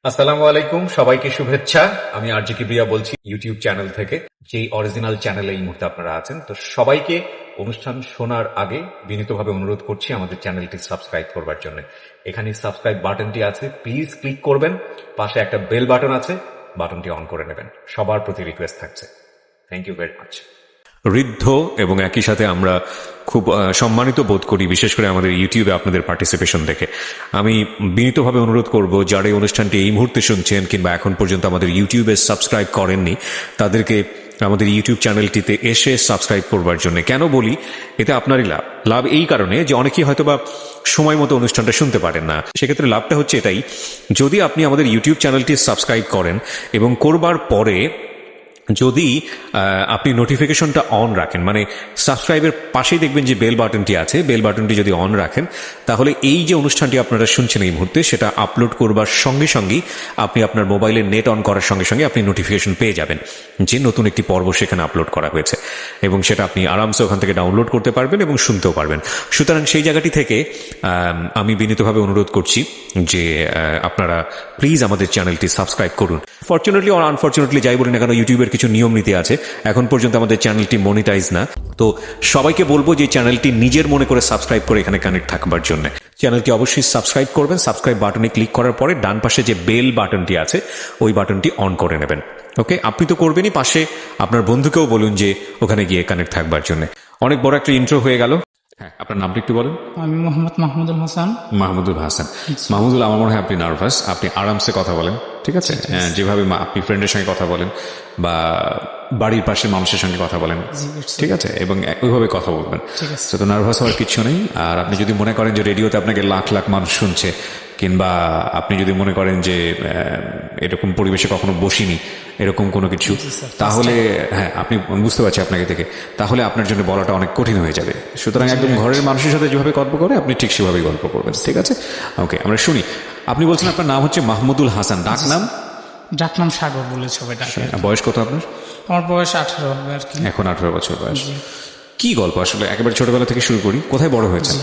আসসালামু আলাইকুম, সবাইকে শুভেচ্ছা। আমি আরজি কিবরিয়া বলছি ইউটিউব চ্যানেল থেকে, যেই অরিজিনাল চ্যানেলে এই মুহূর্তে আপনারা আছেন। তো সবাইকে অনুষ্ঠান শোনার আগে বিনীতভাবে অনুরোধ করছি আমাদের চ্যানেলটি সাবস্ক্রাইব করবার জন্য। এখানে সাবস্ক্রাইব বাটনটি আছে, প্লিজ ক্লিক করবেন। পাশে একটা বেল বাটন আছে, বাটনটি অন করে নেবেন। সবার প্রতি রিকোয়েস্ট থাকছে। Thank you very much. ঋদ্ধ এবং একই সাথে আমরা খুব সম্মানিত বোধ করি, বিশেষ করে আমাদের ইউটিউবে আপনাদের পার্টিসিপেশন দেখে। আমি বিনীতভাবে অনুরোধ করব, যারা এই অনুষ্ঠানটি এই মুহূর্তে শুনছেন কিংবা এখন পর্যন্ত আমাদের ইউটিউবে সাবস্ক্রাইব করেননি, তাদেরকে আমাদের ইউটিউব চ্যানেলটিতে এসে সাবস্ক্রাইব করবার জন্য। কেন বলি? এতে আপনারই লাভ। লাভ এই কারণে যে অনেকেই হয়তোবা সময় মতো অনুষ্ঠানটা শুনতে পারেন না। সেক্ষেত্রে লাভটা হচ্ছে এটাই, যদি আপনি আমাদের ইউটিউব চ্যানেলটি সাবস্ক্রাইব করেন এবং করবার পরে যদি আপনি নোটিফিকেশনটা অন রাখেন, মানে সাবস্ক্রাইবের পাশেই দেখবেন যে বেল বাটনটি আছে, বেল বাটনটি যদি অন রাখেন, তাহলে এই যে অনুষ্ঠানটি আপনারা শুনছেন এই মুহূর্তে, সেটা আপলোড করবার সঙ্গে সঙ্গেই আপনি আপনার মোবাইলের নেট অন করার সঙ্গে সঙ্গে আপনি নোটিফিকেশন পেয়ে যাবেন যে নতুন একটি পর্ব সেখানে আপলোড করা হয়েছে, এবং সেটা আপনি আরামসে ওখান থেকে ডাউনলোড করতে পারবেন এবং শুনতেও পারবেন। সুতরাং সেই জায়গাটি থেকে আমি বিনীতভাবে অনুরোধ করছি যে আপনারা প্লিজ আমাদের চ্যানেলটি সাবস্ক্রাইব করুন। ফরচুনেটলি আর আনফরচুনেটলি যাই বলি না কেন, ইউটিউবের কিছু নিয়ম নীতি আছে। এখন পর্যন্ত আমাদের চ্যানেলটি মনিটাইজ না, তো সবাইকে বলবো যে চ্যানেলটি নিজের মনে করে সাবস্ক্রাইব করে এখানে কানেক্ট থাকবার জন্য চ্যানেলটি অবশ্যই সাবস্ক্রাইব করবেন। সাবস্ক্রাইব বাটনে ক্লিক করার পরে ডান পাশে যে বেল বাটনটি আছে, ওই বাটনটি অন করে নেবেন। ওকে, আপনি তো করবেনই, পাশে আপনার বন্ধুকেও বলুন যে ওখানে গিয়ে কানেক্ট থাকবার জন্য। অনেক বড় একটা ইন্ট্রো হয়ে গেল। হ্যাঁ, আপনার নামটা একটু বলেন। আমি মোহাম্মদ মাহমুদুল হাসান। মাহমুদুল হাসান। মাহমুদুল, আমার মনে হয় আপনি নার্ভাস। আপনি আরামসে কথা বলেন, ঠিক আছে? যেভাবে আপনি ফ্রেন্ডের সঙ্গে কথা বলেন বা বাড়ির পাশের মানুষের সঙ্গে কথা বলেন, ঠিক আছে? এবং ওইভাবে কথা বলবেন, তো নার্ভাস হওয়ার কিছু নেই। আর আপনি যদি মনে করেন যে রেডিওতে আপনাকে লাখ লাখ মানুষ শুনছে, কিংবা আপনি যদি মনে করেন যে এরকম পরিবেশে কখনো বসিনি, এরকম কোনো কিছু, তাহলে হ্যাঁ, আপনি বুঝতে পারছি আপনাকে থেকে, তাহলে আপনার জন্য বলাটা অনেক কঠিন হয়ে যাবে। সুতরাং একদম ঘরের মানুষের সাথে যেভাবে গল্প করে আপনি ঠিক সেভাবেই গল্প করবেন, ঠিক আছে? ওকে, আমরা শুনি। আপনি বলছেন আপনার নাম হচ্ছে মাহমুদুল হাসান, ডাক নাম? ডাক নাম সাগর বলে সবাই ডাকে। বয়স কত আপনার? আমার বয়স 18 হবে আর কি। এখন 18 বছর বয়স। কি গল্প আসলে, একেবারে ছোটবেলা থেকে শুরু করি। কোথায় বড় হয়েছে?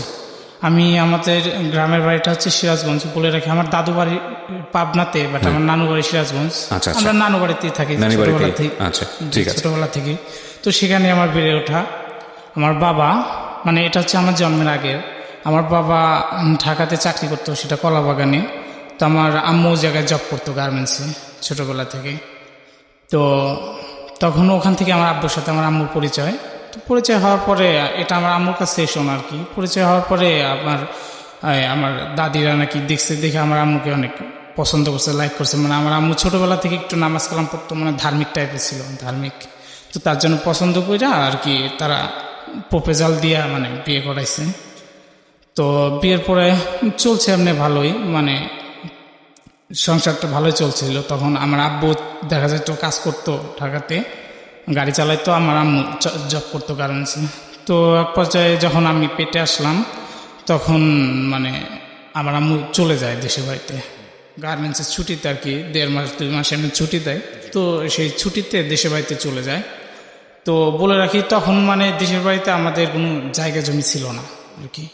আমি আমাদের গ্রামের বাড়িটা হচ্ছে সিরাজগঞ্জ বলে রাখি। আমার দাদু বাড়ি পাবনাতে, বাট আমার নানু বাড়ি সিরাজগঞ্জ। আমরা নানু বাড়িতেই থাকি ছোটবেলা থেকে। তো সেখানে আমার বেড়ে ওঠা। আমার বাবা, মানে এটা হচ্ছে আমার জন্মের আগে, আমার বাবা ঢাকাতে চাকরি করতো, সেটা কলা বাগানে। তো আমার আম্মু জায়গায় জব করতো গার্মেন্টসে ছোটবেলা থেকে। তো তখন ওখান থেকে আমার আব্বুর সাথে আমার আম্মুর পরিচয়। তো পরিচয় হওয়ার পরে, এটা আমার আম্মুর কাছে শোনা আর কি, পরিচয় হওয়ার পরে আমার দাদিরা নাকি দেখে আমার আম্মুকে অনেক পছন্দ করছে, লাইক করছে। মানে আমার আম্মু ছোটবেলা থেকে একটু নামাজ কালাম পড়তো, মানে ধার্মিক টাইপের ছিল, ধার্মিক। তো তার জন্য পছন্দ করে আর কি তারা প্রপোজাল দিয়া মানে বিয়ে করাইছে। তো বিয়ের পরে চলছে এমনি ভালোই, মানে সংসারটা ভালোই চলছিল। তখন আমার আব্বু দেখা যেত কাজ করতো ঢাকাতে, গাড়ি চালাইতো, আমার আম্মু জব করতো গার্মেন্টসে। তো এক পর্যায়ে যখন আমি পেটে আসলাম, তখন মানে আমার আম্মু চলে যায় দেশের বাড়িতে গার্মেন্টসের ছুটিতে আর কি, 1.5 মাস 2 মাস এমনি ছুটি দেয়। তো সেই ছুটিতে দেশের বাড়িতে চলে যায়। তো বলে রাখি, তখন মানে দেশের বাড়িতে আমাদের কোনো জায়গা জমি ছিল না আর কি।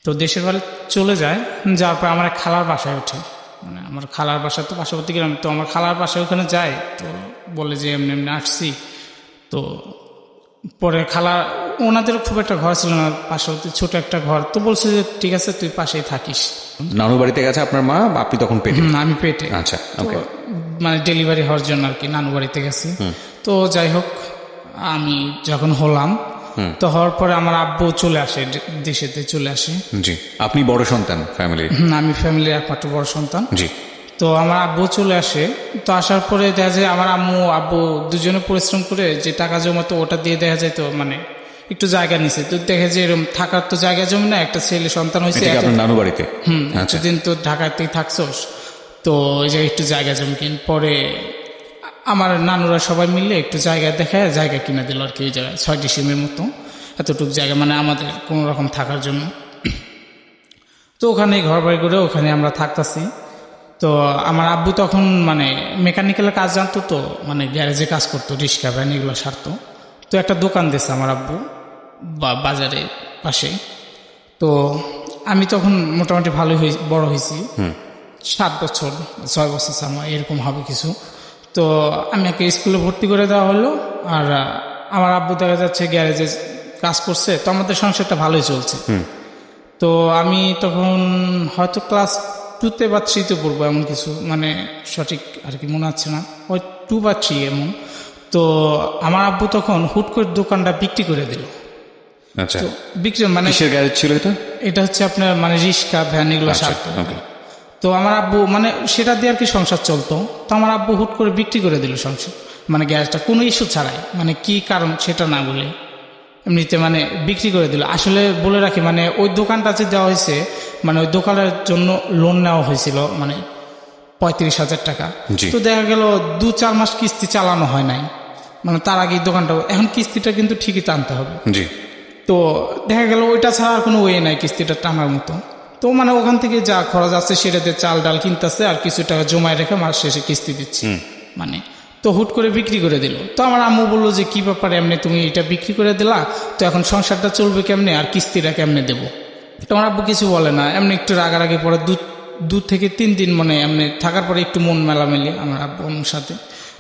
তো দেশের বাড়ি চলে যায়, যাওয়ার পর আমার খালার বাসায় ওঠে। মানে আমার খালার বাসা তো পার্শ্ববর্তী গ্রামে, তো আমার খালার বাসায় ওখানে যায়। তো বলে যে এমনি এমনি আসছি। তো পরে খালা, ওনাদের খুব একটা ঘর ছিল না, পার্শ্ববর্তী ছোট একটা ঘর। তো বলছে যে ঠিক আছে, তুই পাশেই থাকিস। নানু বাড়িতে গেছে আপনার মা, আপনি তখন পেটে? আমি পেটে। আচ্ছা, মানে ডেলিভারি হওয়ার জন্য আর কি নানু বাড়িতে গেছি। তো যাই হোক, আমি যখন হলাম, তো হওয়ার পরে আমার আব্বু চলে আসে, দেশেতে চলে আসে। জি, আপনি বড় সন্তান ফ্যামিলির? আমি ফ্যামিলির একমাত্র বড় সন্তান। জি। তো আমার আব্বু চলে আসে। তো আসার পরে দেখা যায় আমার আম্মু আব্বু দুজনে পরিশ্রম করে যে টাকা জমাতো, ওটা দিয়ে দেখা যায় তো মানে একটু জায়গা নিছে। তো দেখে যে এরকম থাকার তো জায়গা জমি না, একটা ছেলে সন্তান হয়েছে নানু বাড়িতে। এতদিন তো ঢাকাতেই থাকছোস, তো ওই যে একটু জায়গা জমি কিন। পরে আমার নানুরা সবাই মিলে একটু জায়গা দেখায় জায়গা কিনে দিল আর কি। এই জায়গায় 6 ডিসিমের মতো এতটুকু জায়গা, মানে আমাদের কোনো রকম থাকার জন্য। তো ওখানে ঘর বাড়ি করে ওখানে আমরা থাকতেছি। তো আমার আব্বু তখন মানে মেকানিক্যালের কাজ জানতো, তো মানে গ্যারেজে কাজ করতো, রিক্সা ভ্যান এগুলো সারতো। তো একটা দোকান দিয়েছে আমার আব্বু বাজারে পাশে। তো আমি তখন মোটামুটি ভালোই বড় হয়েছি। 7 বছর 6 বছর আমার এরকম হবে কিছু। তো আমি একটা স্কুলে ভর্তি করে দেওয়া হলো। আর আমার আব্বু দেখা যাচ্ছে গ্যারেজে কাজ করছে, তো আমাদের সংসারটা ভালোই চলছে। তো আমি তখন হয়তো ক্লাস 2তে বা 3তে পড়বো এমন কিছু, মানে সঠিক আর কি মনে হচ্ছে না, ওই 2 বা 3 এমন। তো আমার আব্বু তখন হুট করে দোকানটা বিক্রি করে দিল। আচ্ছা, বিক্রি মানে কিসের গ্যারেজ ছিল এটা? এটা হচ্ছে আপনার মানে রিক্সা ভ্যান এগুলো সারতো। তো আমার আব্বু মানে সেটা দিয়ে আর কি সংসার চলতো। তো আমার আব্বু হুট করে বিক্রি করে দিল সংসার, মানে গ্যাসটা কোনো ইস্যু ছাড়াই, মানে কি কারণ সেটা না বলে এমনিতে মানে বিক্রি করে দিল। আসলে বলে রাখি মানে ওই দোকানটা যে দেওয়া হয়েছে, মানে ওই দোকানের জন্য লোন নেওয়া হয়েছিল মানে 35,000 টাকা। তো দেখা গেল 2-4 মাস কিস্তি চালানো হয় নাই, মানে তার আগে দোকানটা, এখন কিস্তিটা কিন্তু ঠিকই টানতে হবে। তো দেখা গেল ওইটা ছাড়া আর কোনো ওয়ে নাই কিস্তিটা টানার মতো। তো মানে ওখান থেকে যা খরচ আছে সেটাতে চাল ডাল কিনতেছে, আর কিছু টাকা জমায় রেখে মাস শেষে কিস্তি দিচ্ছে মানে। তো হুট করে বিক্রি করে দিল। তো আমার আম্মু বললো যে কি ব্যাপারে এমনি তুমি এটা বিক্রি করে দিলা, তো এখন সংসারটা চলবে কেমনে আর কিস্তিটা কেমনে দেবো? তো আমার আব্বু কিছু বলে না, এমনি একটু রাগারাগি পরে 2 থেকে 3 দিন মানে এমনি থাকার পরে একটু মন মেলামেলি আমার আব্বু আমার সাথে।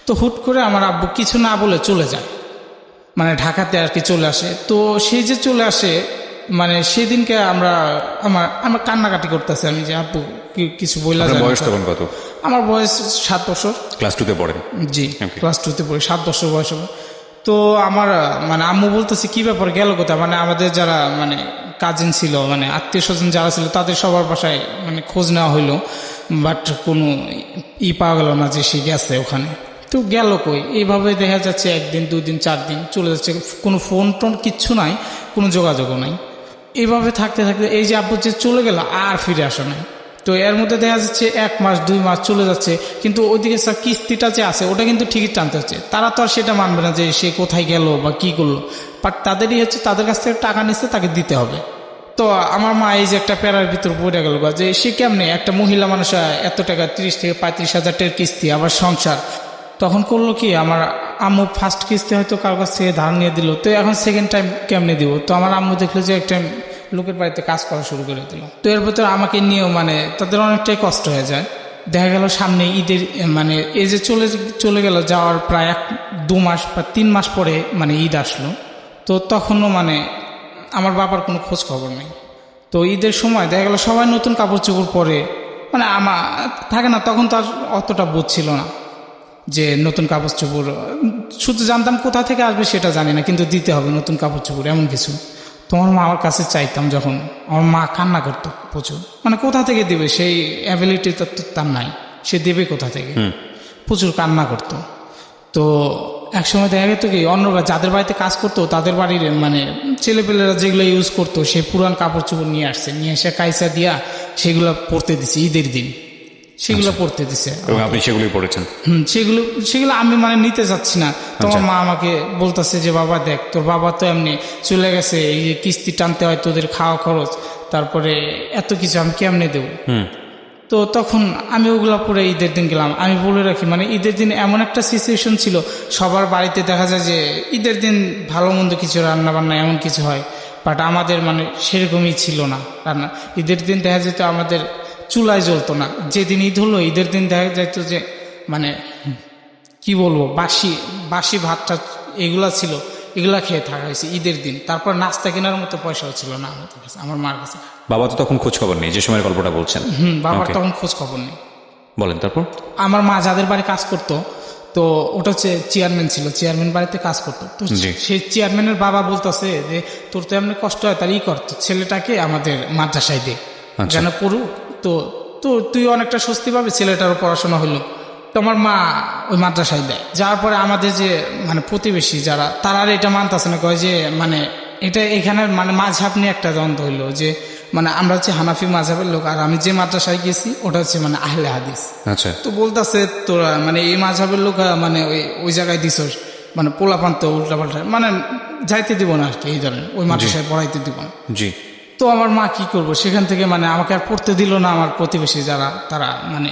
তো হুট করে আমার আব্বু কিছু না বলে চলে যায়, মানে ঢাকাতে আর কি চলে আসে। তো সেই যে চলে আসে মানে সেদিনকে আমার কান্নাকাটি করতেছে আমি যে আব্বু কিছু বইলা যায়। বয়স তখন কত? আমার বয়স 7 বছর। ক্লাস 2তে পড়েন? জি, ক্লাস 2তে পড়ি, 7 বছর বয়স হবে। তো আমার মানে আম্মু বলতেছে কি ব্যাপার গেল কোথায়, মানে আমাদের যারা মানে কাজিন ছিল মানে আত্মীয় স্বজন যারা ছিল তাদের সবার বাসায় মানে খোঁজ নেওয়া হইলো, বাট কোনো পাওয়া গেল না যে সে গেছে ওখানে। তো গেল কই, এইভাবে দেখা যাচ্ছে 1 দিন 2 দিন 4 দিন চলে যাচ্ছে, কোনো ফোন টোন কিচ্ছু নাই, কোনো যোগাযোগও নাই। এইভাবে থাকতে থাকতে এই যে আব্বু যে চলে গেল আর ফিরে আসা নাই। তো এর মধ্যে দেখা যাচ্ছে 1 মাস 2 মাস চলে যাচ্ছে, কিন্তু ওইদিকে স্যার কিস্তিটা যে আছে ওটা কিন্তু ঠিকই টানতে হচ্ছে। তারা তো আর সেটা মানবে না যে সে কোথায় গেল বা কি করলো, বাট তাদেরই হচ্ছে তাদের কাছ থেকে টাকা নিচ্ছে, তাকে দিতে হবে। তো আমার মা এই যে একটা প্যারার ভিতর পড়ে গেল যে সে কেমনে একটা মহিলা মানুষ এত টাকা 30 থেকে 35,000 টাকার কিস্তি, আবার সংসার। তখন করলো কি, আমার আম্মু ফার্স্ট কিস্তি হয়তো কারো কাছ থেকে ধার নিয়ে দিল, তো এখন সেকেন্ড টাইম কেমনে দিব? তো আমার আম্মু দেখলো যে একটা লোকের বাড়িতে কাজ করা শুরু করে দিল। তো এর ভিতরে আমাকে নিয়েও মানে তাদের অনেকটাই কষ্ট হয়ে যায়। দেখা গেল সামনে ঈদের মানে এই যে চলে গেল, যাওয়ার প্রায় 2 মাস বা 3 মাস পরে মানে ঈদ আসলো। তো তখনও মানে আমার বাবার কোনো খোঁজ খবর নেই। তো ঈদের সময় দেখা গেল সবাই নতুন কাপড় চোপড় পরে, মানে আমার থাকে না, তখন তো আর অতটা বোধ ছিল না যে নতুন কাপড় চোপড়, শুধু জানতাম কোথা থেকে আসবে সেটা জানি না, কিন্তু দিতে হবে নতুন কাপড় চোপড় এমন কিছু। তোমার মা আমার কাছে চাইতাম যখন, আমার মা কান্না করতো প্রচুর, মানে কোথা থেকে দেবে, সেই অ্যাবিলিটি তো তার নাই, সে দেবে কোথা থেকে, প্রচুর কান্না করতো। তো একসময় দেখা যেত কি অন্যরা যাদের বাড়িতে কাজ করতো তাদের বাড়ির মানে ছেলেপেলেরা যেগুলো ইউজ করতো সে পুরান কাপড় চোপড় নিয়ে আসছে, নিয়ে এসে কাইসা দিয়া সেগুলো পরতে দিছে ঈদের দিন, সেগুলো পড়তে দিছে। এবং আপনি সেগুলোই পড়েছেন? সেগুলো আমি মানে নিতে চাচ্ছি না। তোমার মা আমাকে বলতেছে যে বাবা দেখ তোর বাবা তো এমনি চলে গেছে, এই যে কিস্তি টানতে হয়, তোদের খাওয়া খরচ, তারপরে এত কিছু আমি কেমনে দেবো? তো তখন আমি ওগুলা পরে ঈদের দিন গেলাম। আমি বলে রাখি মানে ঈদের দিন এমন একটা সিচুয়েশন ছিল, সবার বাড়িতে দেখা যায় যে ঈদের দিন ভালো মন্দ কিছু রান্না বান্না এমন কিছু হয়, বাট আমাদের মানে সেরকমই ছিল না রান্না। ঈদের দিন দেখা যেত আমাদের চুলায় জ্বলতো না। যেদিন ঈদ হলো ঈদের দিন দেখা যেত যে মানে কি বলবো, বাসি ভাতটা এগুলা ছিল, এগুলা খেয়ে থাকা হয়েছে ঈদের দিন। তারপর নাস্তা কেনার মতো পয়সাও ছিল না আমাদের কাছে, আমার মার কাছে। বাবা তো তখন খোঁজ খবর নেই যে সময়ের গল্পটা বলছেন? বাবার তখন খোঁজ খবর নেই। বলেন তারপর। আমার মা যাদের বাড়ি কাজ করতো, তো ওটা হচ্ছে চেয়ারম্যান ছিল, চেয়ারম্যান বাড়িতে কাজ করতো। তো সেই চেয়ারম্যানের বাবা বলতেছে যে তোর তো এমনি কষ্ট হয়, তার করতো ছেলেটাকে আমাদের মাদ্রাসায় দে, যেন পড়ুক, তো তো তুই অনেকটা স্বস্তি পাবে, ছেলেটারও পড়াশোনা হলো। তো আমার মা ওই মাদ্রাসায় দেয়। যাওয়ার পরে আমাদের যে মানে প্রতিবেশী যারা, তারা আর এটা মানতেছে না, কয় যে মানে এটা এখানে মানে মাঝহাব নিয়ে একটা দ্বন্দ্ব হইলো যে মানে আমরা হচ্ছে হানাফি মাঝহাবের লোক, আর আমি যে মাদ্রাসায় গেছি ওটা হচ্ছে মানে আহলে হাদিস। আচ্ছা। তো বলতেছে তোরা মানে এই মাঝহাবের লোক মানে ওই জায়গায় দিস, মানে পোলাপান্ত উল্টাপাল্টা মানে যাইতে দিব না আর কি, এই ধরনের ওই মাদ্রাসায় পড়াইতে দিব না। জি। তো আমার মা কি করবো, সেখান থেকে মানে আমাকে আর পড়তে দিল না। আমার প্রতিবেশী যারা, তারা মানে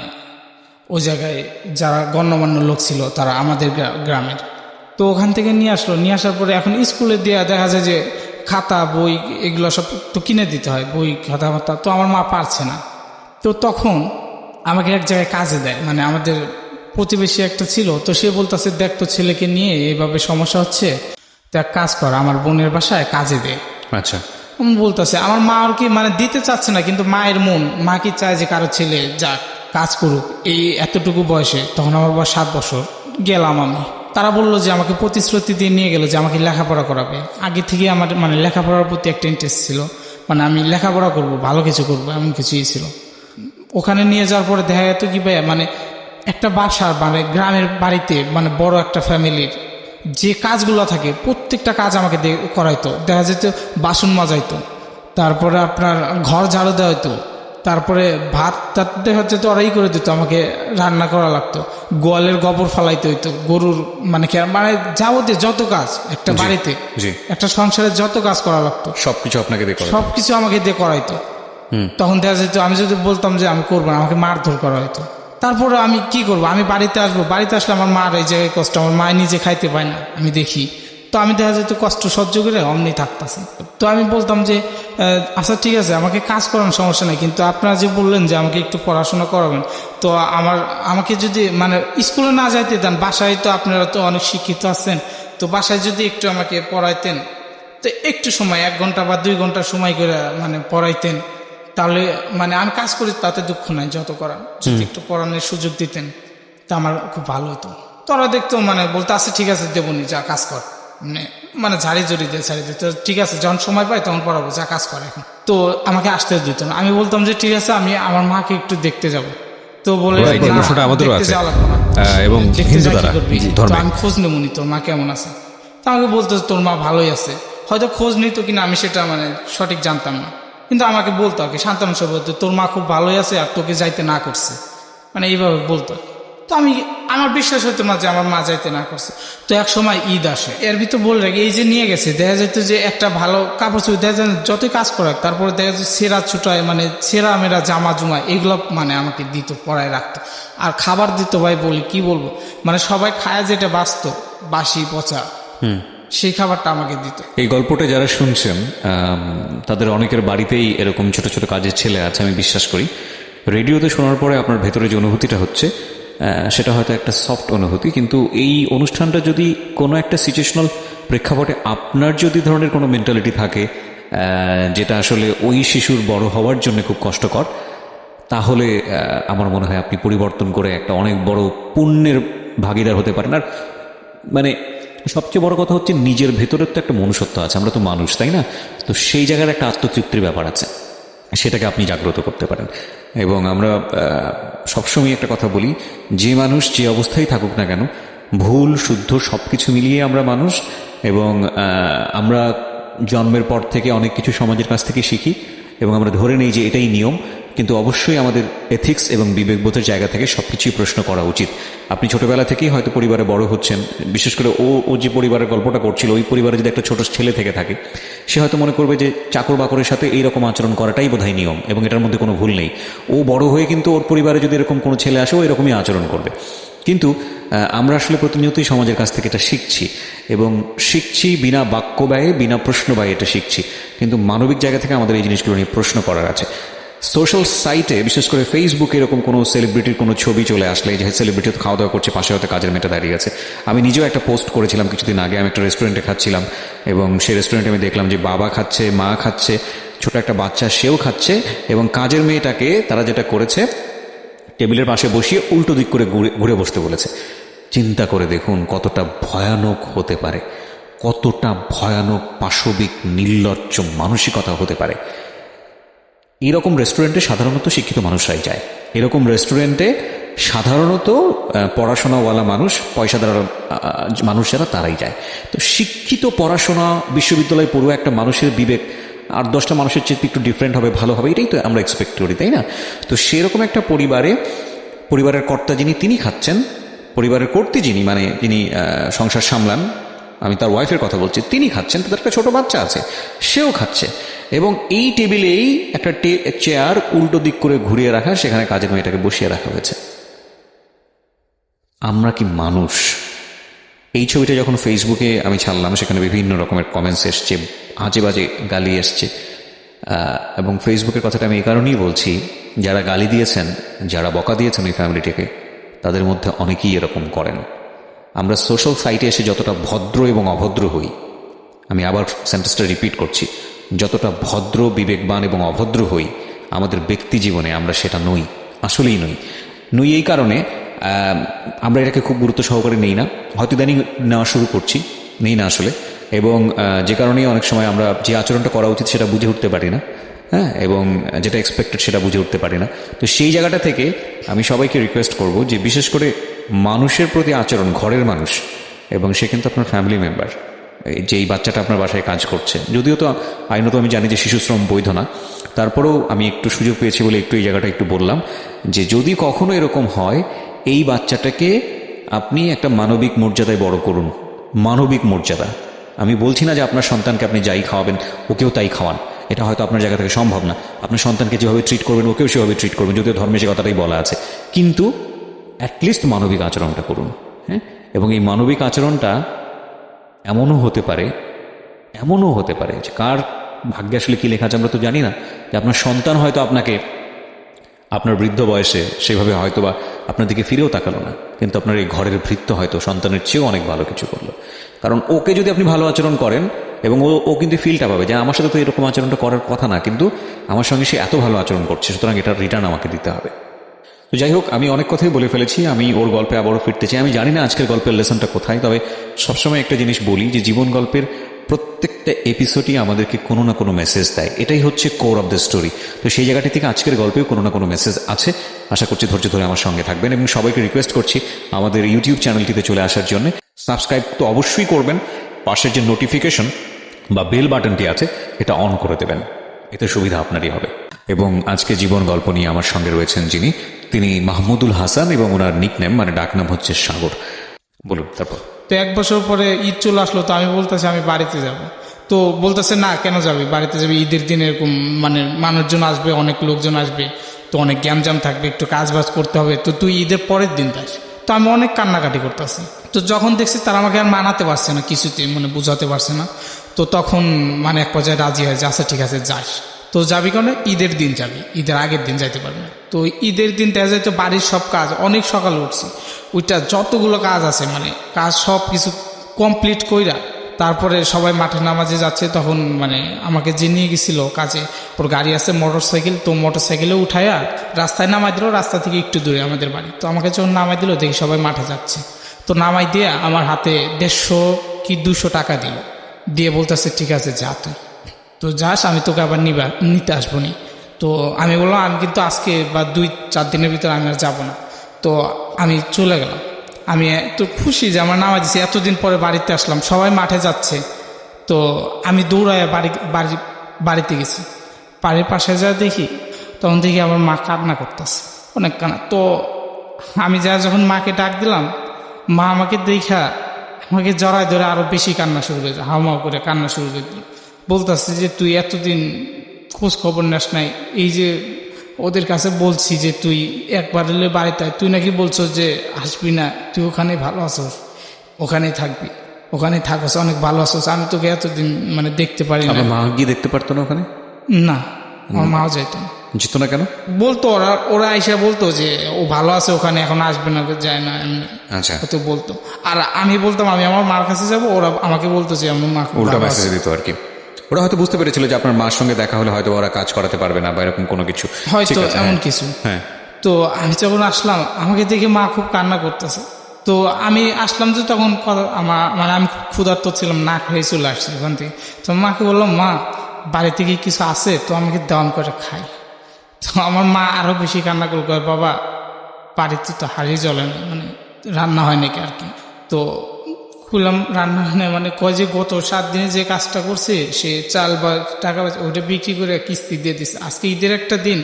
ওই জায়গায় যারা গণ্যমান্য লোক ছিল তারা আমাদের গ্রামের, তো ওখান থেকে নিয়ে আসলো। নিয়ে আসার পরে এখন স্কুলে দেওয়া দেখা যায় যে খাতা বই এগুলো সব তো কিনে দিতে হয়, বই খাতা মাতা, তো আমার মা পারছে না। তো তখন আমাকে এক জায়গায় কাজে দেয়, মানে আমাদের প্রতিবেশী একটা ছিল, তো সে বলতেছে দেখ তো ছেলেকে নিয়ে এইভাবে সমস্যা হচ্ছে, তো এক কাজ কর আমার বোনের বাসায় কাজে দে। আচ্ছা। বলতেছে আমার মা আর কি মানে দিতে চাচ্ছে না, কিন্তু মায়ের মন, মা কি চায় যে কারো ছেলে যাক কাজ করুক এই এতটুকু বয়সে। তখন আমার বয়স 7 বছর। গেলাম আমি, তারা বললো যে আমাকে প্রতিশ্রুতি দিয়ে নিয়ে গেল যে আমাকে লেখাপড়া করাবে। আগে থেকে আমার মানে লেখাপড়ার প্রতি একটা ইন্টারেস্ট ছিল, মানে আমি লেখাপড়া করব, ভালো কিছু করব, এমন কিছুই ছিল। ওখানে নিয়ে যাওয়ার পরে দেখা যেত কি ভাই, মানে একটা বাসার মানে গ্রামের বাড়িতে মানে বড় একটা ফ্যামিলির যে কাজগুলো থাকে প্রত্যেকটা কাজ আমাকে করাইতো। দেখা যেত বাসন মাজাইতো, তারপরে আপনার ঘর ঝাড়ু দেওয়া হইতো, তারপরে ভাত টাত দেখা যেত ওরাই করে দিত, আমাকে রান্না করা লাগতো, গোয়ালের গোবর ফালাইতে হইতো, গরুর মানে মানে যাবতীয় যত কাজ একটা বাড়িতে একটা সংসারে যত কাজ করা লাগতো সবকিছু আপনাকে দিয়ে সবকিছু আমাকে দিয়ে করাইতো। তখন দেখা যেত আমি যদি বলতাম যে আমি করবো না, আমাকে মারধর করা হইতো। তারপরে আমি কি করব, আমি বাড়িতে আসবো, বাড়িতে আসলে আমার মার এই জায়গায় কষ্ট, আমার মা নিজে খাইতে পায় না, আমি দেখি। তো আমি দেখা যেত কষ্ট সহ্য করে অমনি থাকতেছি। তো আমি বলতাম যে আচ্ছা ঠিক আছে আমাকে কাজ করানোর সমস্যা নেই, কিন্তু আপনারা যে বললেন যে আমাকে একটু পড়াশোনা করাবেন, তো আমাকে যদি মানে স্কুলে না যাইতে দেন, বাসায় তো আপনারা তো অনেক শিক্ষিত আছেন, তো বাসায় যদি একটু আমাকে পড়াইতেন, তো একটু সময় 1 ঘন্টা বা 2 ঘন্টা সময় করে মানে পড়াইতেন, তাহলে মানে আমি কাজ করি তাতে দুঃখ নাই, যত করা যদি একটু পড়ানোর সুযোগ দিতেন তা আমার খুব ভালো হতো। তোরা দেখতো মানে বলতে আছে ঠিক আছে দেবনি, যা কাজ কর, মানে ঝাড়ি জড়ি দিয়ে ছাড়ি দিত, ঠিক আছে যখন সময় পাই তখন পড়াবো, যা কাজ করে এখন। তো আমাকে আসতে দিত না, আমি বলতাম যে ঠিক আছে আমি আমার মাকে একটু দেখতে যাব। তো বলে এবং আমি খোঁজ নেবনি তোর মা কেমন আছে। তো আমাকে বলতো তোর মা ভালোই আছে, হয়তো খোঁজ নিত কিনা আমি সেটা মানে সঠিক জানতাম না, কিন্তু আমাকে বলতো আর কি সান্তানো সব বলতো তোর মা খুব ভালোই আছে আর তোকে যাইতে না করছে, মানে এইভাবে বলতো। তো আমার বিশ্বাস হতো না যে আমার মা যাইতে না করছে। তো এক সময় ঈদ আসে, এর ভিতর বলে রাখি এই যে নিয়ে গেছে, দেখা যেত যে একটা ভালো কাপড় চোপড় দেখা যায় যতই কাজ করাক, তারপরে দেখা যায় সেরা ছুটায় মানে সেরা মেরা জামা জুমা এগুলো মানে আমাকে দিত, পরায় রাখতো, আর খাবার দিত ভাই বলি কি বলবো, মানে সবাই খায় যেটা বাঁচতো বাসি পচা সেই খাবারটা আমাকে দিত। এই গল্পটা যারা শুনছেন তাদের অনেকের বাড়িতেই এরকম ছোট ছোট কাজের ছেলে আছে আমি বিশ্বাস করি। রেডিওতে শোনার পরে আপনার ভেতরে যে অনুভূতিটা হচ্ছে সেটা হয়তো একটা সফট অনুভূতি, কিন্তু এই অনুষ্ঠানটা যদি কোনো একটা সিচুয়েশনাল প্রেক্ষাপটে আপনার যদি ধরনের কোনো মেন্টালিটি থাকে যেটা আসলে ওই শিশুর বড় হওয়ার জন্য খুব কষ্টকর, তাহলে আমার মনে হয় আপনি পরিবর্তন করে একটা অনেক বড় পুণ্যের ভাগিদার হতে পারেন। আর মানে সবচেয়ে বড় কথা হচ্ছে নিজের ভেতরের তো একটা মনুষ্যত্ব আছে, আমরা তো মানুষ তাই না, তো সেই জায়গার একটা আত্মতৃপ্তির ব্যাপার আছে, সেটাকে আপনি জাগ্রত করতে পারেন। এবং আমরা সবসময় একটা কথা বলি, যে মানুষ যে অবস্থায় থাকুক না কেন, ভুল শুদ্ধ সব কিছু মিলিয়ে আমরা মানুষ, এবং আমরা জন্মের পর থেকে অনেক কিছু সমাজের কাছ থেকে শিখি এবং আমরা ধরে নেই যে এটাই নিয়ম, কিন্তু অবশ্যই আমাদের এথিক্স এবং বিবেকবোধের জায়গা থেকে সবকিছুই প্রশ্ন করা উচিত। আপনি ছোটবেলা থেকেই হয়তো পরিবারে বড় হচ্ছেন, বিশেষ করে ও যে পরিবারের গল্পটা করছিল, ওই পরিবারে যদি একটা ছোট ছেলে থেকে থাকে, সে হয়তো মনে করবে যে চাকর বাকরের সাথে এইরকম আচরণ করাটাই বোধহয় নিয়ম এবং এটার মধ্যে কোনো ভুল নেই। ও বড় হয়ে কিন্তু ওর পরিবারে যদি এরকম কোনো ছেলে আসে ও এরকমই আচরণ করবে। কিন্তু আমরা আসলে প্রতিনিয়তই সমাজের কাছ থেকে এটা শিখছি, এবং শিখছি বিনা বাক্য ব্যয়ে বিনা প্রশ্ন ব্যয়ে এটা শিখছি, কিন্তু মানবিক জায়গা থেকে আমাদের এই জিনিসগুলো নিয়ে প্রশ্ন করার আছে। সোশ্যাল সাইটে বিশেষ করে ফেসবুকে এরকম কোনো সেলিব্রিটির কোনো ছবি চলে আসলে, যে সেলিব্রিটি তো খাওয়া দাওয়া করছে, পাশে হয়তো কাজের মেয়েটা দাঁড়িয়ে আছে। আমি নিজেও একটা পোস্ট করেছিলাম কিছুদিন আগে, আমি একটা রেস্টুরেন্টে খাচ্ছিলাম এবং সেই রেস্টুরেন্টে আমি দেখলাম যে বাবা খাচ্ছে, মা খাচ্ছে, ছোট একটা বাচ্চা সেও খাচ্ছে, এবং কাজের মেয়েটাকে তারা যেটা করেছে টেবিলের পাশে বসিয়ে উল্টো দিক করে ঘুরে বসতে বলেছে। চিন্তা করে দেখুন কতটা ভয়ানক হতে পারে, কতটা ভয়ানক পাশবিক নির্লজ্জ মানসিকতা হতে পারে। এরকম রেস্টুরেন্টে সাধারণত শিক্ষিত মানুষরাই যায়, এরকম রেস্টুরেন্টে সাধারণত পড়াশোনাওয়ালা মানুষ, পয়সাদার মানুষ যারা তারাই যায়। তো শিক্ষিত পড়াশোনা বিশ্ববিদ্যালয়ে পড়ুয়া একটা মানুষের বিবেক আর 10টা মানুষের চেয়ে একটু ডিফারেন্ট হবে, ভালো হবে, এটাই তো আমরা এক্সপেক্ট করি তাই না? তো সেরকম একটা পরিবারের কর্তা যিনি তিনি খাচ্ছেন, পরিবারের কর্ত্রী যিনি মানে যিনি সংসার সামলান, আমি তার ওয়াইফের কথা বলছি, তিনি খাচ্ছেন, তাদের একটা ছোট বাচ্চা আছে সেও খাচ্ছে, এবং এই টেবিলেই একটা চেয়ার উল্টো দিক করে ঘুরিয়ে রাখা, সেখানে কাজের মেয়েটাকে বসিয়ে রাখা হয়েছে। আমরা কি মানুষ? এই ছবিটা যখন ফেসবুকে আমি ছাড়লাম, সেখানে বিভিন্ন রকমের কমেন্টস এসছে, আজে বাজে গালি এসছে, এবং ফেসবুকের কথাটা আমি এই কারণেই বলছি, যারা গালি দিয়েছেন, যারা বকা দিয়েছেন ওই ফ্যামিলিটিকে, তাদের মধ্যে অনেকেই এরকম করেন। আমরা সোশ্যাল সাইটে এসে যতটা ভদ্র এবং অভদ্র হই, আমি আবার সেন্টেন্সটা রিপিট করছি, যতটা ভদ্র, বিবেকবান এবং অভদ্র হই, আমাদের ব্যক্তি জীবনে আমরা সেটা নই, আসলেই নই। এই কারণে আমরা এটাকে খুব গুরুত্ব সহকারে নেই না, হয়তো ইদানিং নেওয়া শুরু করছি, নেই না আসলে। এবং যে কারণেই অনেক সময় আমরা যে আচরণটা করা উচিত সেটা বুঝে উঠতে পারি না, হ্যাঁ, এবং যেটা এক্সপেক্টেড সেটা বুঝে উঠতে পারি না। তো সেই জায়গাটা থেকে আমি সবাইকে রিকোয়েস্ট করব যে বিশেষ করে মানুষের প্রতি আচরণ, ঘরের মানুষ, এবং সে কিন্তু আপনার ফ্যামিলি মেম্বার, যেই বাচ্চাটা আপনার বাসায় কাজ করছে, যদিও তো আইনত আমি জানি যে শিশুশ্রম বৈধ না, তারপরেও আমি একটু সুযোগ পেয়েছি বলে একটু এই জায়গাটা একটু বললাম যে যদি কখনো এরকম হয়, এই বাচ্চাটাকে আপনি একটা মানবিক মর্যাদায় বড় করুন। মানবিক মর্যাদা, আমি বলছি না যে আপনার সন্তানকে আপনি যাই খাওয়াবেন ওকেও তাই খাওয়ান, এটা হয়তো আপনার জায়গা থেকে সম্ভব না। আপনার সন্তানকে যেভাবে ট্রিট করবেন ওকেও সেভাবে ট্রিট করবেন, যদিও ধর্মে সে কথাটাই বলা আছে, কিন্তু অ্যাটলিস্ট মানবিক আচরণটা করুন। হ্যাঁ, এবং এই মানবিক আচরণটা এমনও হতে পারে যে কার ভাগ্যে আসলে কি লেখা আছে আমরা তো জানি না, যে আপনার সন্তান হয়তো আপনাকে আপনার বৃদ্ধ বয়সে সেভাবে হয়তো বা আপনার দিকে ফিরেও তাকালো না, কিন্তু আপনার এই ঘরের ভৃত্য হয়তো সন্তানের চেয়েও অনেক ভালো কিছু করলো। কারণ ওকে যদি আপনি ভালো আচরণ করেন, এবং ও কিন্তু ফিলটা পাবে যে আমার সাথে তো এরকম আচরণটা করার কথা না, কিন্তু আমার সঙ্গে সে এত ভালো আচরণ করছে, সুতরাং এটার রিটার্ন আমাকে দিতে হবে। তো যাই হোক, আমি অনেক কথাই বলে ফেলেছি, আমি ওর গল্পে আবারও ফিরতে চাই। আমি জানি না আজকের গল্পের লেসনটা কোথায়, তবে সবসময় একটা জিনিস বলি যে জীবন গল্পের প্রত্যেকটা এপিসোডই আমাদেরকে কোনো না কোনো মেসেজ দেয়, এটাই হচ্ছে কোর অফ দ্য স্টোরি। তো সেই জায়গাটি থেকে আজকের গল্পেও কোনো না কোনো মেসেজ আছে। আশা করছি ধৈর্য ধরে আমার সঙ্গে থাকবেন, এবং সবাইকে রিকোয়েস্ট করছি আমাদের ইউটিউব চ্যানেলটিতে চলে আসার জন্য। সাবস্ক্রাইব তো অবশ্যই করবেন, পাশের যে নোটিফিকেশন বা বেল বাটনটি আছে এটা অন করে দেবেন, এতে সুবিধা আপনারই হবে। এবং আজকে জীবন গল্প নিয়ে আমার সঙ্গে রয়েছেন যিনি, তিনি মাহমুদুল হাসান, এবং ওনার নিকনেম মানে ডাকনাম হচ্ছে সাগর। বলুন তারপর। তো 1 বছর পরে ঈদ চলে আসলো, তো আমি বলতেছি আমি বাড়িতে যাব। তো বলতেছে না, কেন যাবি, বাড়িতে যাবি, ঈদের দিন এরকম মানে মানুষজন আসবে, অনেক লোকজন আসবে, তো অনেক গ্যামজাম থাকবে, একটু কাজ বাজ করতে হবে, তো তুই ঈদের পরের দিন যাস। তো আমি অনেক কান্নাকাটি করতেছি। তো যখন দেখছি তারা আমাকে আর মানাতে পারছে না, কিছুতেই মানে বুঝাতে পারছে না, তো তখন মানে এক পর্যায়ে রাজি হয় যে আচ্ছা ঠিক আছে যাস। তো যাবি কেন, ঈদের দিন যাবি, ঈদের আগের দিন যাইতে পারবি না। তো ঈদের দিন দেখা যায় তো বাড়ির সব কাজ, অনেক সকালে উঠছি, ওইটা যতগুলো কাজ আছে মানে কাজ সব কিছু কমপ্লিট কইরা তারপরে সবাই মাঠে নামাজে যাচ্ছে, তখন মানে আমাকে যে নিয়ে গেছিল কাজে, ওর গাড়ি আছে মোটর সাইকেল, তো মোটর সাইকেলে উঠাইয়া রাস্তায় নামাই দিল, রাস্তা থেকে একটু দূরে আমাদের বাড়ি। তো আমাকে যখন নামাই দিল দেখি সবাই মাঠে যাচ্ছে, তো নামাই দিয়ে আমার হাতে 150 কি 200 টাকা দিল, দিয়ে বলতেছে ঠিক আছে যা তুই, তো যাস, আমি তোকে আবার নিতে আসবো নি। তো আমি বললাম আমি কিন্তু আজকে বা 2-4 দিনের ভিতরে আমি আর যাবো না। তো আমি চলে গেলাম। আমি তো খুশি যে আমার নামাজ দিয়েছি, এতদিন পরে বাড়িতে আসলাম, সবাই মাঠে যাচ্ছে, তো আমি দৌড়ায় বাড়িতে গেছি। বাড়ির পাশে যা দেখি, তখন দেখি আমার মা কান্না করতেছে, অনেক কান্না। তো আমি যখন মাকে ডাক দিলাম, মা আমাকে দেখা আমাকে জড়ায় ধরে আরো বেশি কান্না শুরু করে, হাওমাও করে কান্না শুরু করে দিল, বলতেছে যে তুই এতদিন খোঁজ খবর নেস নাই, এই যে ওদের কাছে বলছি যে তুই একবার এলে বাড়িতে, তুই নাকি বলছো যে আসবি না, তুই ওখানে ভালো আছোস, ওখানেই থাকবি, ওখানে থাকস, অনেক ভালো আছোস, আমি তোকে এতদিন মানে দেখতে পারি না। মা গিয়ে দেখতে পারতো না ওখানে? না, আমার মাও যাইতো না। যেত না কেন? বলতো ওরা আইসা বলতো যে ও ভালো আছে ওখানে, এখন আসবে না, যায় না, আচ্ছা, তো বলতো। আর আমি বলতাম আমি আমার মার কাছে যাবো, ওরা আমাকে বলতো যে আমার মা উল্টা মেসেজ দিত আর কি। ওরা হয়তো বুঝতে পেরেছিল যে আপনার মার সঙ্গে দেখা হলে হয়তো ওরা কাজ করাতে পারবে না বা এরকম কোনো কিছু, হয়তো এমন কিছু। হ্যাঁ। তো আমি যখন আসলাম আমাকে দেখে মা খুব কান্না করতেছে। তো আমি আসলাম যে তখন মানে আমি খুব ক্ষুধার্ত ছিলাম, না খেয়ে চলে আসছি ওখান থেকে। তো মাকে বললাম মা বাড়ি থেকে কিছু আছে তো আমাকে দেওয়ান করে খাই। তো আমার মা আরো বেশি কান্না করে বাবা বাড়িতে তো হারিয়ে জ্বলে না, মানে রান্না হয় নাকি আর কি। তো খুললাম রান্না হয় না, মানে কয় যে গত 7 দিনে যে কাজটা করছে সে চাল বা টাকা ওটা বিক্রি করে কিস্তি দিয়ে দিচ্ছে, আজকে ঈদের একটা দিন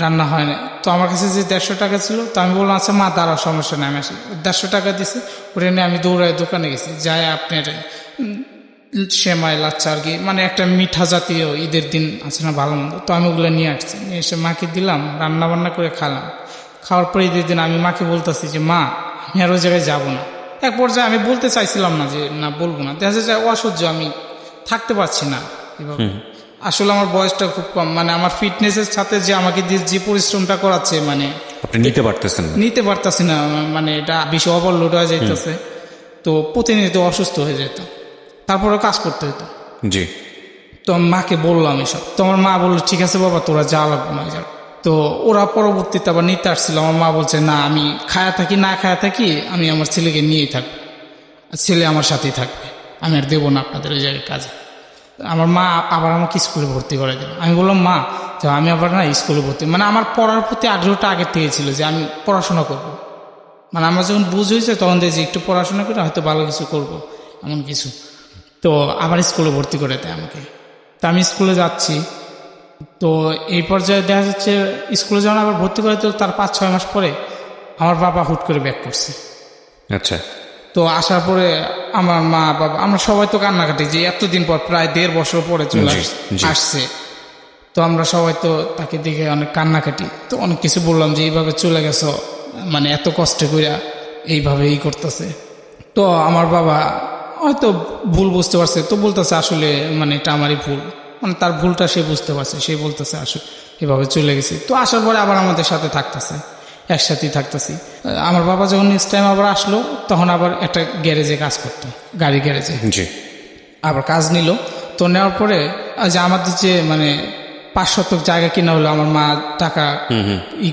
রান্না হয় না। তো আমার কাছে যে 150 টাকা ছিল, তো আমি বললাম আচ্ছা মা দাঁড়াও সমস্যা নেই, আমি আসি। 150 টাকা দিছে, ওটা নিয়ে আমি দৌড়ায় দোকানে গেছি, যাই আপনার সেমাই লাচ্চা আর কি, মানে একটা মিঠা জাতীয় ঈদের দিন আছে না ভালো মন্দ, তো আমি ওগুলো নিয়ে আসছি, নিয়ে এসে মাকে দিলাম, রান্না বান্না করে খালাম। খাওয়ার পরে ঈদের দিন আমি মাকে বলতেছি যে মা আমি আর ওই জায়গায় যাবো না। এক পর্যায়ে আমি বলতে চাইছিলাম না যে না বলবো না, দেখা যায় অসহ্য, আমি থাকতে পারছি না এভাবে। আসলে আমার বয়সটা খুব কম, মানে আমার ফিটনেসের সাথে যে আমাকে যে পরিশ্রমটা করাচ্ছে, মানে আপনি নিতে পারতেছেন না। নিতে পারতাছি না, মানে এটা বেশি ওভারলোড হয়ে যাইতেছে। তো প্রতিনিয়ত অসুস্থ হয়ে যেত, তারপরে কাজ করতে হতো। জি। তো আমি মাকে বললাম এসব, তো আমার মা বললো ঠিক আছে বাবা, তোরা যা লাগবে না যা। তো ওরা পরবর্তীতে আবার নিতে আসছিল। আমার মা বলছে না, আমি খায়া থাকি না খায়া থাকি, আমি আমার ছেলেকে নিয়েই থাকবো, ছেলে আমার সাথেই থাকবে, আমি আর দেবো না আপনাদের ওই জায়গায় কাজে। আমার মা আবার আমাকে স্কুলে ভর্তি করে দিল। আমি বললাম মা, তো আমি আবার না স্কুলে ভর্তি, মানে আমার পড়ার প্রতি আগ্রহটা আগের থেকে ছিল যে আমি পড়াশোনা করব। মানে আমার যখন বুঝ হয়েছে তখন দেখছি একটু পড়াশোনা করে হয়তো ভালো কিছু করব, এমন কিছু। তো আবার স্কুলে ভর্তি করে দেয় আমাকে। তা আমি স্কুলে যাচ্ছি। তো এই পর্যায়ে দেখা যাচ্ছে স্কুলে যখন আবার ভর্তি করে দিল, তার 5-6 মাস পরে আমার বাবা হুট করে ব্যাক করছে। আচ্ছা। তো আসার পরে আমার মা বাবা আমরা সবাই তো কান্নাকাটি, যে এতদিন পর প্রায় 1.5 বছর পরে চলে আসছে। তো আমরা সবাই তো তাকে দেখে অনেক কান্নাকাটি, তো অনেক কিছু বললাম যে এইভাবে চলে গেছো, মানে এত কষ্ট কইরা এইভাবে করতেছে। তো আমার বাবা হয়তো ভুল বুঝতে পারছে, তো বলতেছে আসলে মানে এটা আমারই ভুল, মানে তার ভুলটা সে বুঝতে পারছে, সে বলতেছে আসলে এভাবে চলে গেছে। তো আসার পরে আবার আমাদের সাথে থাকতেছে, একসাথেই থাকতেছি। আমার বাবা যখন নেক্সট টাইম আবার আসলো, তখন আবার একটা গ্যারেজে কাজ করতো, গাড়ি গ্যারেজে। জি। আবার কাজ নিল। তো নেওয়ার পরে যে আমাদের যে মানে 5 শতক জায়গা কিনা হলো, আমার মা টাকা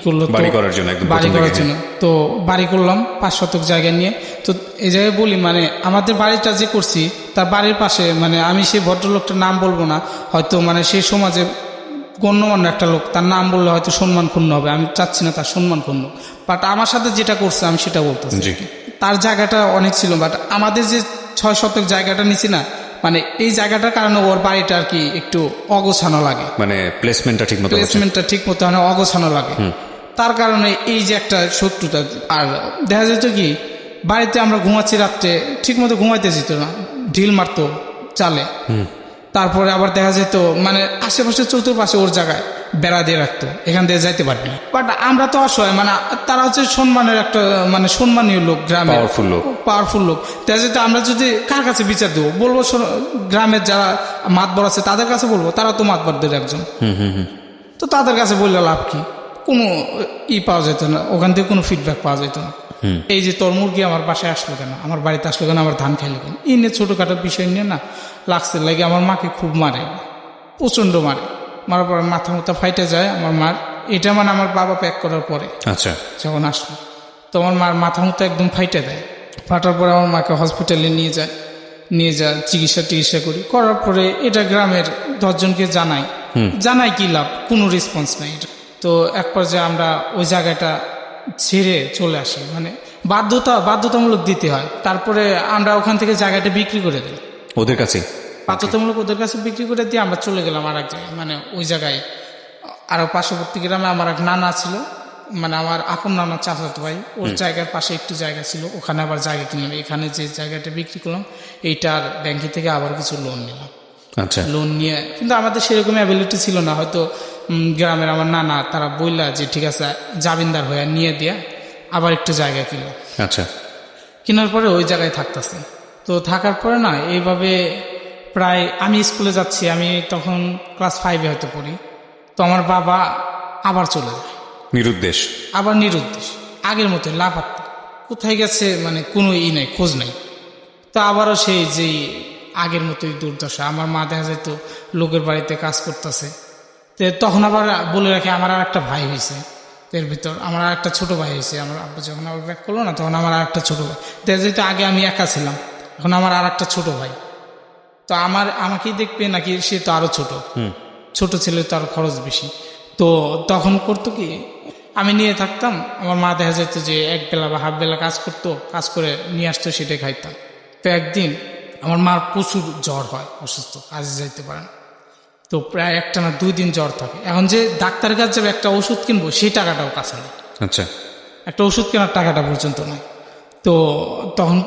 করলো বাড়ি করার জন্য, বাড়ি করার জন্য। তো বাড়ি করলাম 5 শতক জায়গা নিয়ে। তো এই জায়গায় বলি, মানে আমাদের বাড়িটা যে করছি তার বাড়ির পাশে, মানে আমি সেই ভদ্রলোকটার নাম বলবো না, হয়তো মানে সেই সমাজে গণ্যমান্য একটা লোক, তার নাম বললে হয়তো সম্মান ক্ষুণ্ণ হবে, আমি চাচ্ছি না তার সম্মান ক্ষুণ্ণ, বাট আমার সাথে যেটা করছে আমি সেটা বলতেছি। তার জায়গাটা অনেক ছিল, বাট আমাদের যে 6 শতক জায়গাটা নিছি না, মানে এই জায়গাটার কারণে ওর বাড়িটা আর কি একটু অগোছানো লাগে, মানে প্লেসমেন্টটা ঠিক মতো হয় না, অগোছানো লাগে। তার কারণে এই যে একটা শত্রুতা। আর দেখা যেত কি, বাড়িতে আমরা ঘুমাচ্ছি, রাত্রে ঠিক মতো ঘুমাইতে যেত না, ঢিল মারতো চালে। তারপরে আবার দেখা যেত মানে আশেপাশে চতুর্পাশে ওর জায়গায় বেড়া দিয়ে রাখতো, এখান থেকে যাইতে পারবে না। বাট আমরা তো অসহায়, মানে তারা হচ্ছে সম্মানের একটা মানে সম্মানীয় লোক, গ্রামে পাওয়ারফুল লোক। দেখা যেত আমরা যদি কার কাছে বিচার দেবো, বলবো গ্রামের যারা মাতবর আছে তাদের কাছে বলবো, তারা তো মাতবরদের একজন। তো তাদের কাছে বললে লাভ কি, কোনো পাওয়া যেত না, ওখান থেকে কোনো ফিডব্যাক পাওয়া যেত না। এই যে তোর মুরগি আমার বাসায় আসলো কেন, আমার বাড়িতে আসলো কেন, আমার ধান খাইলো কেন, এই নিয়ে ছোটখাটো বিষয় নিয়ে না লাগছে লাগে। আমার মাকে খুব মারে, প্রচন্ড মারে, মারার পরে মাথা মাথা ফাইটে যায় আমার মার। এটা মানে আমার বাবা প্যাক করার পরে আচ্ছা যখন আসলো, তো আমার মার মাথা মুথা একদম ফাইটে দেয়। ফাটার পরে আমার মাকে হসপিটালে নিয়ে যায় চিকিৎসা করার পরে এটা গ্রামের 10 জনকে জানাই কি লাভ, কোনো রেসপন্স নাই। তো এক পর্যায়ে আমরা ওই জায়গাটা ছেড়ে চলে আসি, মানে বাধ্যতামূলক দিতে হয়। তারপরে আমরা ওখান থেকে জায়গাটা বিক্রি করে দিই ওদের কাছে, বাধ্যতামূলক ওদের কাছে বিক্রি করে দিয়ে আমরা চলে গেলাম আর এক জায়গায়। মানে ওই জায়গায় আরো পার্শ্ববর্তী গ্রামে আমার এক নানা ছিল, মানে আমার আপন নানা চাচাতো ভাই, ওর জায়গার পাশে একটু জায়গা ছিল, ওখানে আবার জায়গা কিনলাম। এখানে যে জায়গাটা বিক্রি করলাম, এইটার ব্যাংকে থেকে আবার কিছু লোন নিলাম। আচ্ছা। লোন নিয়ে, কিন্তু আমাদের সেরকম অ্যাবিলিটি ছিল না, হয়তো গ্রামের আমার নানা তারা বললা যে ঠিক আছে জামিনদার হয়ে নিয়ে দিয়া আবার একটু জায়গা কিনলো। আচ্ছা। কেনার পরে ওই জায়গায় থাকতেছে। তো থাকার পরে না এইভাবে প্রায় আমি স্কুলে যাচ্ছি, আমি তখন ক্লাস 5-এ হয়তো পড়ি। তো আমার বাবা আবার চলে যায়, নিরুদ্দেশ আগের মতো লাপাত্তা, কোথায় গেছে মানে কোনো নেই, খোঁজ নাই। তো আবারও সেই যেই আগের মতোই দুর্দশা। আমার মা দেখা যেত লোকের বাড়িতে কাজ করতেছে। তো তখন আবার বলে রাখে আমার আর একটা ভাই হয়েছে, এর ভিতর আমার আর একটা ছোট ভাই হয়েছে। আমার আব্বু যখন আবার ব্যাক করলো না, তখন আমার আর একটা ছোট ভাই। দেখা যেত আগে আমি একা ছিলাম, এখন আমার আর একটা ছোট ভাই। তো আমাকেই দেখবে নাকি, সে তো আরো ছোট ছেলে, তো আরো খরচ বেশি। তো তখন করতো কি, আমি নিয়ে থাকতাম, আমার মা দেখা যেত যে এক বেলা বা হাফ বেলা কাজ করতো, কাজ করে নিয়ে আসতো, সেটাই খাইতাম। তো একদিন আমার মার প্রচুর জ্বর হয়, অসুস্থ, কাজে যাইতে পারে না। তো প্রায় 1-2 দিন জ্বর থাকে। এখন যে ডাক্তারের কাছে যাবে একটা ওষুধ কিনবো, সেই টাকাটাও কাছে নেই। আচ্ছা। একটা ওষুধ কেনার টাকাটা পর্যন্ত নাই। তো তখন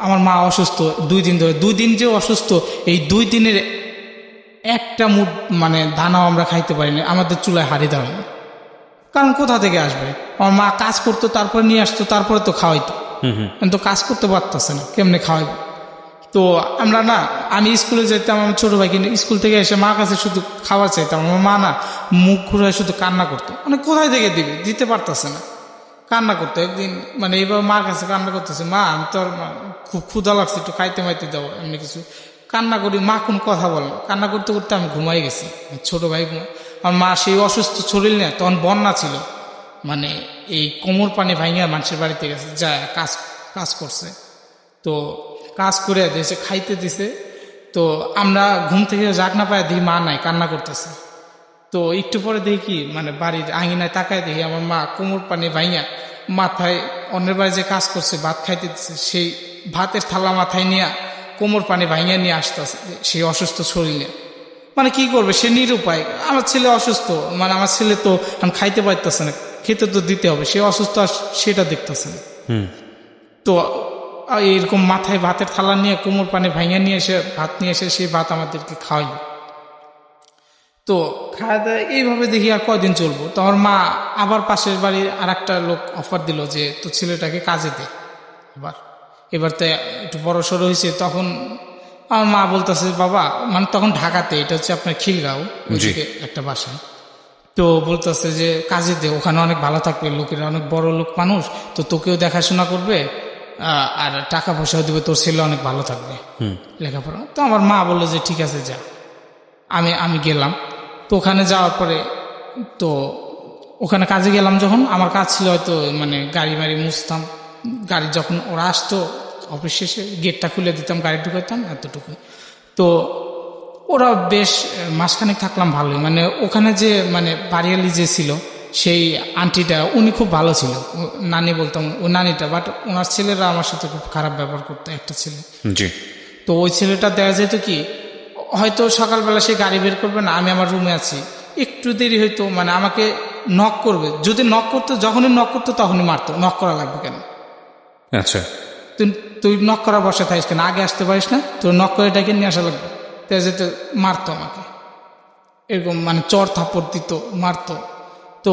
আমার মা অসুস্থ 2 দিন ধরে, 2 দিন যে অসুস্থ, এই 2 দিনের একটা মুঠ মানে দানাও আমরা খাইতে পারি না। আমাদের চুলায় হাড়ি দাও না, কারণ কোথা থেকে আসবে। আমার মা কাজ করতো, তারপরে নিয়ে আসতো, তারপরে তো খাওয়াইতো, কিন্তু কাজ করতে পারতেছে না, কেমনে খাওয়াইবো। তো আমরা না, আমি স্কুলে যেতাম, আমার ছোট ভাই কিন্তু স্কুল থেকে এসে মার কাছে শুধু খাবার চাইতাম, আমার মা না মুখ ঘুরে শুধু কান্না করতো, মানে কোথায় থেকে দিবে, দিতে পারতেছে না, কান্না করতো। একদিন মানে এইভাবে মার কাছে কান্না করতেছে, মা আমি তোর খুব ক্ষুধা লাগছে, একটু খাইতে মাইতে দাও, এমনি কিছু কান্না করি। মা কোন কথা বল না, কান্না করতে করতে আমি ঘুমাই গেছি, ছোট ভাই ঘুমাই। আমার মা সেই অসুস্থ শরীর না, তখন বন্যা ছিল, মানে এই কোমর পানি ভাঙিয়া মানুষের বাড়িতে গেছে, যা কাজ করছে। তো কাজ করে দিয়েছে, খাইতে দিছে। তো আমরা ঘুম থেকে জাগ না পাই, দেখি মা নাই, কান্না করতেছে। তো একটু পরে দেখি কি, মানে বাড়ির আঙিনায় তাকায় দেখি আমার মা কোমর পানি ভাইয়া মাথায়, অন্যের বাড়ি যে কাজ করছে ভাত খাইতে দিচ্ছে, সেই ভাতের থালা মাথায় নিয়ে কোমর পানি ভাইয়া নিয়ে আসতেছে সেই অসুস্থ শরীরে। মানে কি করবে, সে নিরুপায়। আমার ছেলে অসুস্থ, মানে আমার ছেলে তো আমি খাইতে পারতেছে না, খেতে তো দিতে হবে, সে অসুস্থ, সেটা দেখতেছে না। তো এরকম মাথায় ভাতের থালা নিয়ে কোমর পানি ভাইয়া নিয়ে এসে ভাত নিয়ে এসে সেই ভাত আমাদেরকে খাওয়াইল। তো খাওয়া দাওয়া এইভাবে দেখি আর কয়দিন চলবো। তো আমার মা আবার পাশের বাড়ির আর একটা লোক অফার দিল যে তো ছেলেটাকে কাজে দে। এবার তো একটু বড় সড়ো হয়েছে, তখন আমার মা বলতেছে বাবা, মানে তখন ঢাকাতে, এটা হচ্ছে আপনার খিলগাঁও ওইদিকে একটা বাসায়। তো বলতেছে যে কাজে দে, ওখানে অনেক ভালো থাকবে, লোকেরা অনেক বড় লোক মানুষ, তো তোকেও দেখাশোনা করবে আর টাকা পয়সাও দিবে, তোর ছেলে অনেক ভালো থাকবে লেখাপড়া। তো আমার মা বললো যে ঠিক আছে যা। আমি গেলাম। তো ওখানে যাওয়ার পরে তো ওখানে কাজে গেলাম যখন, আমার কাজ ছিল হয়তো মানে গাড়ি মাড়ি মুছতাম, গাড়ি যখন ওরা আসতো অফিস শেষে গেটটা খুলে দিতাম, গাড়ি ঢুকাইতাম, এতটুকু। তো ওরা বেশ মাসখানেক থাকলাম ভালোই, মানে ওখানে যে মানে বাড়িয়ালি যে ছিল সেই আন্টিটা, উনি খুব ভালো ছিল, নানি বলতাম ওই নানিটা, বাট ওনার ছেলেরা আমার সাথে খুব খারাপ ব্যবহার করতো, একটা ছেলে। তো ওই ছেলেটা দেখা যেত কি, হয়তো সকালবেলা সে গাড়ি বের করবে না, আমি আমার রুমে আছি, একটু দেরি হইতো, মানে আমাকে নক করবে, যদি নক করতো, যখনই নক করতো তখনই মারতো, নক করা লাগবে কেন, আচ্ছা তুই নক করা বসে থাকিস কেন, আগে আসতে পারিস না, তোর নক করে ডেকে নিয়ে আসা লাগবে। তাই যেতে মারতো আমাকে, এরকম মানে চর থাপ্পড় দিত, মারতো। তো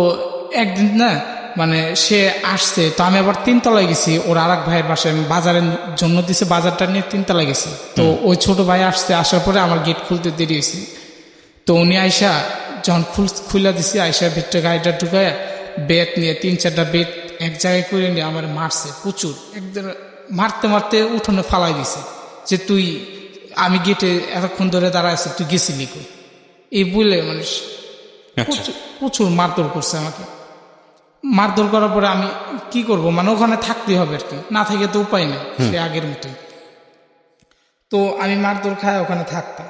একদিন না মানে সে আসছে, তো আমি আবার 3 তলায় গেছি, ওর আর এক ভাইয়ের বাসায় আমি বাজারের জন্য দিছে, বাজারটা নিয়ে 3 তলায় গেছি। তো ওই ছোট ভাই আসছে, আসার পরে আমার গেট খুলতে দেরি হয়েছে। তো উনি আইসা যখন খুলে দিছি, আইসা ভিতরে গাড়িটা ঢুকায় বেত নিয়ে 3-4টা বেত এক জায়গায় করে নিয়ে আমার মারছে প্রচুর, একদম মারতে মারতে উঠোনে ফালাই দিছে যে তুই, আমি গেটে এতক্ষণ ধরে দাঁড়ায় আছি, তুই গেছিলি কই, এই বলে মানে প্রচুর মারধর করছে আমাকে। মারধর করার পরে আমি কি করব, মানে ওখানে থাকতে হবে আর কি, না থেকে তো উপায় নেই, সে আগের মতোই। তো আমি মারধর খায় ওখানে থাকতাম।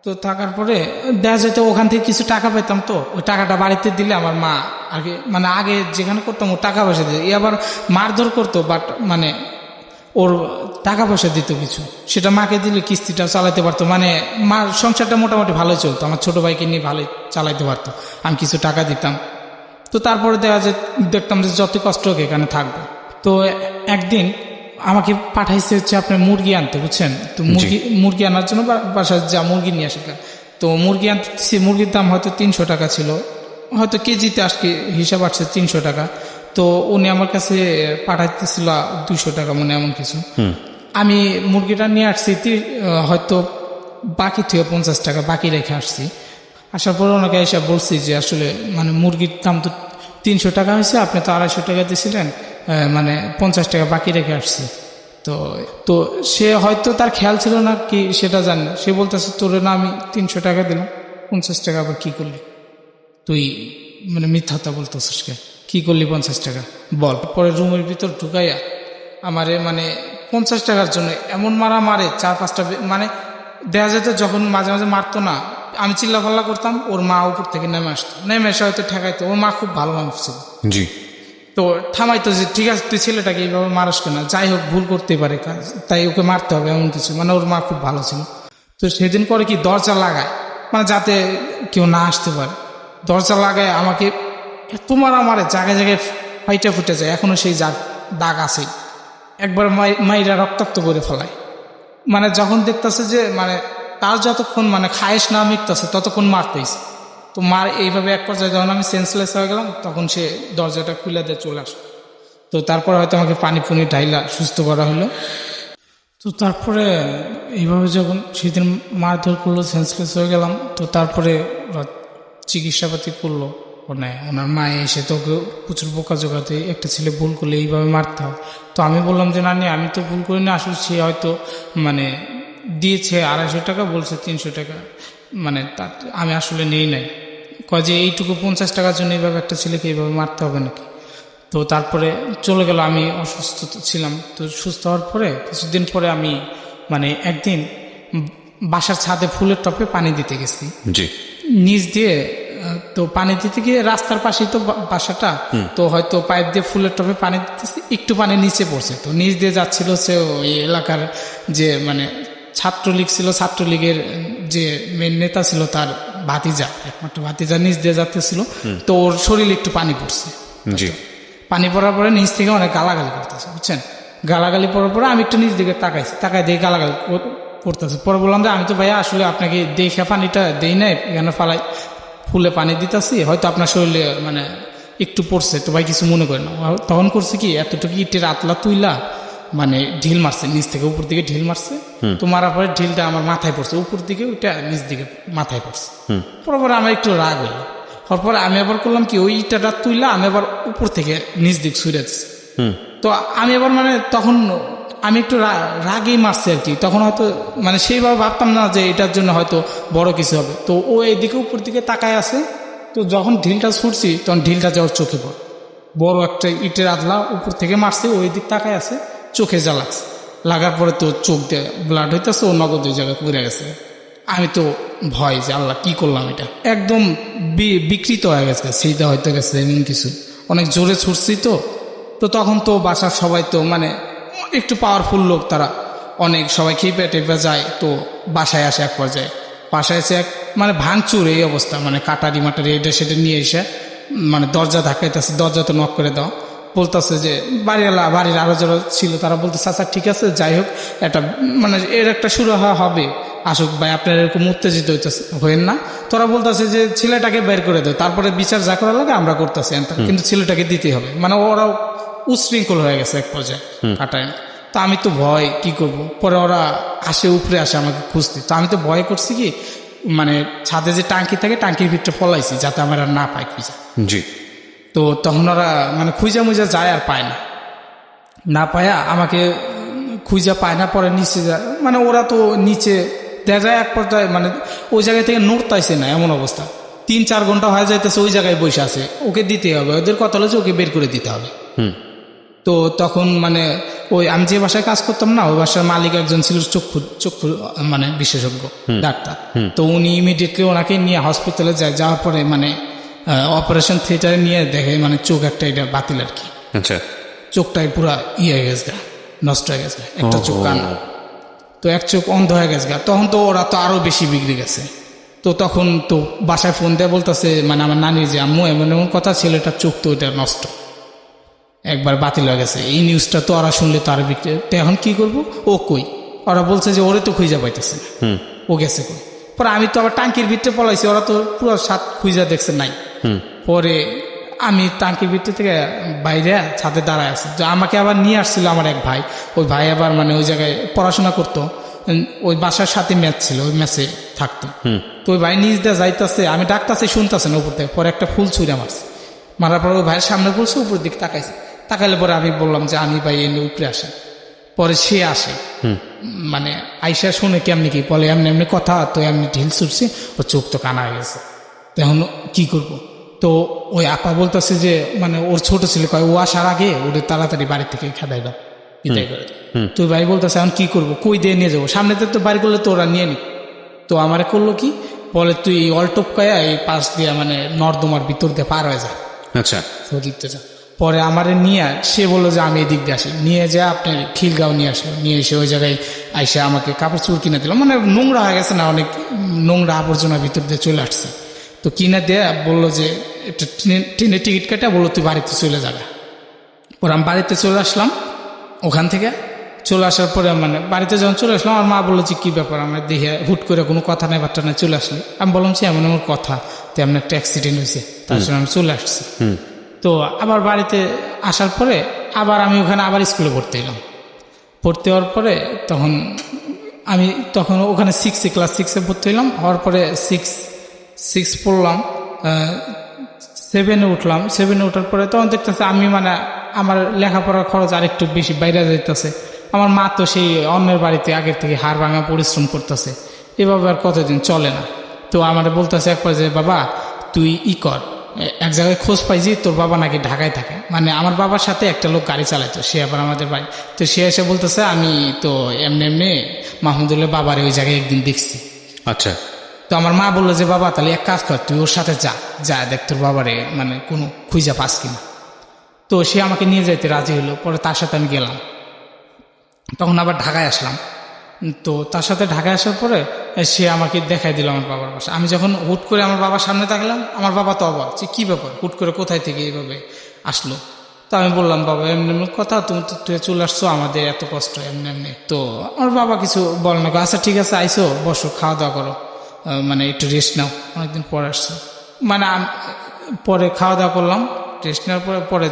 তো থাকার পরে দেখা যেত ওখান থেকে কিছু টাকা পেতাম, তো ওই টাকাটা বাড়িতে দিলে আমার মা আগে, মানে আগে যেখানে করতাম ও টাকা পয়সা দিত, এবার মারধর করতো, বাট মানে ওর টাকা পয়সা দিত কিছু, সেটা মাকে দিলে কিস্তিটা চালাতে পারতো, মানে মার সংসারটা মোটামুটি ভালোই চলতো, আমার ছোট ভাইকে নিয়ে ভালোই চালাইতে পারতো, আমি কিছু টাকা দিতাম। তো তারপরে দেখতাম যে যত কষ্ট হোক এখানে থাকবো। তো একদিন আমাকে পাঠাইছে হচ্ছে আপনার মুরগি আনতে, বুঝছেন, তো মুরগি আনার জন্য বাসায় যা মুরগি নিয়ে আসে। তো মুরগি আনতেছি, মুরগির দাম হয়তো 300 টাকা ছিল, হয়তো কেজিতে আজকে হিসাব আসছে 300 টাকা। তো উনি আমার কাছে পাঠাইতেছিল 200 টাকা, মানে এমন কিছু। আমি মুরগিটা নিয়ে আসছি, হয়তো বাকি থেকে 50 টাকা বাকি রেখে আসছি। আসার পরে ওনাকে এসে বলছি যে আসলে মানে মুরগির দাম তো 300 টাকা হয়েছে, আপনি তো 250 টাকা দিয়েছিলেন, মানে 50 টাকা বাকি রেখে আসছি। তো সে হয়তো তার খেয়াল ছিল না কি সেটা জানি না, সে বলতেছে তোরে না আমি 300 টাকা দিলাম, 50 টাকা আবার কি করলি তুই, মানে মিথ্যাটা বলতেছিস কি করলি 50 টাকা বল। পরে রুমের ভিতর ঢুকাইয়া আমারে মানে 50 টাকার জন্য এমন মারা মারে 4-5টা, মানে দেখা যেত যখন মাঝে মাঝে মারতো না, আমি চিল্লাফাল্লা করতাম, ওর মা উপর থেকে নেমে আসতো, নেমে এসে হয়তো ঠেকাইতো, ওর মা খুব ভালো মানুষ ছিল, জি। তো থামাইতো যে ঠিক আছে তুই ছেলেটাকে এইভাবে মারস কেনা, যাই হোক ভুল করতেই পারে, তাই ওকে মারতে হবে এমন কিছু, মানে ওর মা খুব ভালো ছিল। তো সেদিন করে কি দরজা লাগায়, মানে যাতে কেউ না আসতে পারে, দরজা লাগায় আমাকে এত মারে জায়গায় জায়গায় ফাইটা ফুটে যায়, এখনো সেই দাগ আছে, একবার মাইরা রক্তাক্ত করে ফেলায়। মানে যখন দেখতেছে যে মানে তার যতক্ষণ মানে খায়েশ না মিটতেছে ততক্ষণ মারতেইছে। তো মার এইভাবে এক পর্যায়ে যখন আমি সেন্সলেস হয়ে গেলাম, তখন সে দরজাটা খুলে দিয়ে চলে আসে। তো তারপর হয়তো আমাকে পানি ঢাইলা সুস্থ করা হলো। তো তারপরে এইভাবে যখন সেদিন মারধর করলো, সেন্সলেস হয়ে গেলাম। তো তারপরে ওরা চিকিৎসাপাতি করলো, মানে ওনার মা এসে তোকে প্রচুর বোকা জোগাতে, একটা ছেলে ভুল করলে এইভাবে মারতে হয়। তো আমি বললাম যে নানি আমি তো ভুল করিনি, আসলে সে হয়তো মানে দিয়েছে 250 টাকা, বলছে 300 টাকা, মানে আমি আসলে নেই নাই। কয় যে এইটুকু 50 টাকার জন্য এইভাবে একটা ছেলেকে এইভাবে মারতে হবে নাকি। তো তারপরে চলে গেল, আমি অসুস্থ ছিলাম। তো সুস্থ হওয়ার পরে কিছুদিন পরে আমি মানে একদিন বাসার ছাদে ফুলের টপে পানি দিতে গেছি, নিচ দিয়ে। তো পানি দিতে গিয়ে রাস্তার পাশেই তো বাসাটা, তো হয়তো পাইপ দিয়ে ফুলের টপে পানি দিতেছি, একটু পানি নিচে পড়ছে। তো নিচ দিয়ে যাচ্ছিল সে ওই এলাকার যে মানে ছাত্রলীগ ছিল, ছাত্রলীগের যে মেন নেতা ছিল তার ভাতিজা, একমাত্র ভাতিজা নিচ দিয়ে যাচ্ছিল। তো ওর শরীরে একটু পানি পড়ছে। পানি পড়ার পরে নিচ থেকে অনেক গালাগালি করতেছে, বুঝছেন। গালাগালি পড়ার পরে আমি একটু নিচ দিকে তাকাইছি, তাকাই দিয়ে গালাগালি করতেছে। পরে বললাম যে আমি তো ভাইয়া আসলে আপনাকে দেখে পানিটা দেই নাই, এখানে ফালাই ফুলে পানি দিতেছি, হয়তো আপনার শরীরে মানে একটু পড়ছে, তো ভাই কিছু মনে করেন না। তখন করছে কি, এতটুকু ইটের আতলা তুইলা মানে ঢিল মারছে, নিচ থেকে উপর দিকে ঢিল মারছে। তো মারার পরে ঢিলটা আমার মাথায় পড়ছে, উপর দিকে ওইটা নিচ দিকে মাথায় পড়ছে। পরে আমার একটু রাগ হইলো। তারপরে আমি আবার করলাম কি, ওই ইটাটা তুইলা আমি আবার উপর থেকে নিচ দিক ছুঁড়ে দিচ্ছি। তো আমি আবার মানে তখন আমি একটু রাগেই মারছি আর কি। তখন হয়তো মানে সেইভাবে ভাবতাম না যে এটার জন্য হয়তো বড় কিছু হবে। তো ও এদিকে উপর দিকে তাকায় আছে। তো যখন ঢিলটা ছুটছি তখন ঢিলটা যাওয়ার চোখে পড়ে, বড় একটা ইটের আদলা উপর থেকে মারছে, ওই দিক তাকায় আছে, চোখে যা লাগছে। লাগার পরে তো চোখ দিয়ে ব্লাড হইতেছে, ও নগদ ওই জায়গায় পড়ে গেছে। আমি তো ভয় যে আল্লাহ কি করলাম, এটা একদম বিকৃত হয়ে গেছে, সেইটা হয়তো গেছে এমন কিছু। অনেক জোরে ছুটছি তো। তো তখন তো বাসার সবাই তো মানে একটু পাওয়ারফুল লোক, তারা অনেক সবাই খেপে টেপে যায়। তো বাসায় আসে, এক পর্যায়ে বাসায় এসে এক মানে ভাঙচুর এই অবস্থা, মানে কাটারি মাটারি এটা সেটা নিয়ে এসে মানে দরজা ধাক্কাইতেছে, দরজা তো নক করে দাও, বলতেছে যে বাড়িওয়ালা, বাড়ির আরো যারা ছিল তারা বলতেছে আচ্ছা ঠিক আছে, যাই হোক একটা মানে এর একটা শুরু হবে, আসুক ভাই, আপনার এরকম উত্তেজিত হইতেন না। তোরা বলতেছে যে ছেলেটাকে বের করে দেয়, তারপরে বিচার যা করা লাগে আমরা করতেছি, কিন্তু ছেলেটাকে দিতে হবে। মানে ওরা উশৃঙ্খল হয়ে গেছে এক পর্যায়ে কাটায়। তো আমি তো ভয়, কি করব। পরে ওরা আসে, উপরে আসে আমাকে খুঁজতে। তো আমি তো ভয় করছি কি, মানে ছাদে যে টাঙ্কি থাকে টাঙ্কির ভিতরে ফলাইছি যাতে আমার আর না পায় খুঁজে। তো তখন ওরা মানে খুঁজা মুজা যায় আর পায় না পায়া আমাকে খুঁজা পায় না। পরে নিচে যায়, মানে ওরা তো নিচে দেখা যায় এক পর্যায়ে মানে ওই জায়গা থেকে নড়তাইছে না, এমন অবস্থা। 3-4 ঘন্টা হয়ে যাইতেছে ওই জায়গায় বসে আছে, ওকে দিতে হবে, ওদের কথা হলো যে ওকে বের করে দিতে হবে। তো তখন মানে ওই আমি যে বাসায় কাজ করতাম না, ওই বাসার মালিক একজন ছিল চক্ষু মানে বিশেষজ্ঞ ডাক্তার। তো উনি ইমিডিয়েটলি ওনাকে নিয়ে হসপিটালে যায়। যাওয়ার পরে মানে অপারেশন থিয়েটারে নিয়ে দেখে মানে চোখ একটা এটা বাতিল আর কি। আচ্ছা, চোখটাই পুরা হয়ে গেছে, নষ্ট হয়ে গেছে, একটা চোখ কানা। তো এক চোখ অন্ধ হয়ে গেছে। তখন তো ওরা তো আরো বেশি বিগড়ে গেছে। তো তখন তো বাসায় ফোন দিয়ে বলতেছে মানে আমার নানির যে আম্মু এমন এমন কথা, ছেলেটার চোখ তো ওইটা নষ্ট, একবার বাতিল হয়ে গেছে। এই নিউজটা তো ওরা শুনলে তো আরো বিক্রি। তো এখন কি করবো, ও কই? ওরা বলছে যে ওরে তো খুঁজা পাইতেছে, ও গেছে কই। পরে আমি তো আবার টাঙ্কির ভিতরে পলাইছি, ওরা তো পুরো সাত খুঁজা দেখছে নাই। পরে আমি টাঙ্কির ভিতর থেকে বাইরে ছাদে দাঁড়ায় আছি। তো আমাকে আবার নিয়ে আসছিল আমার এক ভাই। ওই ভাই আবার মানে ওই জায়গায় পড়াশোনা করতো, ওই বাসার সাথে ম্যাচ ছিল, ওই ম্যাচে থাকতো। তো ওই ভাই নিজ দিয়ে যাইতেছে, আমি ডাকতেছি, শুনতেছে না উপর থেকে। পরে একটা ফুল ছুঁড়ে মারছে, মারার পর ওই ভাইয়ের সামনে বলছে, উপর দিকে তাকাইছে। তাকাইলে পরে আমি বললাম যে আমি ভাই এনে উপরে আসে। পরে সে আসে, মানে আইসা শুনে কেমনি কি বলে, এমনি এমনি কথা, তো এমনি ঢিল ছুটছে, ওর চোখ তো কানা হয়ে গেছে। তখন কি করব। তো ওই আপা বলতেছে যে মানে ওর ছোট ছেলে কয় ও আসার আগে ওদের তাড়াতাড়ি বাড়ি থেকে খেদাই দাও, বিদায় করে। তো ভাই বলতেছে এখন কি করবো, কই দিয়ে নিয়ে যাবো, সামনে তো বাড়ি করলে তো ওরা নিয়ে নি। তো আমারে করলো কি, বলে তুই অল্টপ কায়া এই পাশ দিয়ে মানে নর্দমার ভিতর দিয়ে পার হয়ে যায়। আচ্ছা, দিকতে যা। পরে আমারে নিয়ে সে বললো যে আমি এদিক দিয়ে আসি, নিয়ে যা আপনার খিলগাঁও নিয়ে আসলো। নিয়ে এসে ওই জায়গায় আইসে আমাকে কাপড় চুর কিনে দিল, মানে নোংরা হয়ে গেছে না, অনেক নোংরা আবর্জনা ভিতর দিয়ে চলে আসছে। তো কিনে দিয়ে বললো যে একটা ট্রেনের টিকিট কেটে বললো তুই বাড়িতে চলে যাবে। পরে আমি বাড়িতে চলে আসলাম। ওখান থেকে চলে আসার পরে মানে বাড়িতে যখন চলে আসলাম, আমার মা বললো যে কী ব্যাপার, আমার দেখে হুট করে কোনো কথা নেই বার্তা নেই চলে আসলে। আমি বললাম যে এমন এমন কথা, তেমন একটা অ্যাক্সিডেন্ট হয়েছে, তার জন্য আমি চলে আসছি। তো আবার বাড়িতে আসার পরে আবার আমি ওখানে আবার স্কুলে পড়তে এলাম। ভর্তি হওয়ার পরে তখন ওখানে ক্লাস 6-এ ভর্তি হইলাম। হওয়ার পরে 6 পড়লাম, 7-এ উঠলাম। 7-এ ওঠার পরে তখন দেখতেছে আমি মানে আমার লেখাপড়ার খরচ আরেকটু বেশি বাইরে যাইতেছে। আমার মা তো সেই অন্যের বাড়িতে আগের থেকে হাড় ভাঙা পরিশ্রম করতেছে, এভাবে আর কতদিন চলে না। তো আমার বলতেছে একবার যে বাবা তুই কর, এক জায়গায় খোঁজ পাইছি তোর বাবা নাকি ঢাকায় থাকে। মানে আমার বাবার সাথে একটা লোক গাড়ি চালাইতো, সে আবার আমাদের বাড়ি। তো সে এসে বলতেছে আমি তো এমনি মাহমুদুল্লাহ বাবার ওই জায়গায় একদিন দেখছি। আচ্ছা। তো আমার মা বললো যে বাবা তাহলে এক কাজ কর, তুই ওর সাথে যা দেখ তোর বাবারে মানে কোনো খুঁজা পাস কিনা। তো সে আমাকে নিয়ে যাইতে রাজি হলো। পরে তার সাথে আমি গেলাম, তখন আবার ঢাকায় আসলাম। তো তার সাথে ঢাকায় আসার পরে সে আমাকে দেখাই দিল আমার বাবার বাসা। আমি যখন হুট করে আমার বাবার সামনে থাকলাম, আমার বাবা তো অবাক যে কী ব্যাপার, হুট করে কোথায় থেকে এইভাবে আসলো। তো আমি বললাম বাবা এমনি কথা, তুই চলে আসছো, আমাদের এত কষ্ট এমনি। তো আমার বাবা কিছু বল না, আচ্ছা ঠিক আছে আইসো, বসো, খাওয়া দাওয়া করো, মানে একটু রেস্ট নাও, অনেকদিন পরে আসছো। মানে পরে খাওয়া দাওয়া করলাম, রেস্ট নেওয়ার পরে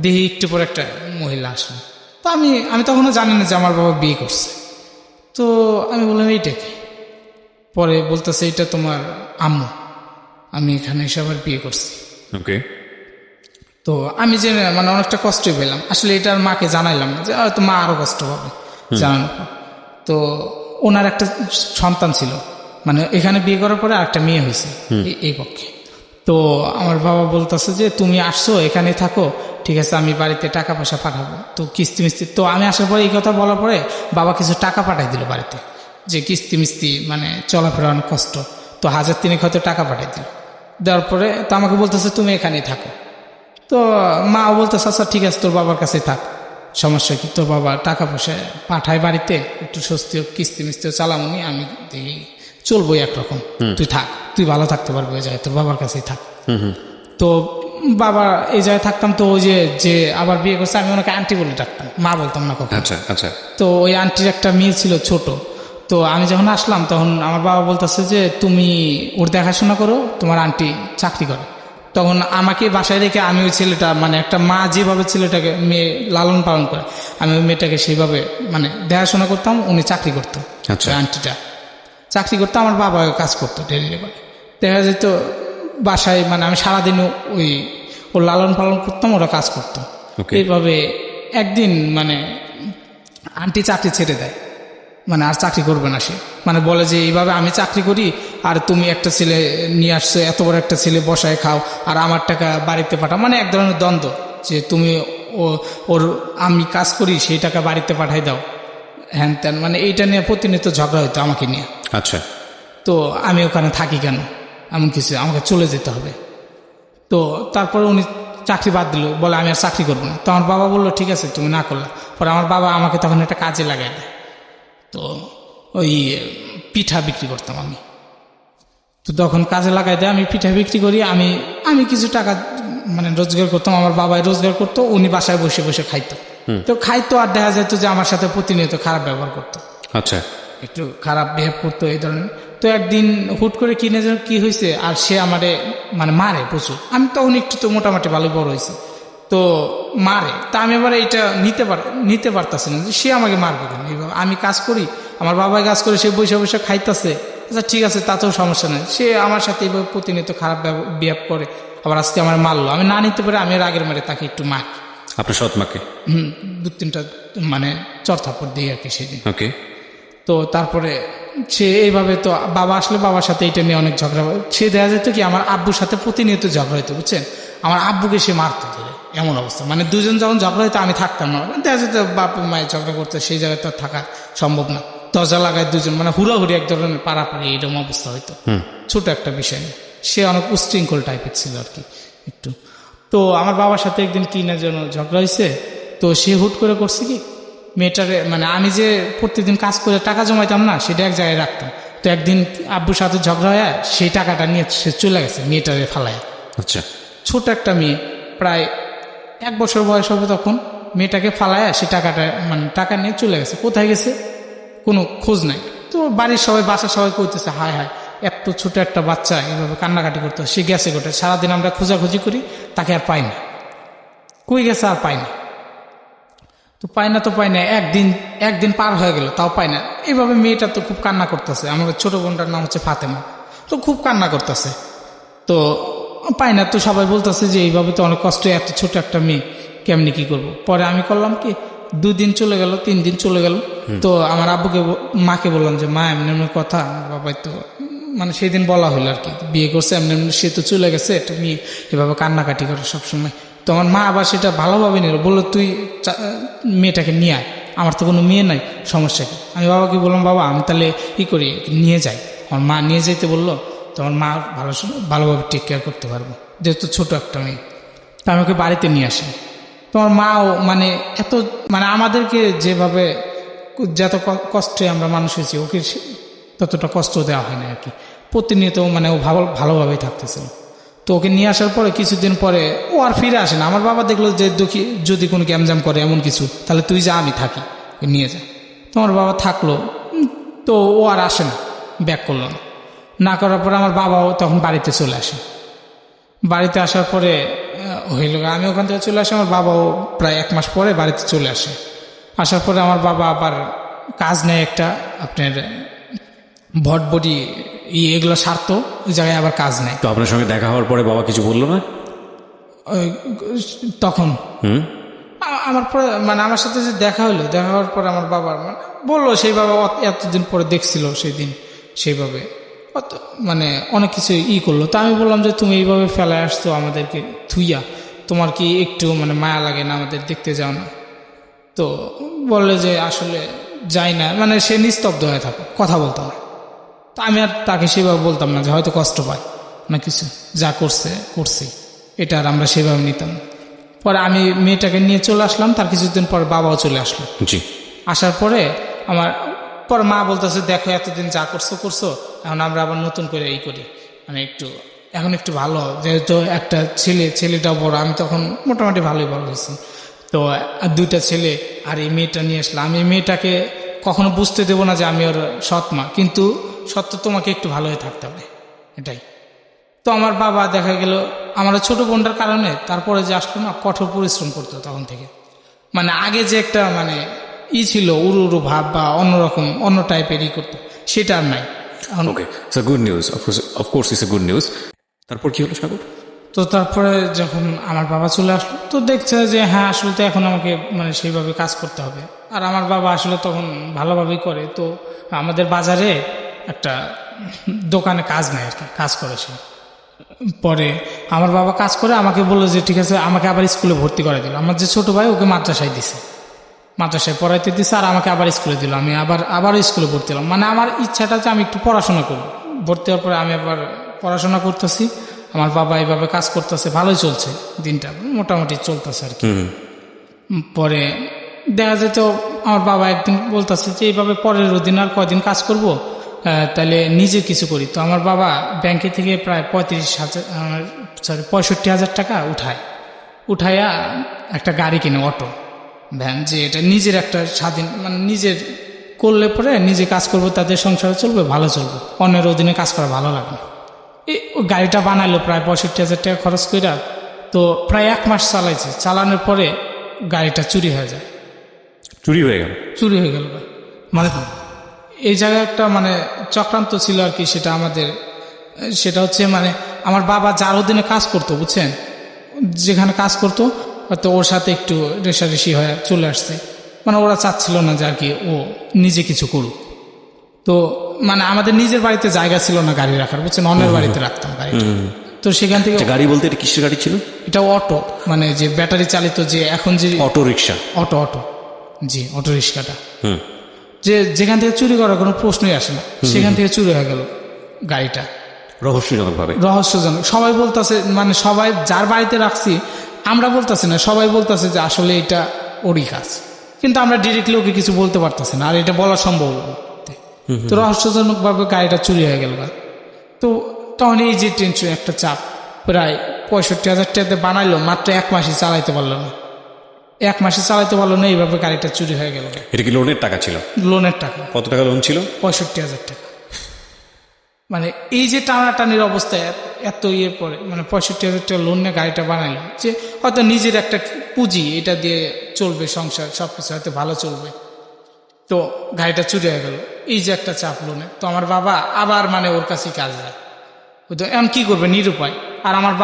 দেখি একটু পরে একটা মহিলা আসলো। তো আমি তখনও জানি না যে আমার বাবা বিয়ে করছে। তো আমি বললাম এইটাকে, পরে বলতেছে এটা তোমার আম্মু, আমি এখানে এসে আবার বিয়ে করছি। ওকে। তো আমি যে মানে অনেকটা কষ্টই পেলাম আসলে, এটার মাকে জানাইলাম না, যে হয়তো মা আরো কষ্ট পাবে জানানোর পর। তো ওনার একটা সন্তান ছিল, মানে এখানে বিয়ে করার পরে আরেকটা মেয়ে হয়েছে এই পক্ষে। তো আমার বাবা বলতেছে যে তুমি আসছো এখানে থাকো, ঠিক আছে আমি বাড়িতে টাকা পয়সা পাঠাবো, তো কিস্তি মিস্তি। তো আমি আসার পরে এই কথা বলার পরে বাবা কিছু টাকা পাঠাই দিল বাড়িতে, যে কিস্তি মিস্তি মানে চলাফেরা অনেক কষ্ট। তো 1,000 হয়তো টাকা পাঠাই দিল। দেওয়ার পরে তো আমাকে বলতেছে তুমি এখানেই থাকো। তো মাও বলতেছে আচ্ছা ঠিক আছে তোর বাবার কাছেই থাক, সমস্যা কি, তোর বাবা টাকা পয়সা পাঠায় বাড়িতে, একটু স্বস্তি হোক, কিস্তি মিস্তিও চালামনি, আমি চলবো একরকম, তুই থাক, তুই ভালো থাকতে পারবি ওই জায়গায়, তোর বাবার কাছেই থাক। তো বাবা এই জায়গায় থাকতাম। তো ওই যে আবার বিয়ে করছে, আমি ওনাকে আন্টি বলে ডাকতাম, মা বলতাম না কখন। আচ্ছা আচ্ছা। তো ওই আন্টির একটা মেয়ে ছিল ছোট। তো আমি যখন আসলাম তখন আমার বাবা বলতেছে যে তুমি ওর দেখাশোনা করো, তোমার আন্টি চাকরি করে। তখন আমাকে বাসায় রেখে আমি ওই ছেলেটা মানে একটা মা যেভাবে ছেলেটাকে মেয়ে লালন পালন করে, আমি ওই মেয়েটাকে সেইভাবে মানে দেখাশোনা করতাম। উনি চাকরি করতো, আন্টিটা চাকরি করতো, আমার বাবা কাজ করতো ডেলি লেবার। দেখা যেত বাসায় মানে আমি সারাদিন ওর লালন পালন করতাম, ওরা কাজ করতো। এইভাবে একদিন মানে আন্টি চাকরি ছেড়ে দেয়, মানে আর চাকরি করবে না সে, মানে বলে যে এইভাবে আমি চাকরি করি আর তুমি একটা ছেলে নিয়ে আসছো, এত বড় একটা ছেলে বসায় খাও আর আমার টাকা বাড়িতে পাঠাও, মানে এক ধরনের দ্বন্দ্ব, যে তুমি ওর আমি কাজ করি সেই টাকা বাড়িতে পাঠাই দাও, হ্যান ত্যান, মানে এইটা নিয়ে প্রতিনিয়ত ঝগড়া হইতো আমাকে নিয়ে। আচ্ছা। তো আমি ওখানে থাকি কেন, এমন কিছু, আমাকে চলে যেতে হবে। তো তারপরে উনি চাকরি বাদ দিল, বলে আমি আর চাকরি করবো না। তো আমার বাবা বললো ঠিক আছে তুমি না করলে। পরে আমার বাবা আমাকে তখন একটা কাজে লাগাই দেয়। তো ওই পিঠা বিক্রি করতাম আমি। তো তখন কাজে লাগাই দেয়, আমি পিঠা বিক্রি করি, আমি কিছু টাকা মানে রোজগার করতাম, আমার বাবাই রোজগার করতো, উনি বাসায় বসে বসে খাইতো। তো খাইতো আর দেখা যেত যে আমার সাথে প্রতিনিয়ত খারাপ ব্যবহার করতো। আচ্ছা। একটু খারাপ বিহেভ করতো এই ধরনের। তো একদিন হুট করে কিনে যেন কি হয়েছে, আর সে আমারে মানে মারে প্রচুর। আমি তখন একটু তো মোটামুটি ভালো বড় হয়েছে, তো মারে। তা আমি এবার এইটা নিতে পারতাছি না যে সে আমাকে মারবে কেন। এইভাবে আমি কাজ করি, আমার বাবাই কাজ করে, সে বসে বসে খাইতেছে, আচ্ছা ঠিক আছে তাতেও সমস্যা নেই। সে আমার সাথে এইভাবে প্রতিনিয়ত খারাপ বিহেভ করে, আবার আজকে আমার মারলো। আমি না নিতে পারে আমি রাগের মারে তাকে একটু মার, আপনার সৎ মাকে 2-3টা মানে চড়থাপ্পড় দিই আর কি সেদিন। ওকে। তো তারপরে সে এইভাবে, তো বাবা আসলে বাবার সাথে এটা নিয়ে অনেক ঝগড়া হয়। সে দেখা যেত কি আমার আব্বুর সাথে প্রতিনিয়ত ঝগড়া হইতো, বুঝছেন, আমার আব্বুকে সে মারতো ধরে, এমন অবস্থা। মানে দুজন যখন ঝগড়া হইতো আমি থাকতাম না, দেখা যেত বাপ মায়ের ঝগড়া করতে, সেই জায়গায় তো থাকা সম্ভব না। দরজা লাগায় দুজন মানে হুড়াহুড়ি এক ধরনের পাড়াপাড়ি এরকম অবস্থা হইতো, ছোট একটা বিষয় নিয়ে। সে অনেক উশৃঙ্খল টাইপের ছিল আর কি একটু। তো আমার বাবার সাথে একদিন কি না যেন ঝগড়া হয়েছে। তো সে হুট করে করছে কি, মেয়েটারে মানে আমি যে প্রত্যেকদিন কাজ করে টাকা জমাইতাম না, সেটা এক জায়গায় রাখতাম। তো একদিন আব্বুর সাথে ঝগড়া হয়ে সেই টাকাটা নিয়ে সে চলে গেছে মেয়েটারে ফালায়। আচ্ছা। ছোট একটা মেয়ে, প্রায় 1 বছর বয়স হবে তখন। মেয়েটাকে ফালায় সে টাকাটা মানে টাকা নিয়ে চলে গেছে। কোথায় গেছে কোনো খোঁজ নাই। তো বাড়ির সবাই, বাসার সবাই কইতেছে হায় হায়, এত ছোট একটা বাচ্চা এইভাবে কান্নাকাটি করতে, সে গেছে গোটে। সারাদিন আমরা খোঁজাখুঁজি করি, তাকে আর পাই না, কই গেছে আর পাই না। তো পাই না, একদিন পার হয়ে গেল, তাও পাই না। এইভাবে মেয়েটা তো খুব কান্না করতেছে, আমার ছোট বোনটার নাম হচ্ছে ফাতেমা, তো খুব কান্না করতেছে। তো পাই না, তো সবাই বলতেছে যে এইভাবে তো অনেক কষ্ট, এত ছোট একটা মেয়ে কেমনি কি করব। পরে আমি করলাম কি, 2 দিন চলে গেল, 3 দিন চলে গেল। তো আমার মাকে বললাম যে মা এমনি এমনি কথা, আমার বাবাই তো মানে সেই দিন বলা হলো আর কি, বিয়ে করছে এমনি এমনি, সে তো চলে গেছে, একটা মেয়ে এভাবে কান্নাকাটি করে সবসময়। তো আমার মা আবার সেটা ভালোভাবে নিল, বললো তুই মেয়েটাকে নিয়ে আয়, আমার তো কোনো মেয়ে নাই, সমস্যা কি। আমি বাবাকে বললাম বাবা আমি তাহলে ই করি, নিয়ে যাই। আমার মা নিয়ে যেতে বললো, তো আমার মা ভালোভাবে টেক কেয়ার করতে পারবো, যেহেতু ছোট একটা মেয়ে। তো আমি ওকে বাড়িতে নিয়ে আসি। তোমার মাও মানে এত মানে আমাদেরকে যেভাবে যত কষ্টে আমরা মানুষ হয়েছি, ওকে ততটা কষ্ট দেওয়া হয় না আর কি। প্রতিনিয়ত মানে ও ভালোভাবেই থাকতেছিল। তো ওকে নিয়ে আসার পরে কিছুদিন পরে ও আর ফিরে আসে না। আমার বাবা দেখলো যে যদি কোনো গ্যামজাম করে এমন কিছু, তাহলে তুই যা, আমি থাকি, নিয়ে যা। তোমার বাবা থাকলো, তো ও আর আসে না, ব্যাক করলো না করার পরে আমার বাবাও তখন বাড়িতে চলে আসে। বাড়িতে আসার পরে হইল, আমি ওখান থেকে চলে আসি, আমার বাবাও প্রায় 1 মাস পরে বাড়িতে চলে আসে। আসার পরে আমার বাবা আবার কাজ নেয় একটা, আপনার ভটবটি এগুলো সারতো, ওই জায়গায় আবার কাজ নেয়। তো আপনার সঙ্গে দেখা হওয়ার পরে বাবা কিছু বললো না তখন? আমার পরে মানে আমার সাথে যে দেখা হলো, দেখা হওয়ার পরে আমার বাবার মানে বললো সেইভাবে এতদিন পরে দেখছিল, সেই দিন সেইভাবে মানে অনেক কিছু করলো। তো আমি বললাম যে তুমি এইভাবে ফেলায় আসছো আমাদেরকে থুইয়া, তোমার কি একটু মানে মায়া লাগে না, আমাদের দেখতে যাও না? তো বললে যে আসলে যাই না, মানে সে নিস্তব্ধ হয়ে থাকে, কথা বলতো না। তো আমি আর তাকে সেভাবে বলতাম না যে হয়তো কষ্ট পায় না কিছু, যা করছে এটা আর আমরা সেভাবে নিতাম না। পরে আমি মেয়েটাকে নিয়ে চলে আসলাম, তার কিছুদিন পর বাবাও চলে আসলো। জি। আসার পরে আমার পর মা বলতেছে দেখো এতদিন যা করছো, এখন আমরা আবার নতুন করে করি, মানে এখন একটু ভালো, যেহেতু একটা ছেলেটাও বড়, আমি তখন মোটামুটি ভালোই বড় হয়েছি। তো 2টা ছেলে আর এই মেয়েটা নিয়ে আসলাম। আমি মেয়েটাকে কখনো বুঝতে দেবো না যে আমি ওর সৎ মা, কিন্তু সত্য তোমাকে একটু ভালো হয়ে থাকতে হবে, এটাই। তো আমার বাবা দেখা গেল আমার ছোট বোনটার কারণে তারপরে যে আসলো না, কঠোর পরিশ্রম করতো তখন থেকে। মানে আগে যে একটা মানে ছিল উড়ু ভাব বা অন্যরকম অন্য টাইপের করতো, সেটা আর নাই। Okay, so good news, of course it's a good news. তারপর কি হলো সাগর? তো তারপরে যখন আমার বাবা চলে আসলো, তো দেখছে যে হ্যাঁ আসলে তো এখন আমাকে মানে সেইভাবে কাজ করতে হবে। আর আমার বাবা আসলে তখন ভালোভাবেই করে। তো আমাদের বাজারে একটা দোকানে কাজ নেয় আর কি, কাজ করে সে। পরে আমার বাবা কাজ করে আমাকে বললো যে ঠিক আছে, আমাকে আবার স্কুলে ভর্তি করে দিল। আমার যে ছোট ভাই ওকে মাদ্রাসায় পড়াইতে দিছে, আর আমাকে আবার স্কুলে দিল। আমি আবার স্কুলে ভর্তি হলাম। মানে আমার ইচ্ছাটা যে আমি একটু পড়াশোনা করব। ভর্তি হওয়ার পরে আমি আবার পড়াশোনা করতেছি, আমার বাবা এইভাবে কাজ করতেছে, ভালোই চলছে, দিনটা মোটামুটি চলতেছে আর কি। পরে দেখা যেত আমার বাবা একদিন বলতেছে যে এইভাবে পরের দিন আর কয়দিন কাজ করব, তাহলে নিজে কিছু করি। তো আমার বাবা ব্যাংকে থেকে প্রায় 65,000 টাকা উঠাইয়া একটা গাড়ি কিনে, অটো ভ্যান, যে এটা নিজের একটা স্বাধীন, মানে নিজের করলে পরে নিজে কাজ করবো, তাদের সংসারে চলবে, ভালো চলবে, অন্যের অধীনে কাজ করা ভালো লাগে। গাড়িটা বানাইলো প্রায় 65,000 টাকা খরচ কইরা। তো প্রায় 1 মাস চালাইছে, চালানোর পরে গাড়িটা চুরি হয়ে যায়। চুরি হয়ে গেল মানে এই জায়গায় একটা মানে চক্রান্ত ছিল আর কি। সেটা হচ্ছে মানে আমার বাবা যার অধীনে কাজ করতো, বুঝছেন, যেখানে কাজ করতো, হয়তো ওর সাথে একটু রেশারেশি হয়ে চলে আসছে। মানে ওরা চাচ্ছিল না যে আর কি ও নিজে কিছু করুক। তো মানে আমাদের নিজের বাড়িতে জায়গা ছিল না গাড়ি রাখার, বুঝছেন, অন্যের বাড়িতে রাখতাম গাড়িটা। তো সেখান থেকে গাড়ি বলতে এটা কিসের গাড়ি ছিল? এটা অটো, মানে যে ব্যাটারি চালিত, যে এখন যে অটো রিক্সা। অটো জি, অটো রিক্সাটা। যে যেখান থেকে চুরি করার কোনো প্রশ্নই আসে না, সেখান থেকে চুরি হয়ে গেল গাড়িটা রহস্যজনক। সবাই বলতেছে, মানে সবাই যার বাড়িতে রাখছি আমরা বলতেছি না, সবাই বলতেছে যে আসলে এটা ওরই কাজ, কিন্তু আমরা ডিরেক্টলি ওকে কিছু বলতে পারতেছি না, আর এটা বলা সম্ভব না। তো রহস্যজনক ভাবে গাড়িটা চুরি হয়ে গেল। তো তখন এই যে টেনশন, একটা চাপ, প্রায় 65,000 টাকাতে বানাইলো, মাত্র 1 মাসে চালাইতে পারলো না। এইভাবে গাড়িটা চুরি হয়ে গেল। এটা কি লোনের টাকা ছিল? লোনের টাকা। কত টাকা লোন ছিল? 65,000 টাকা। মানে এই যে টানাটানির অবস্থায় এত ইয়ের পরে মানে 65,000 টাকা লোন নিয়ে গাড়িটা বানাইলো, যে হয়তো নিজের একটা পুঁজি, এটা দিয়ে চলবে সংসার, সবকিছু হয়তো ভালো চলবে, তো গাড়িটা চুরি হয়ে গেল, এই যে একটা চাপ লোনে। তো আমার বাবা আবার মানে ওর কাছেই কাজ যায়, তো এমন কি করবে, নিরুপায়। আর আমার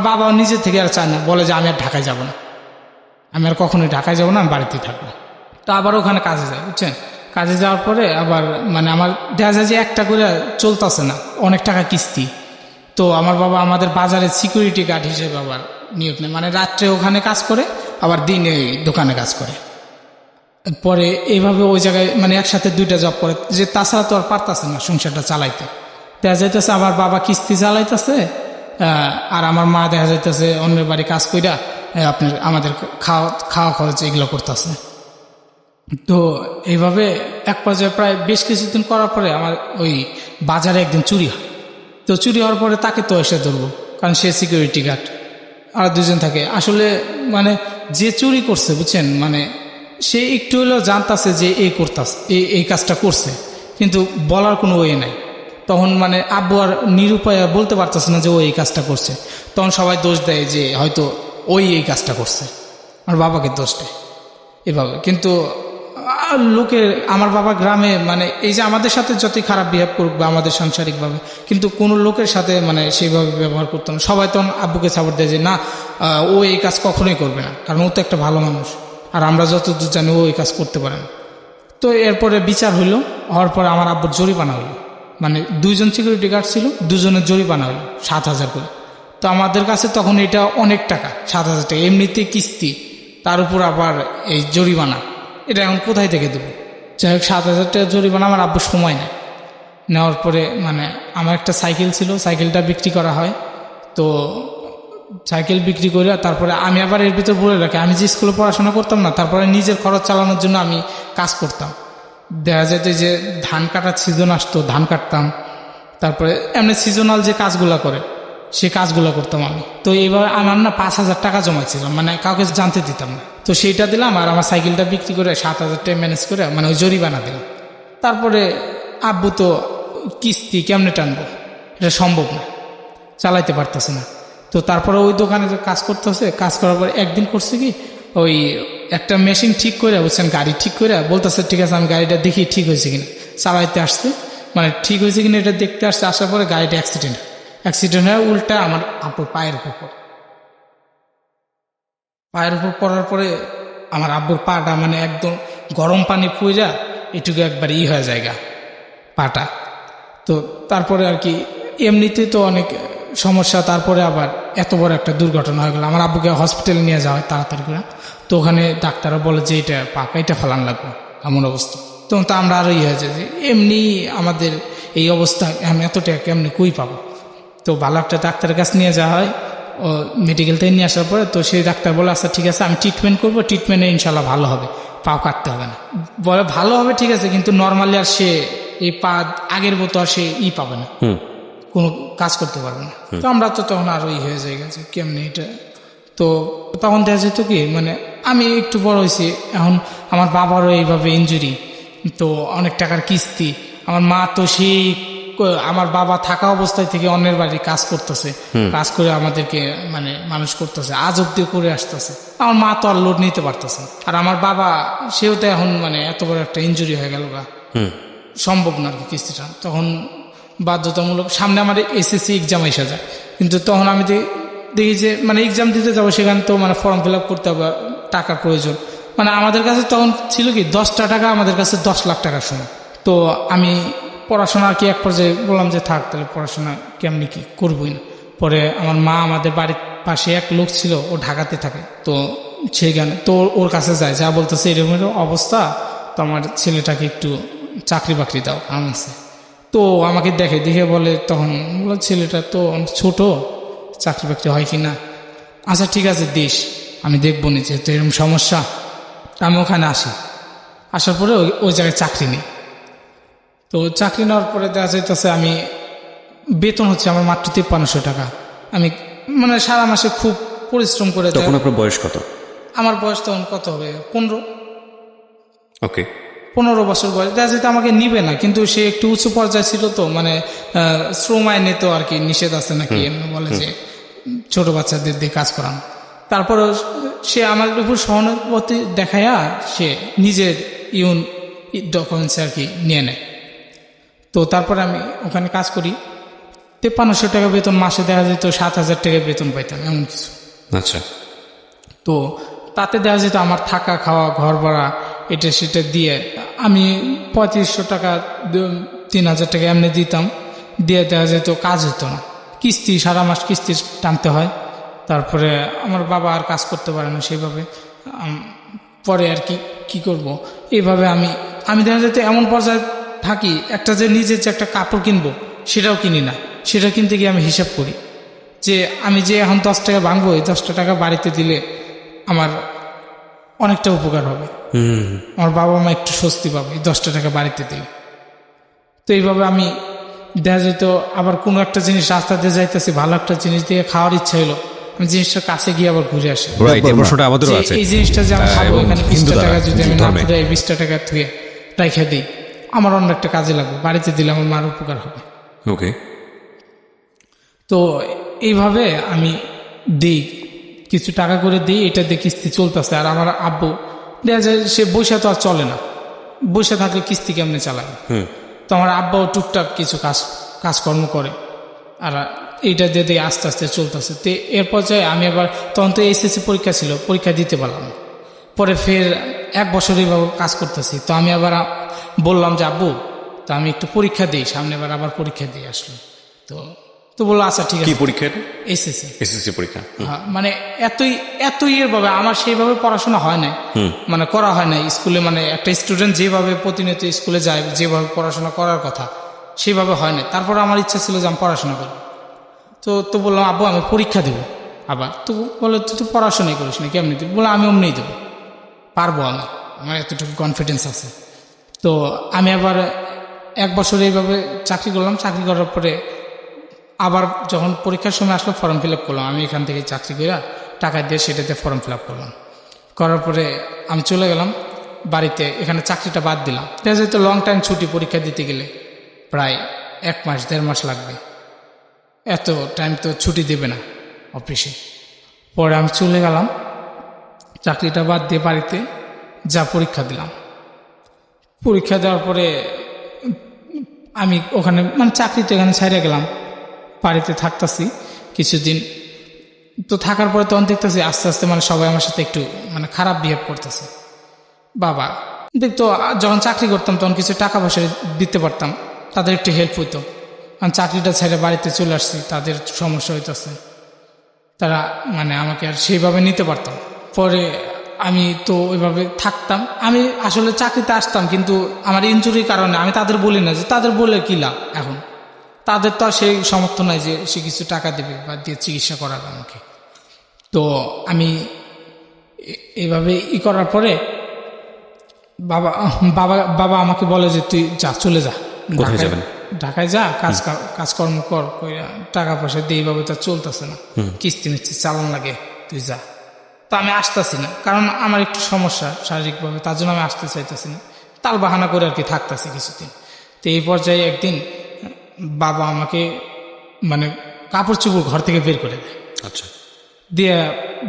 বাবা নিজে থেকে আর চায় না, বলে যে আমি আর ঢাকায় যাব না, আমি আর কখনোই ঢাকায় যাবো না, আমি বাড়িতেই থাকবো। তো আবার ওখানে কাজে যায়, বুঝছেন। কাজে যাওয়ার পরে আবার মানে আমার দেখা যায় যে একটা করে চলতেছে না, অনেক টাকা কিস্তি। তো আমার বাবা আমাদের বাজারে সিকিউরিটি গার্ড হিসেবে আবার নিয়োগ নেয়, মানে রাত্রে ওখানে কাজ করে, আবার দিনে দোকানে কাজ করে। পরে এইভাবে ওই জায়গায় মানে একসাথে 2টা জব করে, যে তাছাড়া তো আর পারতাছে না সংসারটা চালাইতে। দেখা যাইতেছে আমার বাবা কিস্তি চালাইতেছে, আর আমার মা দেখা যাইতেছে অন্যের বাড়ি কাজ কইরা আমাদের খাওয়া খরচ এগুলো করতেছে। তো এইভাবে এক পর্যায়ে প্রায় বেশ কিছুদিন করার পরে আমার ওই বাজারে একদিন চুরি হয়। তো চুরি হওয়ার পরে তাকে তো এসে ধরবো, কারণ সে সিকিউরিটি গার্ড, আর 2জন থাকে। আসলে মানে যে চুরি করছে, বুঝছেন, মানে সে একটু হলেও জানতাছে যে এই কাজটা করছে, কিন্তু বলার কোনো ওয়ে নাই। তখন মানে আব্বু আর নিরুপায় বলতে পারতেছে না যে ও এই কাজটা করছে। তখন সবাই দোষ দেয় যে হয়তো ওই এই কাজটা করছে, আর বাবাকে দোষ দেয় এভাবে। কিন্তু লোকের আমার বাবা গ্রামে মানে এই যে আমাদের সাথে যতই খারাপ বিহেভ করুক বা আমাদের সাংসারিকভাবে, কিন্তু কোনো লোকের সাথে মানে সেইভাবে ব্যবহার করতো না। সবাই তখন আব্বুকে সাপোর্ট দেয় যে না, ও এই কাজ কখনোই করবে না, কারণ ও তো একটা ভালো মানুষ, আর আমরা যতদূর জানি ও এই কাজ করতে পারে না। তো এরপরে বিচার হইলো, হওয়ার পরে আমার আব্বুর জরিমানা হইলো, মানে 2জন সিকিউরিটি গার্ড ছিল, 2জনের জরিমানা হইলো 7,000 করে। তো আমাদের কাছে তখন এটা অনেক টাকা, 7,000 টাকা এমনিতে কিস্তি, তার উপর আবার এই জরিমানা, এটা এখন কোথায় থেকে দেবো? যাই হোক 7,000 টাকা জরিমানা, আমার আব্বুর সময় নেয়। নেওয়ার পরে মানে আমার একটা সাইকেল ছিল, সাইকেলটা বিক্রি করা হয়। তো সাইকেল বিক্রি করে তারপরে আমি আবার এর ভিতর বলে রাখি, আমি যে স্কুলে পড়াশোনা করতাম না, তারপরে নিজের খরচ চালানোর জন্য আমি কাজ করতাম। দেখা যেত যে ধান কাটার সিজন আসতো, ধান কাটতাম, তারপরে এমনি সিজনাল যে কাজগুলো করে সে কাজগুলো করতাম আমি। তো এইবার আমার না 5,000 টাকা জমাইছিলাম, মানে কাউকে জানতে দিতাম না। তো সেইটা দিলাম, আর আমার সাইকেলটা বিক্রি করে 7,000 টাকা ম্যানেজ করে মানে ওই জরিমানা দিলাম। তারপরে আব্বু তো কিস্তি কেমনে টানবো, এটা সম্ভব না, চালাইতে পারতেছে না। তো তারপরে ওই দোকানে কাজ করতেছে, কাজ করার পর একদিন করছে কি, ওই একটা মেশিন ঠিক করে, বুঝছেন, গাড়ি ঠিক করে বলতেছে ঠিক আছে আমি গাড়িটা দেখি ঠিক হয়েছে কিনা। চালাইতে আসছে, মানে ঠিক হয়েছে কিনা এটা দেখতে আসছে। আসার পরে গাড়িটা অ্যাক্সিডেন্ট হয়ে উল্টা আমার আব্বুর পায়ের উপর পড়ার পরে আমার আব্বুর পাটা মানে একদম গরম পানি পুইরা এটুকু একবার হয়ে জায়গা পাটা। তো তারপরে আর কি এমনিতে তো অনেক সমস্যা, তারপরে আবার এত বড় একটা দুর্ঘটনা হয়ে গেল। আমার আব্বুকে হসপিটালে নিয়ে যাওয়া হয় তাড়াতাড়ি করে। তো ওখানে ডাক্তাররা বলে যে এটা পাকা, এটা ফেলান লাগবে, এমন অবস্থা। তখন তো আমরা আরো হয়ে যায় যে এমনি আমাদের এই অবস্থা, আমি এত টাকা কেমনি কই পাবো। তো ভালো একটা ডাক্তারের কাছে নিয়ে যাওয়া হয়, ও মেডিকেল থেকে নিয়ে আসার পরে তো সেই ডাক্তার বলে আচ্ছা ঠিক আছে আমি ট্রিটমেন্ট করবো, ট্রিটমেন্টে ইনশাল্লাহ ভালো হবে, পাও কাটতে হবে না। বলে ভালো হবে ঠিক আছে, কিন্তু নর্মালি আর সে এই পা আগের মতো আর সে পাবে না, কোনো কাজ করতে পারবে না। তো আমরা তো তখন আরো হয়ে যায় গেছে কেমনি এটা। তো তখন দেখা যেত কি, মানে আমি একটু বড় হয়েছি এখন, আমার বাবারও এইভাবে ইনজুরি, তো অনেক টাকার কিস্তি। আমার মা তো সেই আমার বাবা থাকা অবস্থায় থেকে অন্যের বাড়ি কাজ করতেছে, কাজ করে আমাদেরকে মানে মানুষ করতেছে, আজ অব্দি করে আসতেছে। আমার মা তো আর লোড নিতে পারতেছে, আর আমার বাবা সেও তো এখন মানে এত বড় একটা ইনজুরি হয়ে গেল গা, সম্ভব না আর কি কিস্তিটা। তখন বাধ্যতামূলক সামনে আমার এসএসসি এক্সাম এসে যায়, কিন্তু তখন আমি দেখি যে মানে এক্সাম দিতে যাবো, সেখানে তো মানে ফর্ম ফিল আপ করতে হবে, টাকার প্রয়োজন। মানে আমাদের কাছে তখন ছিল কি 10টা টাকা আমাদের কাছে 10 লাখ টাকার সময়। তো আমি পড়াশোনা আর কি এক পর্যায়ে বললাম যে থাক তাহলে পড়াশোনা কেমনি কি করবোই না। পরে আমার মা আমাদের বাড়ির পাশে এক লোক ছিল, ও ঢাকাতে থাকে, তো সেখানে তো ওর কাছে যায়, যা বলতেছে এরকম অবস্থা, তো আমার ছেলেটাকে একটু চাকরি বাকরি দাও আমাকে। তো আমাকে দেখে বলে, তখন বলো ছেলেটা তো ছোট, চাকরি বাকরি হয় কি না, আচ্ছা ঠিক আছে দিস, আমি দেখবো নি, যেহেতু এরকম সমস্যা। আমি ওখানে আসার পরে ওই জায়গায় চাকরি নেই। তো চাকরি নেওয়ার পরে দেখা যাইতেছে আমি বেতন হচ্ছে আমার মাত্র 5300 টাকা। আমি মানে সারা মাসে খুব পরিশ্রম করে। তখন আপনার বয়স কত? আমার বয়স তখন কত হবে, 15। ওকে, 15 বছর বয়স, দেখা যেত আমাকে নিবে না, কিন্তু সে একটু উঁচু পর্যায়ে ছিল তো, মানে শ্রম আইনে তো আর কি নিষেধ আছে নাকি, বলে যে ছোট বাচ্চাদের দিয়ে কাজ করান। তারপর সে আমার উপর সহানুভূতি দেখায়া সে নিজের ডকুমেন্টস আর কি নিয়ে নেয়। তো তারপরে আমি ওখানে কাজ করি, 5300 টাকা বেতন, মাসে দেখা যেত 7000 টাকা বেতন পাইতাম, এমন কিছু। আচ্ছা। তো তাতে দেখা যেত আমার থাকা খাওয়া ঘর ভাড়া এটা সেটা দিয়ে আমি 3500 টাকা 3000 টাকা এমনি দিতাম, দিয়ে দেখা যেত কাজ হতো না, কিস্তি সারা মাস কিস্তি টানতে হয়। তারপরে আমার বাবা আর কাজ করতে পারে না সেইভাবে, পরে আর কি করব, এইভাবে আমি দেখা যেত এমন পর্যায়ে থাকি, একটা যে নিজের যে একটা কাপড় কিনবো সেটাও কিনি না। সেটা কিনতে গিয়ে আমি হিসাব করি যে আমি যে এখন 10 টাকা ভাঙবো, এই 10 টাকা বাড়িতে দিলে আমার অনেকটা উপকার হবে, আমার বাবা মা একটু স্বস্তি পাবে এই 10 টাকা বাড়িতে দিলে। তো এইভাবে আমি দেখা যেত আবার কোনো একটা জিনিস রাস্তা দিয়ে যাইতেছি, ভালো একটা জিনিস দিয়ে খাওয়ার ইচ্ছা হলো, আমি জিনিসটার কাছে গিয়ে আবার ঘুরে আসি। এই জিনিসটা যে আমি খাবো, এখানে 20 টাকা যদি আমি না ঘুরে 20 টাকা ধুয়ে রেখে দিই, আমার অন্য একটা কাজে লাগবে, বাড়িতে দিলে আমার মার উপকার হবে। ওকে। তো এইভাবে আমি দিই, কিছু টাকা করে দিই, এটা দিয়ে কিস্তি চলতেছে। আর আমার আব্বু দেখা যায় সে বসে তো আর চলে না, বসে থাকলে কিস্তি কেমনে চালাবে। তো আমার আব্বাও টুকটাক কিছু কাজকর্ম করে, আর এইটা দিয়ে দিয়ে আস্তে আস্তে চলতেছে। তো এর পর্যায়ে আমি আবার, তখন তো এসএসসি পরীক্ষা ছিল, পরীক্ষা দিতে পারলাম না। পরে ফের 1 বছর এইভাবে কাজ করতেছি। তো আমি আবার বললাম যে আব্বু, তো আমি একটু পরীক্ষা দিই, সামনে বার আবার পরীক্ষা দিয়ে আসলো। তো বললো আচ্ছা ঠিক আছে। কি পরীক্ষা? এসএসসি পরীক্ষা। মানে এতই এর ভাবে আমার সেইভাবে পড়াশোনা হয় নাই, মানে করা হয় নাই স্কুলে। মানে একটা স্টুডেন্ট যেভাবে প্রতিনিয়ত স্কুলে যায়, যেভাবে পড়াশোনা করার কথা সেভাবে হয় নাই। তারপর আমার ইচ্ছা ছিল যে আমি পড়াশোনা করি। তো বললাম আব্বু আমি পরীক্ষা দেবো আবার। তো বলে তুই তো পড়াশোনাই করিস না, কেমনি দেবো? বলে আমি অমনিই দেবো, পারবো, আমার এতটুকু কনফিডেন্স আছে। তো আমি আবার 1 বছর এইভাবে চাকরি করলাম। চাকরি করার পরে আবার যখন পরীক্ষার সময় আসলো ফর্ম ফিল আপ করলাম। আমি এখান থেকে চাকরি করে টাকা দিয়ে সেটাতে ফর্ম ফিল আপ করলাম। করার পরে আমি চলে গেলাম বাড়িতে, এখানে চাকরিটা বাদ দিলাম। দেখা যেত লং টাইম ছুটি, পরীক্ষা দিতে গেলে প্রায় 1 মাস 1.5 মাস লাগবে, এত টাইম তো ছুটি দেবে না অফিসে। পরে আমি চলে গেলাম চাকরিটা বাদ দিয়ে বাড়িতে যা পরীক্ষা দিলাম। পরীক্ষা দেওয়ার পরে আমি ওখানে মানে চাকরি তো এখানে ছাইড়ে গেলাম, বাড়িতে থাকতেছি কিছুদিন। তো থাকার পরে তখন দেখতেছি আস্তে আস্তে মানে সবাই আমার সাথে একটু মানে খারাপ বিহেভ করতেছে। বাবা দেখতো যখন চাকরি করতাম তখন কিছু টাকা পয়সা দিতে পারতাম, তাদের একটু হেল্প হইতো। আমি চাকরিটা ছেড়ে বাড়িতে চলে আসছি, তাদের সমস্যা হইতেছে, তারা মানে আমাকে আর সেইভাবে নিতে পারতাম। পরে আমি তো ওইভাবে থাকতাম। আমি আসলে চাকরিতে আসতাম, কিন্তু আমার ইনজুরির কারণে আমি তাদের বলি না, যে তাদের বলে কি লাভ, এখন তাদের তো আর সেই সামর্থ্য নাই যে সে কিছু টাকা দেবে বা দিয়ে চিকিৎসা করাবে আমাকে। তো আমি এইভাবে করার পরে বাবা আমাকে বলে যে তুই যা, চলে যা, কোথায় যাবেন? ঢাকায় যা, কাজকর্ম কর, টাকা পয়সা দিয়ে এইভাবে তো চলতেছে না, কিস্তি মিস্তি চালান লাগে, তুই যা। তো আমি আসতেছি না, কারণ আমার একটু সমস্যা শারীরিকভাবে, তার জন্য আমি আসতে চাইতেছি না। তাল বাহানা করে আর কি থাকতেছি কিছুদিন। তো এই পর্যায়ে একদিন বাবা আমাকে মানে কাপড় চোপড় ঘর থেকে বের করে দেয়। আচ্ছা। দিয়ে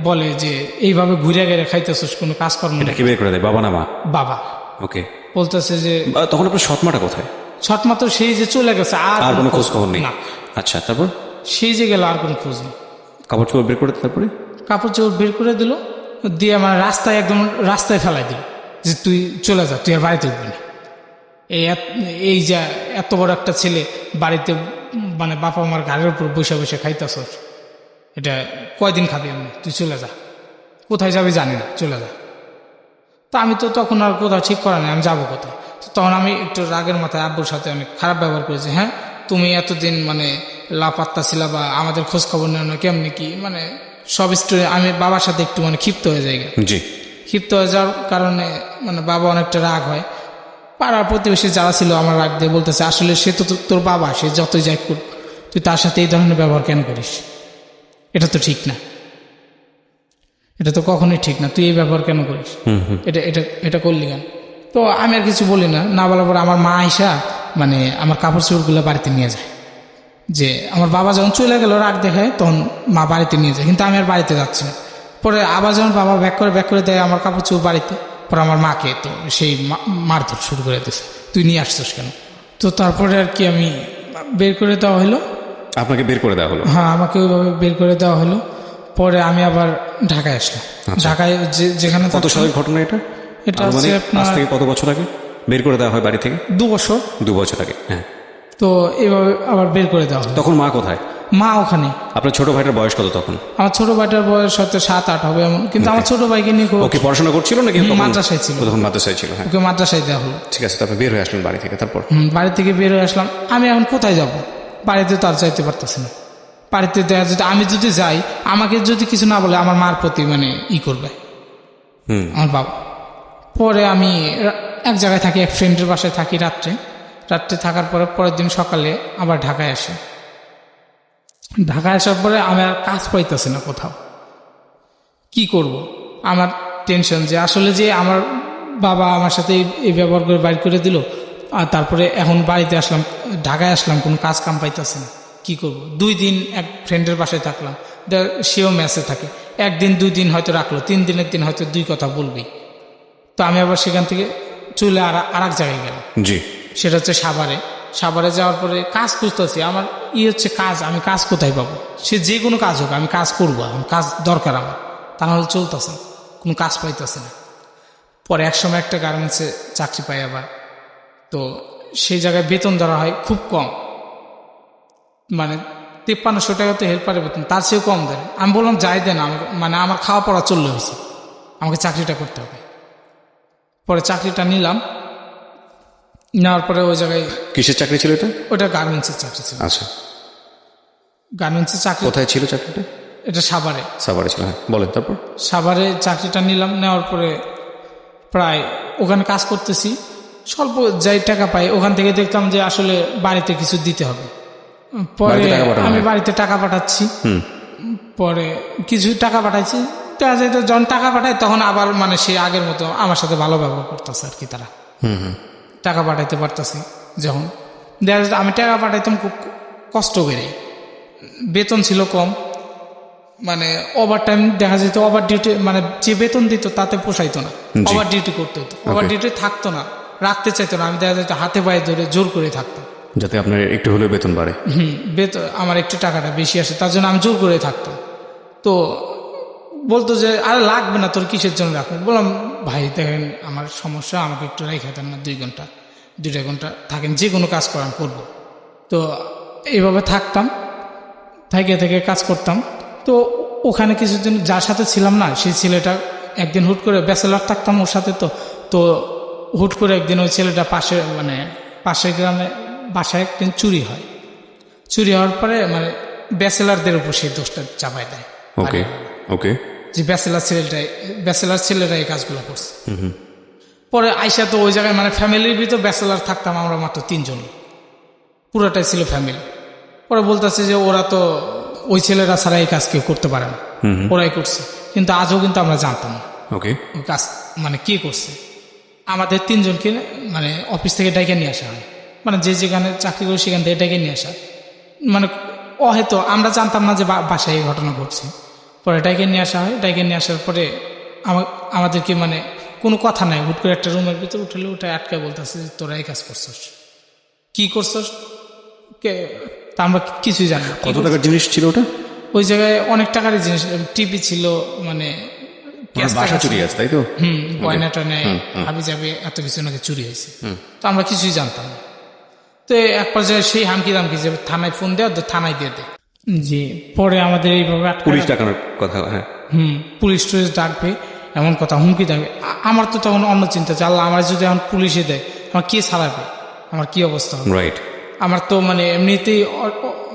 বলে যে এইভাবে ঘুরে গেড়ে খাইতেছিস, কোনো কাজকর্ম। এটা কি বের করে দেয়, বাবা না মা? বাবা। ওকে। বলতেছে যে তখন আপনার সৎমাটা কোথায়? সৎমা তো সেই যে চলে গেছে, আর কোনো খোঁজ খবর নেই? না। আচ্ছা, তারপর? সেই যে গেল, আর কোনো খোঁজ নেই। কাপড় চোপড় বের করে তারপরে কাপড় চোপড় বের করে দিল, দিয়ে আমার রাস্তায় একদম রাস্তায় ফেলাই দিল যে তুই চলে যা, তুই আর বাড়িতে উঠবি না। এই যে এত বড় একটা ছেলে বাড়িতে মানে বাবা আমার ঘাড়ের উপর বসে বসে খাইতেছ, এটা কয়দিন খাবি আমি, তুই চলে যা, কোথায় যাবি জানি না, চলে যা। তো আমি তো তখন আর কোথাও ঠিক করা নেই, আমি যাবো কোথায়। তখন আমি একটু রাগের মাথায় আব্বুর সাথে অনেক খারাপ ব্যবহার করেছি। হ্যাঁ, তুমি এতদিন মানে লাপাত্তা ছিলা বা আমাদের খোঁজ খবর নেও না, কেমনি কি, মানে সব স্টোরি। আমি বাবার সাথে একটু মানে ক্ষিপ্ত হয়ে যাই। জি। ক্ষিপ্ত হয়ে যাওয়ার কারণে মানে বাবা অনেকটা রাগ হয়। পাড়ার প্রতিবেশী যারা ছিল আমার রাগ দিয়ে বলতেছে, আসলে সে তো তোর বাবা, সে যতই যাই করুক, তুই তার সাথে এই ধরনের ব্যবহার কেন করিস? এটা তো ঠিক না, এটা তো কখনোই ঠিক না, তুই এই ব্যবহার কেন করিস, এটা করলি কেন? তো আমি আর কিছু বলি না, না বলার পরে আমার মা আইসা মানে আমার কাপড় চোপড়গুলো বাড়িতে নিয়ে যায়। যে আমার বাবা যখন চলে গেল রাগ দেখায়, তখন মা বাড়িতে নিয়ে যায়, কিন্তু আমি আর বাড়িতে যাচ্ছি না। পরে আবার যখন বাবা ব্যাক করে দেয় আমার কাপড় চোপড় বাড়িতে, পরে আমার মাকে তো সেই মারধর শুরু করে দিয়েছে, তুই নিয়ে আসছিস কেন। তো তারপরে আর কি আমি বের করে দেওয়া হলো। আপনাকে বের করে দেওয়া হলো? হ্যাঁ, আমাকে ওইভাবে বের করে দেওয়া হলো। পরে আমি আবার ঢাকায় আসলাম। ঢাকায় যেখানে কত সালের ঘটনা এটা? এটা হচ্ছে আজ থেকে কত বছর আগে বের করে দেওয়া হয় বাড়ি থেকে? 2 বছর। 2 বছর আগে, হ্যাঁ। তো এইভাবে আবার বের করে দেওয়া হলো। তখন মা কোথায়? মা ওখানে। আপনার ছোট ভাইটার বয়স কত তখন? আমার ছোট ভাইটার বয়স হয়তো 7-8 হবে এমন, কিন্তু আমার ছোট ভাইকে নিয়ে ওকে পড়াশোনা করছিল নাকি? মাদ্রাসায় ছিল। তখন মাদ্রাসায় ছিল, হ্যাঁ। ওকে মাদ্রাসায় দেওয়া হলো। ঠিক আছে, তারপর বের হয়ে আসলেন বাড়ি থেকে। তারপর বাড়ি থেকে বের হয়ে আসলাম। আমি এখন কোথায় যাব? বাড়িতে তো আর যাইতে পারতেছি না। বাড়িতে দেখা যেত আমি যদি যাই, আমাকে যদি কিছু না বলে আমার মার প্রতি মানে করবে আমার বাবা। পরে আমি এক জায়গায় থাকি, এক ফ্রেন্ডের বাসায় থাকি রাত্রে থাকার পরে পরের দিন সকালে আবার ঢাকায় আসি। ঢাকায় আসার পরে আমি আর কাজ পাইতেছি না কোথাও, কি করব। আমার টেনশন যে আসলে যে আমার বাবা আমার সাথে এই ব্যবহার করে বাইর করে দিল, আর তারপরে এখন বাড়িতে আসলাম, ঢাকায় আসলাম, কোনো কাজ কাম পাইতেছে না, কি করব। 2 দিন এক ফ্রেন্ডের বাসায় থাকলাম, সেও মেসে থাকে। 1 দিন 2 দিন হয়তো রাখলো, 3 দিনের দিন হয়তো 2 কথা বলবি। তো আমি আবার সেখান থেকে চলে আর এক জায়গায় গেলাম। জি, সেটা হচ্ছে সাভারে যাওয়ার পরে কাজ খুঁজতেছি। আমার হচ্ছে কাজ, আমি কাজ কোথায় পাবো? সে যে কোনো কাজ হোক আমি কাজ করবো, আমি কাজ দরকার আমার, তা নাহলে চলতেছে না, কোনো কাজ পাইতেছে না। পরে একসময় একটা গার্মেন্টসে চাকরি পাই আবার। তো সেই জায়গায় বেতন ধরা হয় খুব কম, মানে 5300 টাকা তো হেল্পারের বেতন, তার চেয়েও কম দেয়। আমি বললাম যাই দেন, মানে আমার খাওয়া পড়া চললে হয়েছে, আমাকে চাকরিটা করতে হবে। পরে চাকরিটা নিলাম, নেওয়ার পরে ওই জায়গায়। কিসের চাকরি ছিল এটা? ওটা গার্মেন্টসের চাকরি ছিল। আচ্ছা, গার্মেন্টসের চাকরি। কোথায় ছিল চাকরিটা? এটা সাভারে ছিল, হ্যাঁ। বলেন তারপর। সাভারে চাকরিটা নিলাম, নেওয়ার পরে প্রায় ওখানে কাজ করতেছি, স্বল্প যাই টাকা পাই, ওখান থেকে দেখতাম যে আসলে বাড়িতে কিছু দিতে হবে। পরে আমি বাড়িতে টাকা পাঠাচ্ছি, পরে কিছু টাকা পাঠাইছি, যখন টাকা পাঠায় তখন আবার মানে সে আগের মতো আমার সাথে ভালো ব্যবহার করতেছে আর কি। তারা টাকা পাঠাইতে পারতেছি যখন, দেখা যায় আমি টাকা পাঠাইতাম খুব কষ্ট করে, বেতন ছিল কম, মানে ওভার টাইম দেখা যেত, ওভার ডিউটি, মানে যে বেতন দিত তাতে পোষাইতো না, ওভার ডিউটি করতে হতো, ওভার ডিউটি থাকতো না, রাখতে চাইতো না। আমি দেখা যেত হাতে পায়ে ধরে জোর করে থাকতাম, যাতে আপনার একটু হলেও বেতন বাড়ে। বেতন আমার একটু টাকাটা বেশি আসে, তার জন্য আমি জোর করে থাকতাম। তো বলতো যে আরে লাগবে না, তোর কিসের জন্য রাখবেন? বললাম ভাই দেখেন আমার সমস্যা, আমাকে একটু রেখে দেন না, 2 ঘন্টা থাকেন, যে কোনো কাজ করান করবো। তো এইভাবে থাকতাম, থেকে কাজ করতাম। তো ওখানে কিছুদিন যার সাথে ছিলাম না, সেই ছেলেটা একদিন হুট করে, ব্যাচেলার থাকতাম ওর সাথে, তো হুট করে একদিন ওই ছেলেটা পাশের গ্রামে বাসায় একদিন চুরি চুরি হওয়ার পরে মানে ব্যাচেলারদের উপর সেই দোষটা চাপাই দেয়। ওকে, যে ব্যাচেলার ছেলেরা এই কাজগুলো করছে। পরে আইসা তো ওই জায়গায় মানে ফ্যামিলির ভিতর ব্যাচেলার থাকতাম আমরা মাত্র 3 জন, পুরোটাই ছিল ফ্যামিলি। পরে বলতেছে যে ওরা তো ওই ছেলেরা ছাড়া এই কাজ কেউ করতে পারে না, ওরাই করছে। কিন্তু আজও কিন্তু আমরা জানতাম না ওই কাজ মানে কে করছে। আমাদের 3 জনকে মানে অফিস থেকে ডেকে নিয়ে আসা হয়, মানে যে যেখানে চাকরি করে সেখান থেকে ডেকে নিয়ে আসা, মানে হয়তো আমরা জানতাম না যে বাসায় এই ঘটনা ঘটছে। পরে ডেকে নিয়ে আসা হয়, ডেকে নিয়ে আসার পরে আমাদেরকে মানে কোনো কথা নাই, হুট করে একটা রুমের ভিতরে উঠে আটকায় বলতেছে যে তোরা এই কাজ করছস, কি করছস, তা আমরা কিছুই জানি না। কত টাকার জিনিস ছিল ওটা? ওই জায়গায় অনেক টাকারই জিনিস, টিভি ছিল, মানে বাসা চুরি আছে, তাই তো? গয়না টয়না হাবি যাবে এত কিছু নাকি চুরি হয়েছে, তো আমরা কিছুই জানতাম না। তো এক পর্যায়ে সেই হামকি দামকি যে থানায় ফোন দেওয়া, থানায় দিয়ে দেয়। জি, পরে আমাদের এইভাবে পুলিশ ডাকানোর কথা, হ্যাঁ, পুলিশ টুলিশ ডাকবে এমন কথা, হুমকি দেবে। আমার তো তখন অন্য চিন্তা যে আল্লাহ আমার যদি এখন পুলিশে দেয় আমার কে ছাড়াবে, আমার কি অবস্থা হবে। রাইট, আমার তো মানে এমনিতেই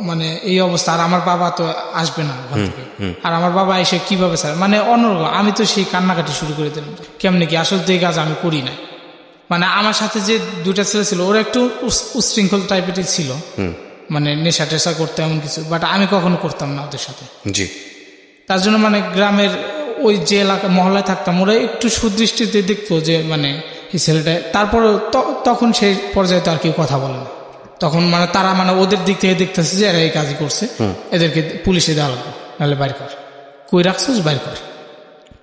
মানে এই অবস্থা, আর আমার বাবা তো আসবে না ঘর থেকে, আর আমার বাবা এসে কিভাবে ছাড়ে, মানে অন্যরকম। আমি তো সেই কান্নাকাটি শুরু করে দিলাম, কেমনি কি আসলে তো এই কাজ আমি করি না। মানে আমার সাথে যে 2টা ছেলে ছিল ওরা একটু উশৃঙ্খল টাইপেরই ছিল, মানে নেশা টেশা করতে এমন কিছু, বাট আমি কখনো করতাম না ওদের সাথে। জি, তার জন্য মানে গ্রামের ওই যে এলাকা মহল্লায় থাকতাম ওরা একটু সুদৃষ্টিতে দেখতো যে মানে এই ছেলেটা, তারপরে তখন সেই পর্যায়ে তো আর কেউ কথা বলে না। তখন মানে তারা মানে ওদের দিক থেকে দেখতেছে যে এরা এই কাজই করছে, এদেরকে পুলিশে দেওয়া লাগবে, নাহলে বাইর কর, কই রাখছোস বাইর কর।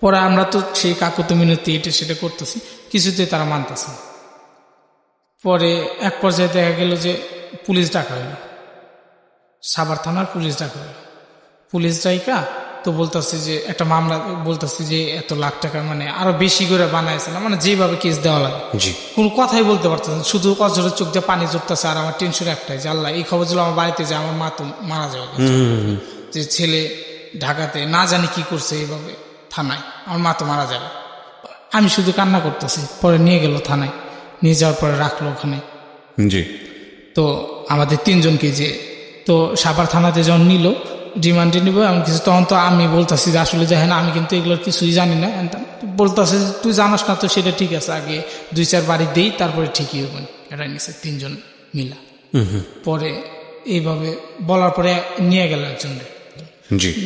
পরে আমরা তো সেই কাকুতি মিনতি এটা সেটা করতেছি, কিছুতে তারা মানতেছে না। পরে এক পর্যায়ে দেখা গেল যে পুলিশ ডাকা হইল, সাভার থানার পুলিশ ডাকা হইল। পুলিশ ডাইকা তো বলতেছে যে একটা মামলা, বলতেছে যে এত লাখ টাকা মানে আরো বেশি করে বানাইছে না, মানে যেভাবে কেস দেওয়া লাগে কোনো কথাই বলতে পারতেছে না, শুধু অজরের চোখ দিয়ে পানি জড়তেছে। আর আমার টেনশন একটাই যে আল্লাহ এই খবর ছিল আমার বাড়িতে যে আমার মা তো মারা যাবে, যে ছেলে ঢাকাতে না জানি কি করছে এইভাবে থানায়, আমার মা তো মারা যাবে। আমি শুধু কান্না করতেছি। পরে নিয়ে গেল থানায়, নিয়ে যাওয়ার পরে রাখলো ওখানে। জি। তো আমাদের তিনজনকে যে তো সাভার থানাতে যখন নিল রিমান্ডে নিব এমন কিছু, তখন তো আমি বলতেছি যে আসলে দেখে না আমি কিন্তু এগুলোর কিছুই জানি না। বলতেছে তুই জানাস না তো সেটা ঠিক আছে, আগে 2-4 বাড়ি দেই তারপরে ঠিকই হবে। এটা নিছে তিনজন মিলা। পরে এইভাবে বলার পরে নিয়ে গেল একজন,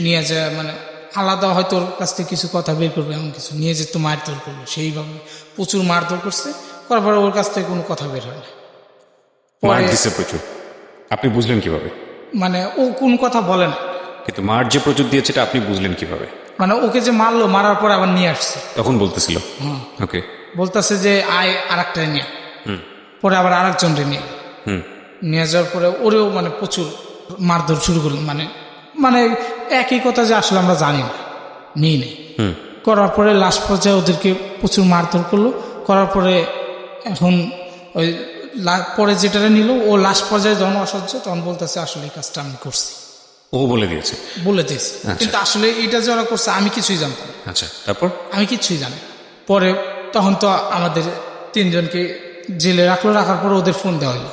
নিয়ে যায় মানে আলাদা হয়তো ওর কাছ থেকে কিছু কথা বের করবে এমন কিছু, নিয়ে যেত মারধর করলো, সেইভাবে প্রচুর মারধর করছে। করার পরে ওর কাছ থেকে কোনো কথা বের হয় না। মার দিছে প্রচুর, আপনি বুঝলেন কিভাবে? মানে ও কোন কথা বলে না, কিন্তু মার যে প্রচুর দিয়েছে এটা আপনি বুঝলেন কিভাবে? মানে ওকে যে মারলো, মারার পরে আবার নিয়ে আসছে, তখন বলতেছিল ওকে, বলতেছে যে আয় আর একটাই নিয়ে, পরে আবার আর একজন নিয়ে যাওয়ার পরে ওরেও মানে প্রচুর মারধর শুরু করলো। মানে একই কথা যে আসলে আমরা জানি না, নিয়ে নেই। করার পরে লাস্ট পর্যায়ে ওদেরকে প্রচুর মারধর করলো। করার পরে এখন ওই পরে যেটা নিল ও লাস্ট পর্যায়ে যখন অসহ্য তখন বলতেছে আসলে এই কাজটা আমি করছি, ও বলে দিয়েছে, কিন্তু আসলে এটা যে ওরা করছে আমি কিছুই জানতাম। আচ্ছা, তারপর আমি কিছুই জানি। পরে তখন তো আমাদের তিনজনকে জেলে রাখলো, রাখার পরে ওদের ফোন দেওয়া হলো,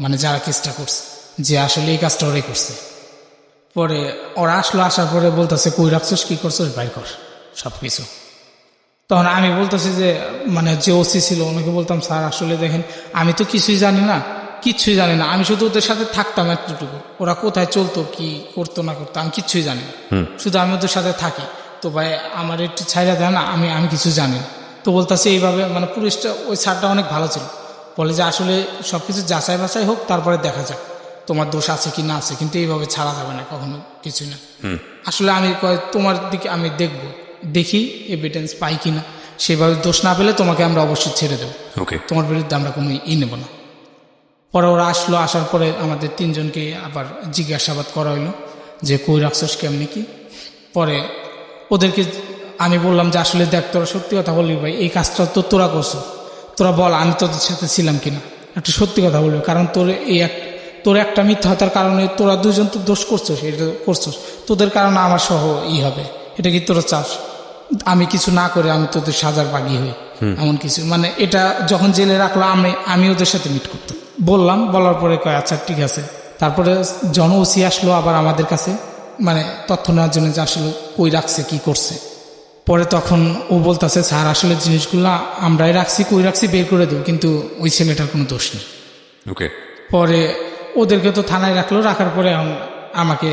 মানে যারা কেসটা করছে, যে আসলে এই কাজটা ওরাই করছে। পরে ওরা আসলো, আসার পরে বলতেছে কই রাখছিস, কি করছিস, বাইর কর সবকিছু। তখন আমি বলতেছি যে মানে যে ওসি ছিল ওনাকে বলতাম স্যার আসলে দেখেন আমি তো কিছুই জানি না, আমি শুধু ওদের সাথে থাকতাম এতটুকু, ওরা কোথায় চলতো কি করতো না করতো আমি কিচ্ছুই জানি না, শুধু আমি ওদের সাথে থাকি। তো ভাই আমার একটু ছাইরা দেয় না, আমি কিছু জানি না। তো বলতেছে এইভাবে, মানে পুলিশটা ওই স্যারটা অনেক ভালো ছিল, বলে যে আসলে সবকিছু যাচাই বাছাই হোক তারপরে দেখা যাক তোমার দোষ আছে কি না আছে, কিন্তু এইভাবে ছাড়া যাবে না কখনো, কিছুই না। আসলে আমি তোমার দিকে আমি দেখি এভিডেন্স পাই কিনা, সেভাবে দোষ না পেলে তোমাকে আমরা অবশ্যই ছেড়ে দেবো, তোমার বিরুদ্ধে আমরা কোনো নেব না। পরে ওরা আসলো, আসার পরে আমাদের তিনজনকে আবার জিজ্ঞাসাবাদ করা হইলো যে কই রাখছস কেমনি কি। পরে ওদেরকে আমি বললাম যে আসলে দেখ তোরা সত্যি কথা বলবি ভাই, এই কাজটা তো তোরা করছো, তোরা বল আমি তোদের সাথে ছিলাম কিনা, একটা সত্যি কথা বলবি, কারণ তোর একটা মিথ্যাতার কারণে তোরা দুজন তো দোষ করছোস, এটা করছোস, তোদের কারণে আমার সহ হবে, এটা কি তোরা চাস আমি কিছু না করে আমি তোদের সাজার বাগি হই এমন কিছু, মানে এটা যখন জেলে রাখলো আমি ওদের সাথে মিট করতাম। বলার পরে কয় আচ্ছা ঠিক আছে। তারপরে ওসি আসলো আবার আমাদের কাছে, মানে তথ্য নেওয়ার জন্য যে আসলে কই রাখছে কি করছে। পরে তখন ও বলতেছে স্যার আসলে জিনিসগুলো আমরাই রাখছি, কই রাখছি বের করে দেব, কিন্তু ওই ছেলেটার কোনো দোষ নেই। পরে ওদেরকে তো থানায় রাখলো, রাখার পরে আমাকে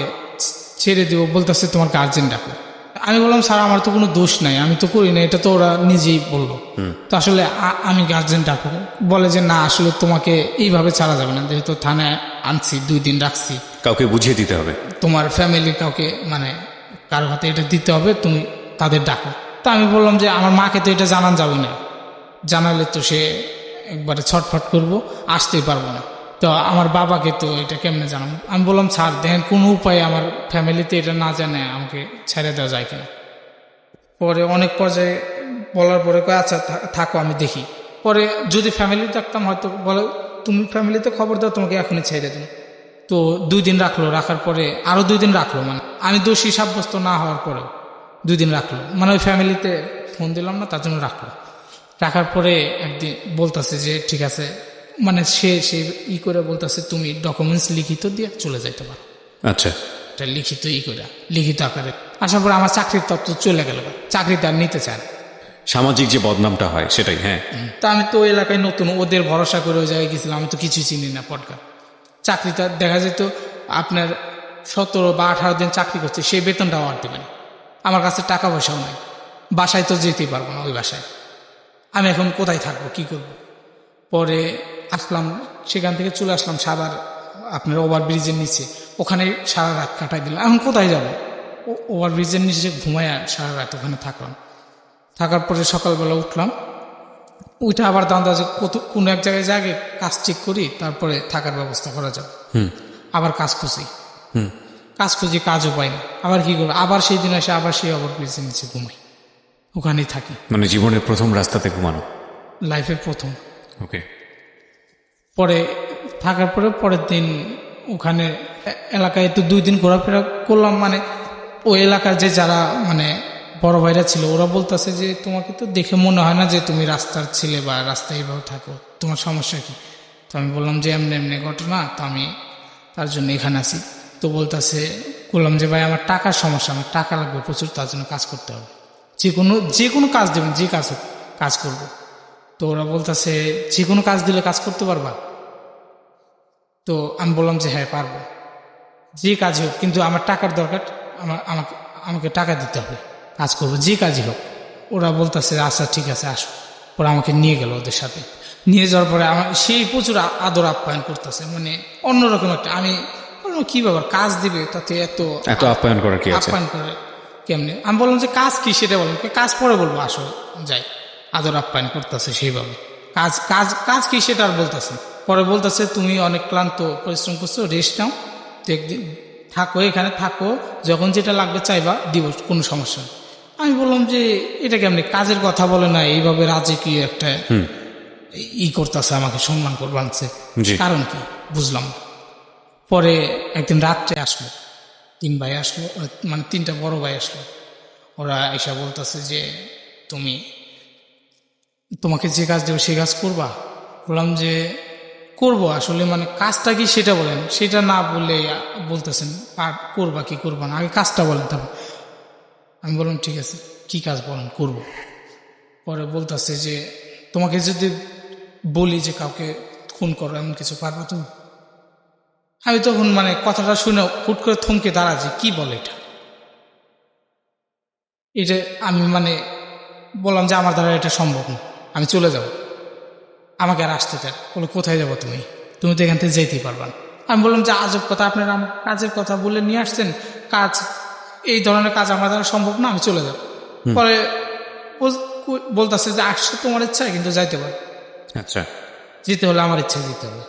ছেড়ে দিব, বলতেছে তোমার গার্জেন ডাকো। আমি বললাম স্যার আমার তো কোনো দোষ নাই, আমি তো করি না, এটা তো ওরা নিজেই বললো, তো আসলে আমি গার্জেন ডাকবো। বলে যে না আসলে তোমাকে এইভাবে ছাড়া যাবে না, যেহেতু থানায় আনছি 2 দিন রাখছি, কাউকে বুঝিয়ে দিতে হবে, তোমার ফ্যামিলি কাউকে মানে কারো হাতে এটা দিতে হবে, তুমি তাদের ডাকো। তো আমি বললাম যে আমার মাকে তো এটা জানান যাবে না, জানালে তো সে একবারে ছটফট করবো, আসতেই পারবো না, তো আমার বাবাকে তো এটা কেমনে জানাবো। আমি বললাম স্যার দেখেন কোনো উপায়ে আমার ফ্যামিলিতে এটা না জানে আমাকে ছেড়ে দেওয়া যায় কিনা। পরে অনেক পর্যায়ে বলার পরে কয় আচ্ছা থাকো আমি দেখি। পরে যদি ফ্যামিলি থাকতাম হয়তো বলে তুমি ফ্যামিলিতে খবর দাও তোমাকে এখনই ছেড়ে দিন। তো 2 দিন রাখলো, রাখার পরে আরো 2 দিন রাখলো, মানে আমি দোষী সাব্যস্ত না হওয়ার পরেও 2 দিন রাখলো, মানে ওই ফ্যামিলিতে ফোন দিলাম না তার জন্য রাখলো। রাখার পরে একদিন বলতেছে যে ঠিক আছে, মানে সে করে বলতেছে তুমি ডকুমেন্টস লিখিত দিয়ে চলে যাইতে পারো। আচ্ছা, এটা লিখিত আকারে আসার পরে আমার চাকরির তত্ত্ব চলে গেল, চাকরিটা আর নিতে চায় না। সামাজিক যে বদনামটা হয় সেটাই। হ্যাঁ, তা আমি তো এলাকায় নতুন, ওদের ভরসা করে ওই জায়গায় গেছিলাম, আমি তো কিছুই চিনি না পটকা। চাকরিটা দেখা যেত আপনার 17 বা 18 দিন চাকরি করছে, সেই বেতনটাও আর দেবে না, আমার কাছে টাকা পয়সাও নাই, বাসায় তো যেতেই পারবো না, ওই বাসায় আমি এখন কোথায় থাকবো, কি করব। পরে আসলাম, সেখান থেকে চলে আসলাম সাভার আপনার ওভারব্রিজের নিচে, ওখানে সারা রাত কাটাই দিলাম। এখন কোথায় যাব, ওভারব্রিজের নিচে ঘুমায় সারা রাত ওখানে থাকলাম। থাকার পরে সকালবেলা উঠলাম, ওইটা আবার দান্দা যে কোনো এক জায়গায় আগে কাজ চেক করি, তারপরে থাকার ব্যবস্থা করা যাবে। আবার কাজ খুঁজি, কাজও পাই না। আবার কি করবো, আবার সেই দিন এসে আবার সেই ওভারব্রিজের নিচে ঘুমাই, ওখানেই থাকি। মানে জীবনের প্রথম রাস্তাতে ঘুমানো, লাইফের প্রথম। ওকে। পরে থাকার পরে পরের দিন ওখানে এলাকায় তো 2 দিন ঘোরাফেরা করলাম। মানে ওই এলাকার যে যারা মানে বড় ভাইরা ছিল, ওরা বলতেছে যে তোমাকে তো দেখে মনে হয় না যে তুমি রাস্তার ছেলে বা রাস্তায় এইভাবে থাকো, তোমার সমস্যা কি? তো আমি বললাম যে এমনি এমনি ঘটনা, তো আমি তার জন্য এখানে আছি। তো বললাম যে ভাই আমার টাকার সমস্যা, আমার টাকা লাগবে প্রচুর, তার জন্য কাজ করতে হবে, যে কোনো কাজ দেবেন, যে কাজ হোক কাজ করব। তো ওরা বলতেছে যে কোনো কাজ দিলে কাজ করতে পারবা? তো আমি বললাম যে হ্যাঁ পারবো, যে কাজ হোক, কিন্তু আমার টাকার দরকার, আমাকে টাকা দিতে হবে, কাজ করবো যে কাজই হোক। ওরা বলতেছে আচ্ছা ঠিক আছে আসো। পরে আমাকে নিয়ে গেল ওদের সাথে, নিয়ে যাওয়ার পরে আমার সেই প্রচুর আদর আপ্যায়ন করতেছে, মানে অন্যরকম একটা। আমি বললাম কি ব্যাপার, কাজ দিবে তাতে এত আপ্যায়ন করার কি আছে? আপ্যায়ন করে কেমনি? আমি বললাম যে কাজ কি সেটা বললাম, কাজ পরে বলবো, আসো যাই। আদর আপ্যায়ন করতেছে সেইভাবে। কাজ কাজ কাজ কি সেটা আর বলতেছে। পরে বলতেছে তুমি অনেক ক্লান্ত পরিশ্রম করছো, রেস্ট নাও, তো একদিন থাকো, এখানে থাকো, যখন যেটা লাগবে চাইবা দিব, কোনো সমস্যা নেই। আমি বললাম যে এটা কেমনি কাজের কথা বলে না, এইভাবে রাজকীয় একটা করতেছে, আমাকে সম্মান করবে আনছে, কারণ কি বুঝলাম। পরে একদিন রাত্রে আসলো, 3 ভাই আসলো, মানে 3টা বড় ভাই আসলো। ওরা এসে বলতেছে যে তোমাকে যে কাজ দেবো সেই কাজ করবা? বললাম যে করবো, আসলে মানে কাজটা কি সেটা বলেন, সেটা না বলে বলতেছেন করবা কি করবা না, আগে কাজটা বলেন তারপর। আমি বললাম ঠিক আছে কি কাজ বলেন, করব। পরে বলতেছে যে তোমাকে যদি বলি যে কাউকে খুন করো, এমন কিছু পারবো তুমি? আমি তখন মানে কথাটা শুনে হুট করে থমকে দাঁড়াচ্ছি, কি বলে এটা আমি মানে বললাম যে আমার দ্বারা এটা সম্ভব না, আমি চলে যাব, আমাকে আর আসতে চান। বলে কোথায় যাবো তুমি তো এখান থেকে যেতেই পারবা না। আমি বললাম যে আজব কথা, আপনারা আমার কাজের কথা বলে নিয়ে আসছেন, কাজ এই ধরনের কাজ আমার দ্বারা সম্ভব না, আমি চলে যাব। পরে বলতেছে যে আসছে তোমার ইচ্ছা, কিন্তু যাইতে পারে। আচ্ছা, যেতে হলে আমার ইচ্ছায় যেতে হবে,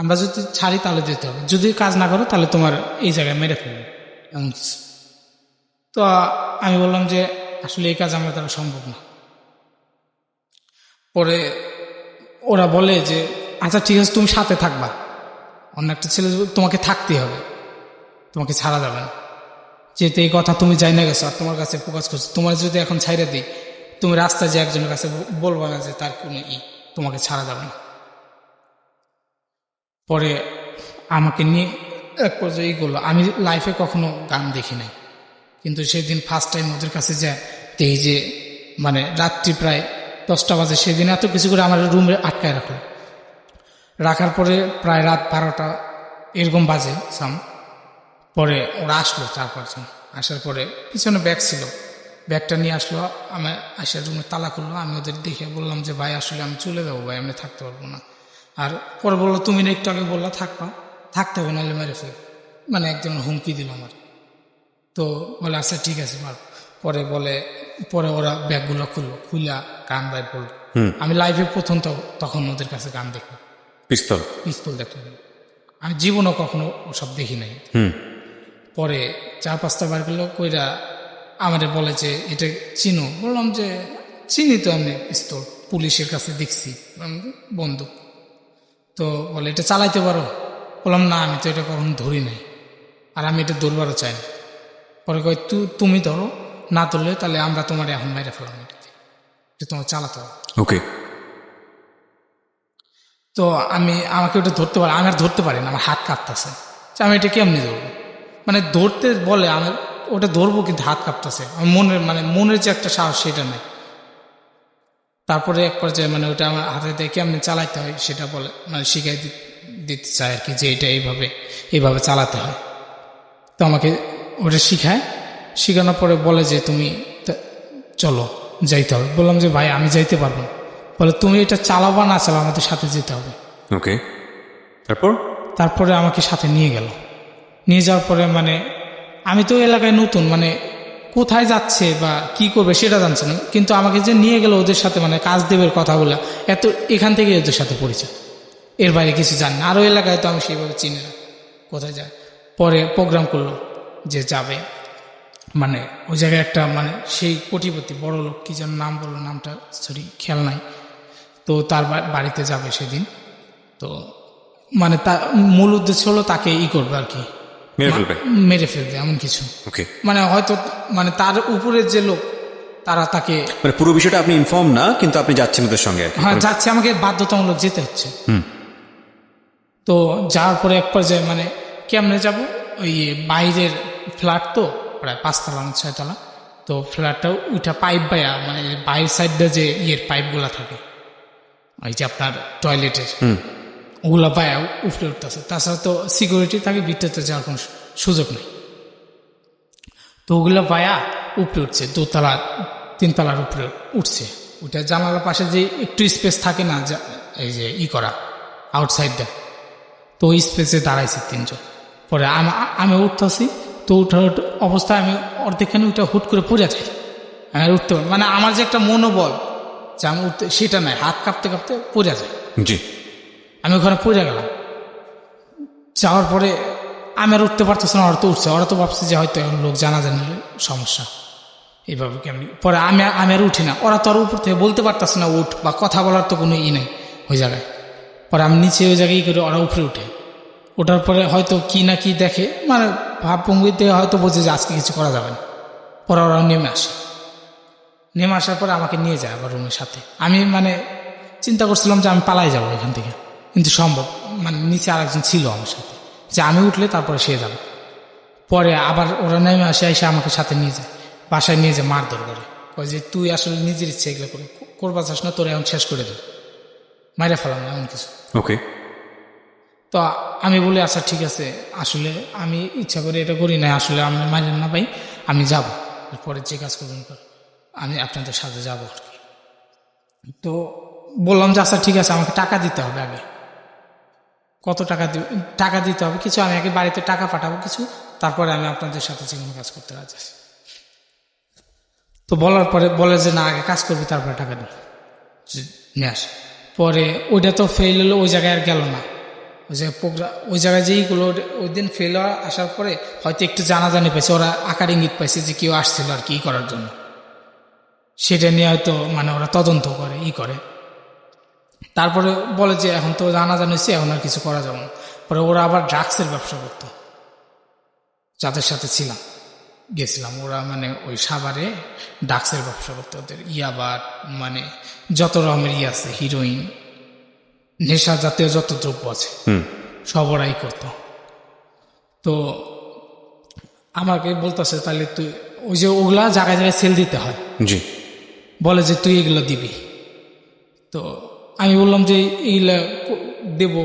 আমরা যদি ছাড়ি তাহলে যেতে হবে, যদি কাজ না করো তাহলে তোমার এই জায়গায় মেরে ফেলবে, এমন কিছু। তো আমি বললাম যে আসলে এই কাজ আমার দ্বারা সম্ভব না। পরে ওরা বলে যে আচ্ছা ঠিক আছে তুমি সাথে থাকবা, অন্য একটা ছেলে তোমাকে থাকতেই হবে, তোমাকে ছাড়া যাবে না, যেহেতু এই কথা তুমি যাই না গেছো আর তোমার কাছে ফোকাস করছো, তোমার যদি এখন ছাইড়া দিই, তুমি রাস্তায় যে একজনের কাছে বলবা না যে তার কোনো তোমাকে ছাড়া যাবে না। পরে আমাকে নিয়ে এক পর্যায়ে করলো। আমি লাইফে কখনো গান দেখি নাই, কিন্তু সেদিন ফার্স্ট টাইম ওদের কাছে যায় দেখি যে মানে রাত্রি প্রায় 10টা বাজে, সেদিন এত কিছু করে আমার রুমে আটকায় রাখার পরে প্রায় রাত 12টা এরকম বাজে সাম। পরে ওরা আসলো 4-5 জন, আসার পরে পিছনে ব্যাগ ছিল, ব্যাগটা নিয়ে আসলো, আমি আসার রুমে তালা খুললো। আমি ওদের দেখে বললাম যে ভাই আসলে আমি চলে যাবো ভাই, আমি থাকতে পারবো না। আর পরে বললো তুমি না একটু আগে বললা থাকতে হবে নাহলে মেরে ফেল, মানে একদম হুমকি দিল আমার। তো বলে আচ্ছা ঠিক আছে পারবো। পরে ওরা ব্যাগগুলো খুলা গান বাইর করলো। আমি লাইভে প্রথম তখন ওদের কাছে গান দেখলাম, পিস্তল দেখলাম, আমি জীবনও কখনো ওসব দেখি নাই। পরে 4-5টা বার করলো, কইরা আমাদের বলে যে এটা চিনো? বললাম যে চিনি তো, আমি পিস্তল পুলিশের কাছে দেখছি বন্দুক। তো বলে এটা চালাইতে পারো? বললাম না আমি তো এটা কখনো ধরি নাই, আর আমি এটা ধরবারও চাই না। পরে কই তুমি ধরো, না ধরলে তাহলে আমরা তোমার এখন মেরে ফেলাম, এটা তোমার চালাতে হবে। ওকে। তো আমাকে ওটা ধরতে পারে, আমি আর ধরতে পারি না, আমার হাত কাঁপতেছে, আমি এটা কেমনি ধরবো, মানে ধরতে বলে আমি ওটা ধরবো কিন্তু হাত কাঁপতেছে, আমার মনের যে একটা সাহস সেটা নাই। তারপরে এক পর্যায়ে মানে ওটা আমার হাতে দিয়ে কেমনি চালাইতে হয় সেটা বলে, মানে শিখাই দিতে চায় আর কি, যে এটা এইভাবে চালাতে হয়। তো আমাকে ওটা শেখানোর পরে বলে যে তুমি চলো যাইতে হবে। বললাম যে ভাই আমি যাইতে পারবো না। বলে তুমি এটা চালাবা না চালাও, আমাদের সাথে যেতে হবে। ওকে, তারপরে আমাকে সাথে নিয়ে গেল। নিয়ে যাওয়ার পরে মানে আমি তো এলাকায় নতুন, মানে কোথায় যাচ্ছে বা কি করবে সেটা জানছে না, কিন্তু আমাকে যে নিয়ে গেল ওদের সাথে মানে কাজ দেবের কথা বলে এত, এখান থেকে ওদের সাথে পরিচয়, এর বাইরে কিছু জানি না। আরও এলাকায় তো আমি সেইভাবে চিনি না কোথায় যায়। পরে প্রোগ্রাম করলো যে যাবে, মানে ওই জায়গায় একটা মানে সেই কোটিপতি বড় লোক, কি যেন নাম বললো, নামটা সরি খেয়াল নাই। তো তার বাড়িতে যাবে সেদিন। তো মানে তার মূল উদ্দেশ্য হলো তাকে করবে আর কি, মেরে ফেলবে এমন কিছু। মানে হয়তো মানে তার উপরের যে লোক তারা তাকে, মানে পুরো বিষয়টা আপনি ইনফর্ম না, কিন্তু আপনি যাচ্ছেন ওদের সঙ্গে। হ্যাঁ যাচ্ছে, আমাকে বাধ্যতামূলক যেতে হচ্ছে। তো যাওয়ার পরে এক পর্যায়ে মানে কেমনে যাব, ওই বাইরের ফ্ল্যাট তো প্রায় 5 তলা 6 তলা, তো ফ্ল্যাটটা উঠা পাইপ বাইয়া, মানে বাইরের সাইডে যে পাইপগুলা থাকে ওই যে আপনার টয়লেটের, ওগুলা পায়া উপরে উঠতেছে। তাছাড়া তো সিকিউরিটি থাকে, ভিতরে যাওয়ার কোনো সুযোগ নেই। তো ওগুলো পায়া উপরে উঠছে, 2 তলা 3 তলার উপরে উঠছে। ওইটা জানালার পাশে যে একটু স্পেস থাকে না, এই যে করা আউটসাইডটা, তো ওই স্পেসে দাঁড়াইছে 3 জন। পরে আমি উঠতেছি, তো উঠার অবস্থায় আমি অর্ধেকখানে ওইটা হুট করে পড়ে যাই। আমি উঠতে মানে আমার যে একটা মনোবল যে আমি উঠতে, সেটা নাই, হাত কাঁপতে কাঁপতে পড়ে যায়। আমি ওখানে পড়ে গেলাম। যাওয়ার পরে আমি আর উঠতে পারতেছি না, ওরা তো উঠছে। ওরা তো ভাবছে যে হয়তো লোক জানা সমস্যা এইভাবে কেমনি। পরে আমি আর উঠি না। ওরা তো আর উপর থেকে বলতে পারতেছে না উঠ, বা কথা বলার তো কোনো নেই ওই জায়গায়। পরে আমি নিচে ওই জায়গায় করে, ওরা উপরে উঠে। ওঠার পরে হয়তো কি না কি দেখে, মানে ভাবভঙ্গিতে হয়তো বোঝে যে আজকে কিছু করা যাবে না। পরে ওরা নেমে আসে। নেমে আসার পরে আমাকে নিয়ে যায় আবার রুমের সাথে। আমি মানে চিন্তা করছিলাম যে আমি পালাই যাবো এখান থেকে, কিন্তু সম্ভব মানে নিচে আরেকজন ছিল আমার সাথে, যে আমি উঠলে তারপরে সে যাবে। পরে আবার ওরা নেমে আসে, এসে আমাকে সাথে নিয়ে যায়, বাসায় নিয়ে যায় মারধর করে। কয় যে তুই আসলে নিজের ইচ্ছে এগুলো করবা চাস না, তোর এখন শেষ করে দেব, মাইরে ফেলাম না, এমন কিছু। তো আমি বলি আচ্ছা ঠিক আছে, আসলে আমি ইচ্ছা করে এটা করি না, আসলে আমি মাইরেন না ভাই, আমি যাব, পরে যে কাজ করবেন আমি আপনাদের সাথে যাবো আর কি। তো বললাম যে আচ্ছা ঠিক আছে, আমাকে টাকা দিতে হবে আগে। কত টাকা দিতে হবে কিছু, আমি আগে বাড়িতে টাকা পাঠাবো কিছু, তারপরে আমি আপনাদের সাথে যে কোনো কাজ করতে রাজি আছি। তো বলার পরে বলে যে না, আগে কাজ করবি তারপরে টাকা দিবি, নিয়ে আসে। পরে ওইটা তো ফেল হলো, ওই জায়গায় আর গেল না। ওই জায়গায় যেইগুলো ওই দিন ফেল আসার পরে হয়তো একটু জানাজানি পাইছে, ওরা আকার ইঙ্গিত পাইছে যে কেউ আসছিল আর কি করার জন্য, সেটা নিয়ে হয়তো মানে ওরা তদন্ত করে করে। তারপরে বলে যে এখন তো জানাজানি হয়েছে, এখন আর কিছু করা যাবে না। পরে ওরা আবার ড্রাগসের ব্যবসা করতো, যাদের সাথে গেছিলাম, ওরা মানে ওই সাভারে ড্রাগসের ব্যবসা করতো। ওদের ইয়াবার মানে যত রকমের আছে, হিরোইন, নেশা জাতীয় যত দ্রব্য আছে সব ওরাই করতো। তো আমাকে বলতেছে তাহলে তুই ওই যে ওগুলা জায়গায় জায়গায় সেল দিতে হয়, বলে যে তুই এগুলো দিবি। তো আমি বললাম যে এইগুলা দেবো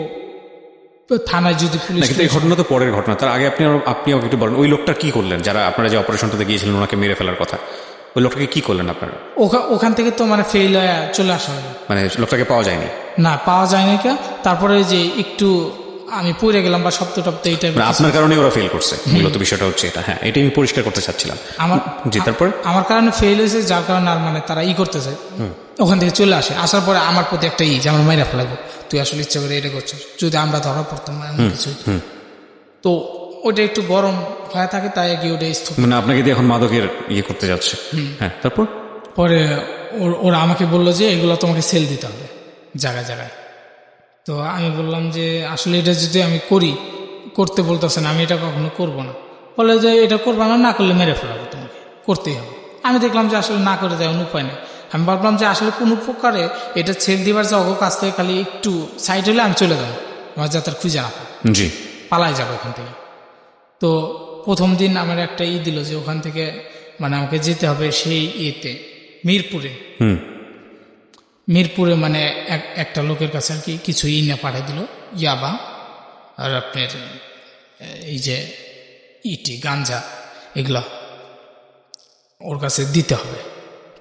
থানায়, যদি পুলিশ। এই ঘটনা তো পরের ঘটনা, তার আগে আপনি একটু বলেন ওই লোকটা কি করলেন, যারা আপনারা যে অপারেশনটাতে গিয়েছিলেন ওনাকে মেরে ফেলার কথা, ওই লোকটাকে কি করলেন আপনারা? ওখান থেকে তো মানে ফেল হয়ে চলে আসা হলো, মানে লোকটাকে পাওয়া যায়নি? না, পাওয়া যায়নি। তারপরে যে একটু আমি পড়ে গেলাম বা শব্দ টব্দ, এইটা আপনার কারণে ওরা ফেল করছে, মূলত বিষয়টা হচ্ছে এটা। হ্যাঁ, এটা আমি পরিষ্কার করতে চাচ্ছিলাম। তারপরে আমার কারণে ফেল হয়েছে, যার কারণে আর মানে তারা করতেছে, ওখান থেকে চলে আসে। আসার পরে আমার প্রতি একটা যে আমার মাইরা ফেলাবো, তুই আসলে ইচ্ছা করে এটা করছিস, যদি আমরা ধরা পড়তাম এমন কিছু। তো ওটা একটু গরম হয়ে থাকে, তাই কি ওটা মানে আপনাকে দিয়ে এখন মাদকের করতে যাচ্ছে। হ্যাঁ, তারপর পরে ওরা আমাকে বললো যে এগুলো তোমাকে সেল দিতে হবে জায়গায় জায়গায়। তো আমি বললাম যে আসলে এটা যদি আমি করতে বলতেছেন, আমি এটা কখনো করব না। বলে যে এটা করবা না, না করলে মেরে ফেলাবো, তোমাকে করতেই হবে। আমি দেখলাম যে আসলে না করে দেওয়ার উপায় নেই। আমি ভাবলাম যে আসলে কোনো প্রকারে এটা সেল দিবার যে কাছ থেকে খালি একটু সাইড হলে আমি চলে যাবো, আমার যাতে খুঁজে না পাই, পালাই যাবো এখান থেকে। তো প্রথম দিন আমার একটা দিল যে ওখান থেকে মানে আমাকে যেতে হবে সেই মিরপুরে মানে একটা লোকের কাছে আর কি কিছু না পাঠিয়ে দিল, ইয়াবা আর আপনার এই যে গাঞ্জা, এগুলা ওর কাছে দিতে হবে।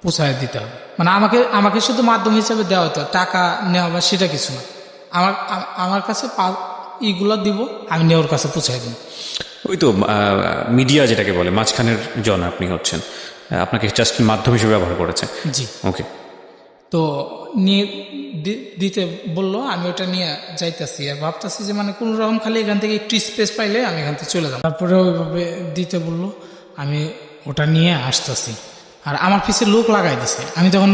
পৌঁছায় দিতে হবে। মানে আমাকে আমাকে শুধু মাধ্যম হিসেবে দেওয়া হতো, টাকা নেওয়া বা সেটা কিছু না। আমার কাছে ইগুলো দিব, আমি নিয়ে ওর কাছে পৌঁছায় দিব। ওই তো মিডিয়া যেটাকে বলে, মাঝখানের জন আপনি হচ্ছেন, আপনাকে জাস্ট মাধ্যম হিসেবে ব্যবহার করেছে। জি, ওকে। তো নিয়ে দিতে বললো, আমি ওটা নিয়ে যাইতেছি আর ভাবতেছি যে মানে কোনো রকম খালি এখান থেকে একটু স্পেস পাইলে আমি এখান থেকে চলে যাব। তারপরে ওইভাবে দিতে বললো, আমি ওটা নিয়ে আসতেছি আর আমার পিছে লোক লাগাই দিছে। আমি তখন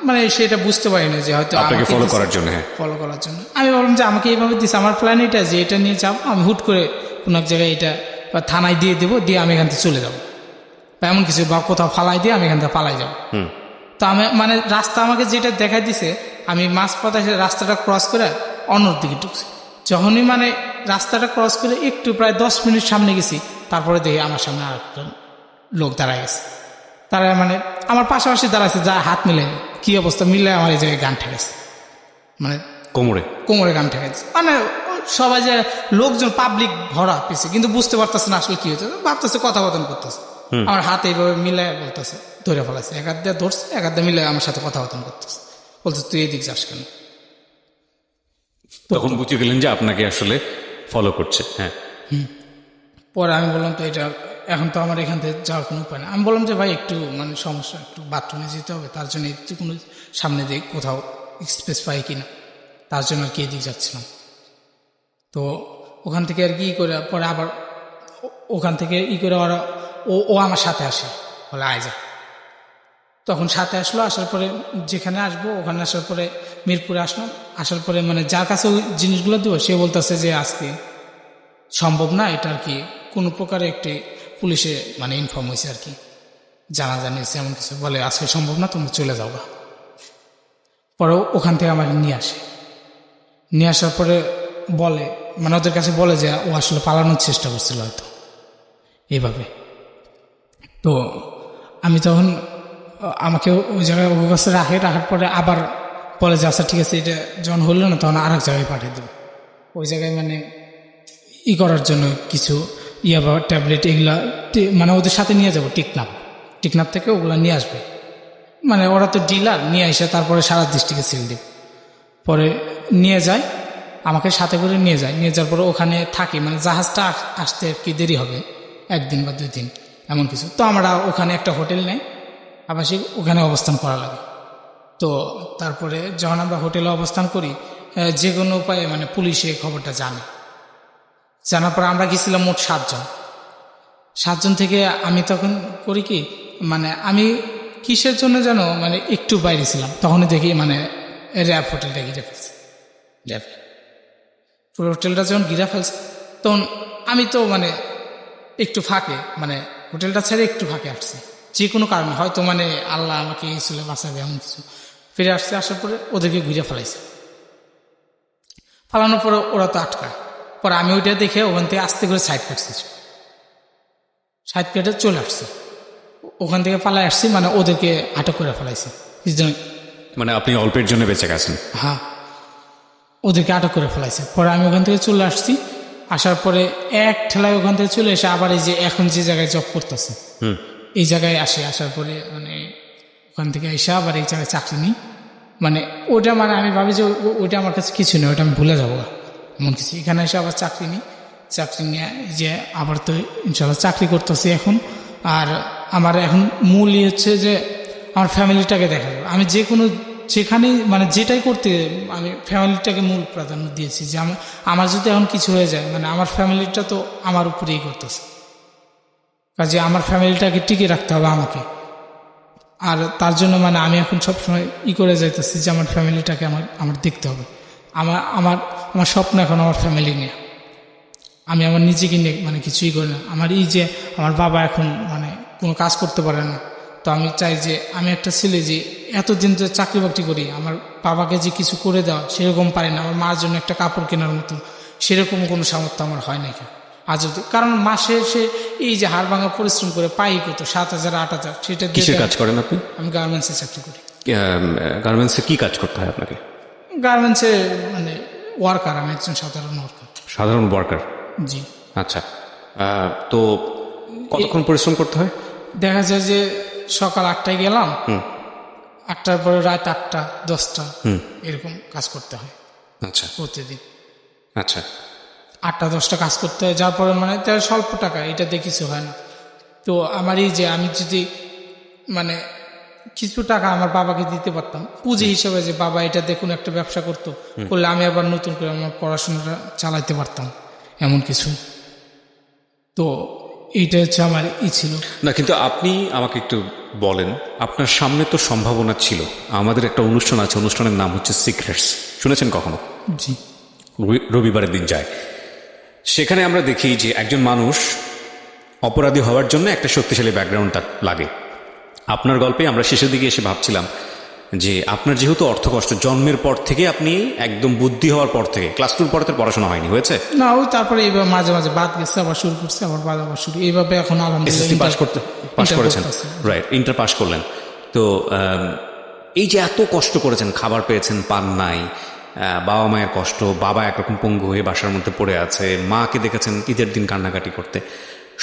মানে সেটা বুঝতে পারিনি যে হয়তো আপনাকে ফলো করার জন্য। হ্যাঁ, ফলো করার জন্য। আমি বললাম যে আমাকে এইভাবে দিছে, আমার প্ল্যান এটা যে এটা নিয়ে যাবো, আমি হুট করে কোনো এক জায়গায় এটা বা থানায় দিয়ে দেবো, দিয়ে আমি এখান থেকে চলে যাবো বা এমন কিছু, বা কোথাও ফালাই দিয়ে আমি এখান থেকে পালাই যাবো। তো আমি মানে রাস্তা আমাকে যেটা দেখাই দিছে, আমি মাঝপথে রাস্তাটা ক্রস করে অন্যর দিকে ঢুকছি। যখনই মানে রাস্তাটা ক্রস করে একটু প্রায় 10 মিনিট সামনে গেছি, তারপরে দেখি আমার সামনে আরেকজন লোক দাঁড়ায় গেছে। তারা মানে আমার পাশাপাশি দাঁড়াচ্ছে, যা হাত মিলে কি অবস্থা মিলে আমার এই জায়গায় গান ঠেকেছে, মানে কোমরে গান ঠেকেছে। মানে সবাই যে লোকজন পাবলিক ভরা পেয়েছে, কিন্তু বুঝতে পারতেছে না আসলে কি হচ্ছে, ভাবতেছে কথাবার্তা করতেছে। আমার হাত এইভাবে মিলে বলতেছে, ধরে ফেলাছে, এক হাত দিয়ে ধরছে, এক হাত দিয়ে মিলে আমার সাথে কথাবার্তা করতেছে, বলছে তুই এদিক যাস কেন। তখন বুঝে গেলেন যে আপনাকে আসলে ফলো করছে। হ্যাঁ, পরে আমি বললাম তো এটা এখন তো আমার এখান থেকে যাওয়ার কোনো উপায় না। আমি বললাম যে ভাই একটু মানে সমস্যা, একটু বাথরুমে যেতে হবে, তার জন্য একটু কোনো সামনে দিয়ে কোথাও স্পেস পাই কিনা, তার জন্য আর কি এদিক যাচ্ছিলাম। তো ওখান থেকে আর কি করে পরে আবার ওখান থেকে করে ওরা ও আমার সাথে আসে, বলে আয় যা। তখন সাথে আসলো, আসার পরে যেখানে আসবো ওখানে আসার পরে মিরপুরে আসলাম। আসার পরে মানে যার কাছে ওই জিনিসগুলো দেবো সে বলতেছে যে আজকে সম্ভব না, এটা আর কি কোনো প্রকারে একটি পুলিশে মানে ইনফর্ম হয়েছে আর কি, জানা জানিয়েছে এমন কিছু, বলে আজকে সম্ভব না, তোমরা চলে যাও। পরে ওখান থেকে আমাকে নিয়ে আসে, নিয়ে আসার পরে বলে মানে ওদের কাছে বলে যে ও আসলে পালানোর চেষ্টা করছিল হয়তো এইভাবে। তো আমি তখন আমাকে ওই জায়গায় ওর কাছে রাখার পরে আবার বলে যে আচ্ছা ঠিক আছে, এটা যখন হলো না তখন আর এক জায়গায় পাঠিয়ে দেবো। ওই জায়গায় মানে করার জন্য কিছু বা ট্যাবলেট এগুলা মানে ওদের সাথে নিয়ে যাবো, টিকনাপ থেকে ওগুলো নিয়ে আসবে। মানে ওরা তো ডিলার, নিয়ে এসে তারপরে সারা ডিস্ট্রিক্টে সেল দেবে। পরে নিয়ে যায়, আমাকে সাথে করে নিয়ে যাওয়ার পরে ওখানে থাকি, মানে জাহাজটা আসতে কি দেরি হবে 1 দিন বা 2 দিন এমন কিছু। তো আমরা ওখানে একটা হোটেল নেই আবাসিক, ওখানে অবস্থান করা লাগে। তো তারপরে যখন আমরা হোটেলে অবস্থান করি, যে কোনো উপায়ে মানে পুলিশে খবরটা জানার পর আমরা গেছিলাম মোট 7 জন থেকে। আমি তখন করি কি মানে আমি কিসের জন্য যেন মানে একটু বাইরে ছিলাম, তখনই দেখি মানে র্যাব হোটেলটা ঘিরে ফেলছে। পুরো হোটেলটা যখন ঘিরে ফেলছে তখন আমি তো মানে একটু ফাঁকে, মানে হোটেলটা ছেড়ে একটু ফাঁকে আসছি, যে কোনো কারণে হয়তো মানে আল্লাহ আমাকে এই ছিল বাঁচাবে এমন কিছু। ফিরে আসছে, আসার পরে ওদেরকে ঘুরে ফেলাইছে। ফালানোর পরে ওরা তো আটকায়। পরে আমি ওইটা দেখে ওখান থেকে আস্তে করে সাইড কাটছি, সাইড কেটে চলে আসছি, ওখান থেকে পালাই আসছি, মানে ওদেরকে আটক করে ফেলাইছি। মানে আপনি অল্পের জন্য বেঁচে গেছেন? হ্যাঁ, ওদেরকে আটক করে ফেলাইছে। পরে আমি ওখান থেকে চলে আসছি, আসার পরে এক ঠেলায় ওখান থেকে চলে এসে আবার এই যে এখন যে জায়গায় জব করতেছে এই জায়গায় আসার পরে মানে ওখান থেকে এসে আবার এই জায়গায় চাকরি নিই। মানে ওটা মানে আমি ভাবি যে ওইটা আমার কাছে কিছু নেই, ওটা আমি ভুলে যাবো এমন কিছু। এখানে এসে আবার চাকরি নিয়ে যে আবার তো ইনশাল্লাহ চাকরি করতেছি এখন। আর আমার এখন মূলই হচ্ছে যে আমার ফ্যামিলিটাকে দেখা যাবে। আমি যেখানেই মানে যেটাই করতে আমি ফ্যামিলিটাকে মূল প্রাধান্য দিয়েছি, যে আমার যদি এখন কিছু হয়ে যায় মানে আমার ফ্যামিলিটা তো আমার উপরেই করতেছে, কাজে আমার ফ্যামিলিটাকে টিকে রাখতে হবে আমাকে। আর তার জন্য মানে আমি এখন সবসময় করে যাইতেছি যে আমার ফ্যামিলিটাকে আমার দেখতে হবে। আমার স্বপ্ন এখন আমার ফ্যামিলি নিয়ে, আমি আমার নিজেকে নিয়ে মানে কিছুই করি না। আমার যে আমার বাবা এখন মানে কোনো কাজ করতে পারে না, তো আমি চাই যে আমি একটা ছেলে যে এতদিন তো চাকরি বাকরি করি, আমার বাবাকে যে কিছু করে দেওয়া সেরকম পারি না, আমার মার জন্য একটা কাপড় কেনার মতো সেরকম কোনো সামর্থ্য আমার হয় না। আজ কারণ মাসে সে এই যে হাড় ভাঙা পরিশ্রম করে পাই কত 7,000 8,000, সেটা কিসের কাজ করেন আপনি? আমি গার্মেন্টসে চাকরি করি। গার্মেন্টসে কি কাজ করতে হয় আপনাকে? গার্মেন্টসে মানে ওয়ার্কার, আমি একজন সাধারণ ওয়ার্কার। জি। আচ্ছা, তো কতক্ষণ পরিশ্রম করতে হয়? দেখা যায় যে সকাল 8টায় গেলাম, 8টার পরে রাত 8টা 10টা এরকম কাজ করতে হয় আচ্ছা প্রতিদিন। আচ্ছা 8টা 10টা কাজ করতে হয়, যার পরে মানে তার স্বল্প টাকা, এটা দিয়ে কিছু হয় না। তো আমার এই যে আমি যদি মানে কিছু টাকা আমার বাবাকে দিতে পারতাম পুঁজি হিসেবে, যে বাবা এটা দেখুন একটা ব্যবসা করতো, করলে আমি আবার নতুন করে আমার পড়াশোনাটা চালাইতে পারতাম, এমন কিছু। তো এইটা হচ্ছে আমার ছিল না। কিন্তু আপনি আমাকে একটু বলেন, আপনার সামনে তো সম্ভাবনা ছিল। আমাদের একটা অনুষ্ঠান আছে, অনুষ্ঠানের নাম হচ্ছে সিক্রেটস, শুনেছেন কখনো? জি। রবিবারের দিন যায়, সেখানে আমরা দেখি যে একজন মানুষ অপরাধী হওয়ার জন্য একটা শক্তিশালী ব্যাকগ্রাউন্ড তার লাগে। আপনার গল্পে আমরা শেষের দিকে এসে ভাবছিলাম যে আপনার যেহেতু অর্থ কষ্ট জন্মের পর থেকে, আপনি একদম বুদ্ধি হওয়ার পর থেকে ক্লাস 2 পরে পড়াশোনা হয়নি, হয়েছে না, ওই তারপরে এইভাবে মাঝে মাঝে বাদ গেছে, আবার শুরু করছে, আবার বাদ আবার শুরু, এইভাবে এখন আলহামদুলিল্লাহ পাস করেছেন, রাইট, ইন্টার পাস করলেন। তো এই যে এত কষ্ট করেছেন, খাবার পেয়েছেন, পান নাই, বাবা মায়ের কষ্ট, বাবা একরকম পঙ্গু হয়ে বাসার মধ্যে পড়ে আছে, মাকে দেখেছেন ঈদের দিন কান্নাকাটি করতে,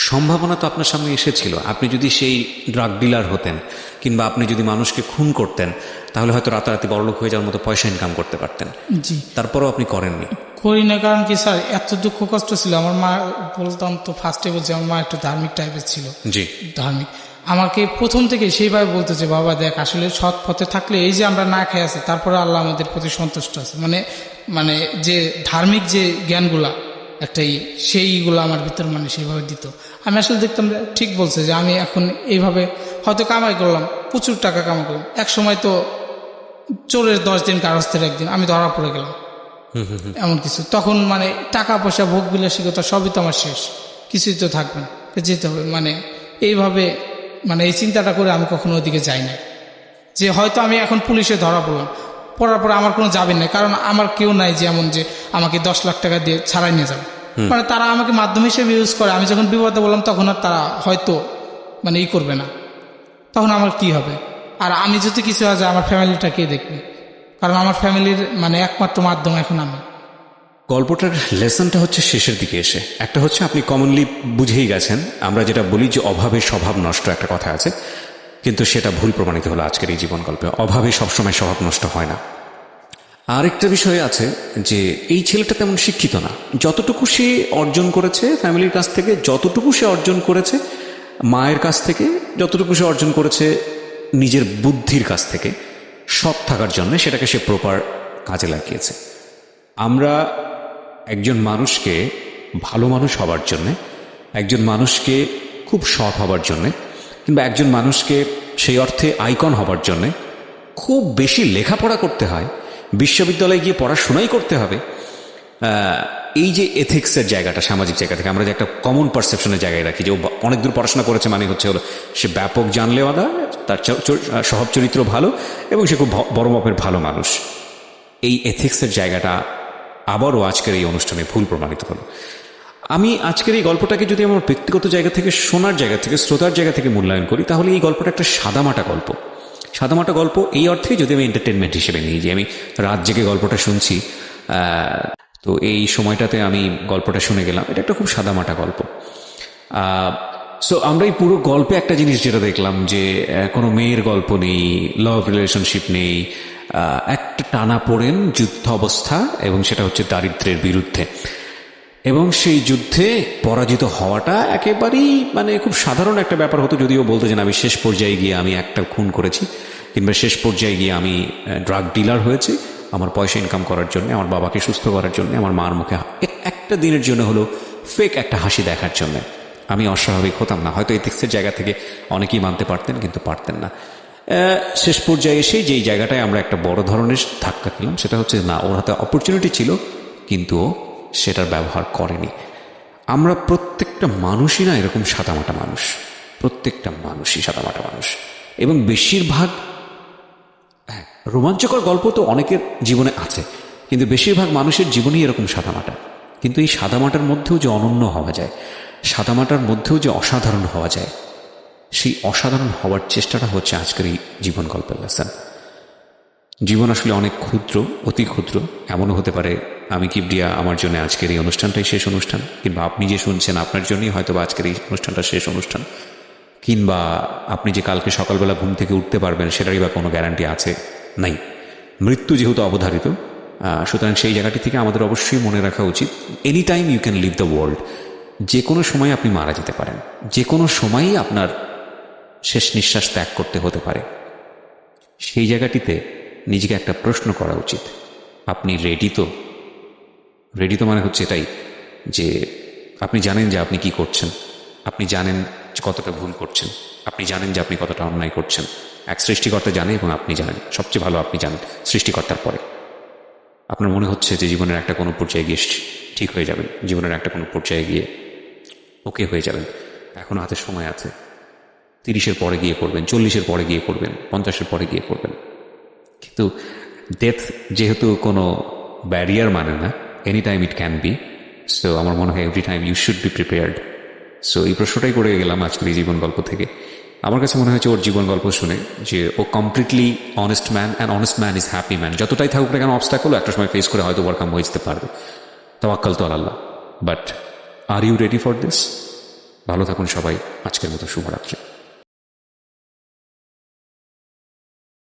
সম্ভাবনা তো আপনার সামনে এসেছিল। আপনি যদি সেই ড্রাগ ডিলার হতেন, কিংবা আপনি যদি মানুষকে খুন করতেন, তাহলে হয়তো রাতারাতি বড়লোক হয়ে যাওয়ার মতো পয়সা ইনকাম করতে পারতেন। জি। তারপরেও আপনি করেননি। করি না, কারণ কি স্যার, এত দুঃখ কষ্ট ছিল। আমার মা, বলতাম তো ফার্স্টে বলছি, আমার মা একটু ধার্মিক টাইপের ছিল। জি। ধার্মিক আমাকে প্রথম থেকে সেইভাবে বলতো যে বাবা দেখ, আসলে সৎ পথে থাকলে এই যে আমরা না খেয়ে আছি, তারপরে আল্লাহ আমাদের প্রতি সন্তুষ্ট আছে, মানে মানে যে ধার্মিক যে জ্ঞানগুলা একটাই, সেইগুলো আমার ভিতর মানে সেইভাবে দিত। আমি আসলে দেখতাম যে ঠিক বলছে, যে আমি এখন এইভাবে হয়তো কামাই করলাম, প্রচুর টাকা কামাই করলাম, এক সময় তো চোরের 10 দিন কারস্থের একদিন আমি ধরা পড়ে গেলাম, এমন কিছু। তখন মানে টাকা পয়সা, ভোগ বিলাসিকতা সবই তো আমার শেষ, কিছুই তো থাকবে না, যেতে হবে। মানে এইভাবে মানে এই চিন্তাটা করে আমি কখনো ওইদিকে যাই না, যে হয়তো আমি এখন পুলিশে ধরা পড়লাম, পড়ার পরে আমার কোনো যাবে না, কারণ আমার কেউ নাই যে এমন যে আমাকে 10 লাখ টাকা দিয়ে ছাড়াই নিয়ে যাবে। মানে তারা আমাকে মাধ্যম হিসেবে ইউজ করে, আমি যখন বিপদে বললাম তখন আর তারা হয়তো মানে ই করবে না, তখন আমার কি হবে? আর আমি যদি কিছু হয় যায়, আমার ফ্যামিলিটা কে দেখবে? কারণ আমার ফ্যামিলির মানে একমাত্র মাধ্যম এখন আমি। গল্পটার লেসনটা হচ্ছে শেষের দিকে এসে, একটা হচ্ছে আপনি কমনলি বুঝেই গেছেন, আমরা যেটা বলি যে অভাবে স্বভাব নষ্ট, একটা কথা আছে, কিন্তু সেটা ভুল প্রমাণিত হলো আজকের এই জীবন গল্পে। অভাবে সবসময় স্বভাব নষ্ট হয় না। আরেকটা বিষয় আছে যে এই ছেলেটা তেমন শিক্ষিত না, যতটুকু সে অর্জন করেছে ফ্যামিলির কাছ থেকে, যতটুকু সে অর্জন করেছে মায়ের কাছ থেকে, যতটুকু সে অর্জন করেছে নিজের বুদ্ধির কাছ থেকে, সৎ থাকার জন্য সেটাকে সে প্রপার কাজে লাগিয়েছে। আমরা একজন মানুষকে ভালো মানুষ হবার জন্যে, একজন মানুষকে খুব সৎ হবার জন্যে, কিংবা একজন মানুষকে সেই অর্থে আইকন হবার জন্যে খুব বেশি লেখাপড়া করতে হয়, বিশ্ববিদ্যালয়ে গিয়ে পড়াশোনাই করতে হবে। এই যে এথিক্সের জায়গাটা, সামাজিক জায়গা থেকে আমরা যে একটা কমন পারসেপশনের জায়গায় রাখি, যে ও অনেক দূর পড়াশোনা করেছে মানে হচ্ছে হলো সে ব্যাপক জানলেওয়ালা, তার স্বভাব চরিত্র ভালো, এবং সে খুব বড় মাপের ভালো মানুষ। এই এথিক্সের জায়গাটা আবারও আজকের এই অনুষ্ঠানে ভুল প্রমাণিত হলো। আমি আজকের এই গল্পটাকে যদি আমার ব্যক্তিগত জায়গা থেকে, শোনার জায়গা থেকে, শ্রোতার জায়গা থেকে মূল্যায়ন করি, তাহলে এই গল্পটা একটা সাদামাটা গল্প। সাদামাটা গল্প এই অর্থে, যদি আমি এন্টারটেনমেন্ট হিসেবে নিই, যে আমি রাত জেগে গল্পটা শুনছি, তো এই সময়টাতে আমি গল্পটা শুনে গেলাম, এটা একটা খুব সাদামাটা গল্প। সো আমরা এই পুরো গল্পে একটা জিনিস যেটা দেখলাম, যে কোনো মেয়ের গল্প নেই, লাভ রিলেশনশিপ নেই, একটা টানাপোড়েন যুদ্ধ অবস্থা, এবং সেটা হচ্ছে দারিদ্র্যের বিরুদ্ধে। এবং সেই যুদ্ধে পরাজিত হওয়াটা একেবারেই মানে খুব সাধারণ একটা ব্যাপার হতো, যদিও বলতো যে আমি শেষ পর্যায়ে গিয়ে আমি একটা খুন করেছি, কিংবা শেষ পর্যায়ে গিয়ে আমি ড্রাগ ডিলার হয়েছি আমার পয়সা ইনকাম করার জন্য, আমার বাবাকে সুস্থ করার জন্য, আমার মার মুখে একটা দিনের জন্য হলো ফেক একটা হাসি দেখার জন্য আমি অস্বাভাবিক হতাম না। হয়তো এথিক্সের জায়গা থেকে অনেকেই মানতে পারতেন, কিন্তু পারতেন না। শেষ পর্যায়ে এসে যেই জায়গাটায় আমরা একটা বড় ধরনের ধাক্কা খেলাম, সেটা হচ্ছে না, ওর হাতে অপরচুনিটি ছিল কিন্তু সেটার ব্যবহার করেনি। আমরা প্রত্যেকটা মানুষই না এরকম সাদামাটা মানুষ, প্রত্যেকটা মানুষই সাদামাটা মানুষ। এবং বেশিরভাগ রোমাঞ্চকর গল্প তো অনেকের জীবনে আছে, কিন্তু বেশিরভাগ মানুষের জীবনই এরকম সাদামাটা। কিন্তু এই সাদামাটার মধ্যেও যে অনন্য হওয়া যায়, সাদামাটার মধ্যেও যে অসাধারণ হওয়া যায়, সেই অসাধারণ হওয়ার চেষ্টাটা হচ্ছে আজকের এই জীবন গল্পের লেসন। জীবন আসলে অনেক ক্ষুদ্র, অতি ক্ষুদ্র। এমনও হতে পারে আমি কিবরিয়া, আমার জন্য আজকের এই অনুষ্ঠানটাই শেষ অনুষ্ঠান, কিংবা আপনি যে শুনছেন আপনার জন্যই হয়তো আজকের এই অনুষ্ঠানটা শেষ অনুষ্ঠান। কিংবা আপনি যে কালকে সকালবেলা ঘুম থেকে উঠতে পারবেন সেটারই বা কোনো গ্যারান্টি আছে? নাই। মৃত্যু যেহেতু অবধারিত, সুতরাং সেই জায়গাটি থেকে আমাদের অবশ্যই মনে রাখা উচিত any time you can leave the world. যে কোনো সময় আপনি মারা যেতে পারেন, যে কোনো সময়ই আপনার শেষ নিঃশ্বাস ত্যাগ করতে হতে পারে। সেই জায়গাটিতে নিজেকে একটা প্রশ্ন করা উচিত, আপনি রেডি তো? রেডি তো মানে হচ্ছে এটাই যে আপনি জানেন যে আপনি কি করছেন, আপনি জানেন যে কতটা ভুল করছেন, আপনি জানেন যে আপনি কতটা অন্যায় করছেন। এক সৃষ্টিকর্তা জানে এবং আপনি জানেন, সবচেয়ে ভালো আপনি জানেন সৃষ্টিকর্তার পরে। আপনার মনে হচ্ছে যে জীবনের একটা কোনো পর্যায়ে গিয়ে ঠিক হয়ে যাবেন, জীবনের একটা কোনো পর্যায়ে গিয়ে ওকে হয়ে যাবেন। এখনো হাতে সময় আছে। 30-এর পরে গিয়ে করবেন, 40-এর পরে গিয়ে করবেন, 50-এর পরে গিয়ে করবেন। কিন্তু ডেথ যেহেতু কোনো ব্যারিয়ার মানে না, any time it can be. So আমার মনে হয় every time you should be prepared. So এই প্রশ্নটাই করে গেলাম আজকের এই জীবন গল্প থেকে। আমার কাছে মনে হয়েছে ওর জীবন গল্প শুনে যে ও completely honest man, and honest man is happy man. যতটাই থাকুক না কেন অবস্টাকল একটা সময় ফেস করে হয়তো ওভারকাম হয়ে যেতে পারবে। তাওয়াক্কাল তো আল্লাহ। But are you ready for this? ভালো থাকুন সবাই। আজকের মতো শুভরাত্রি।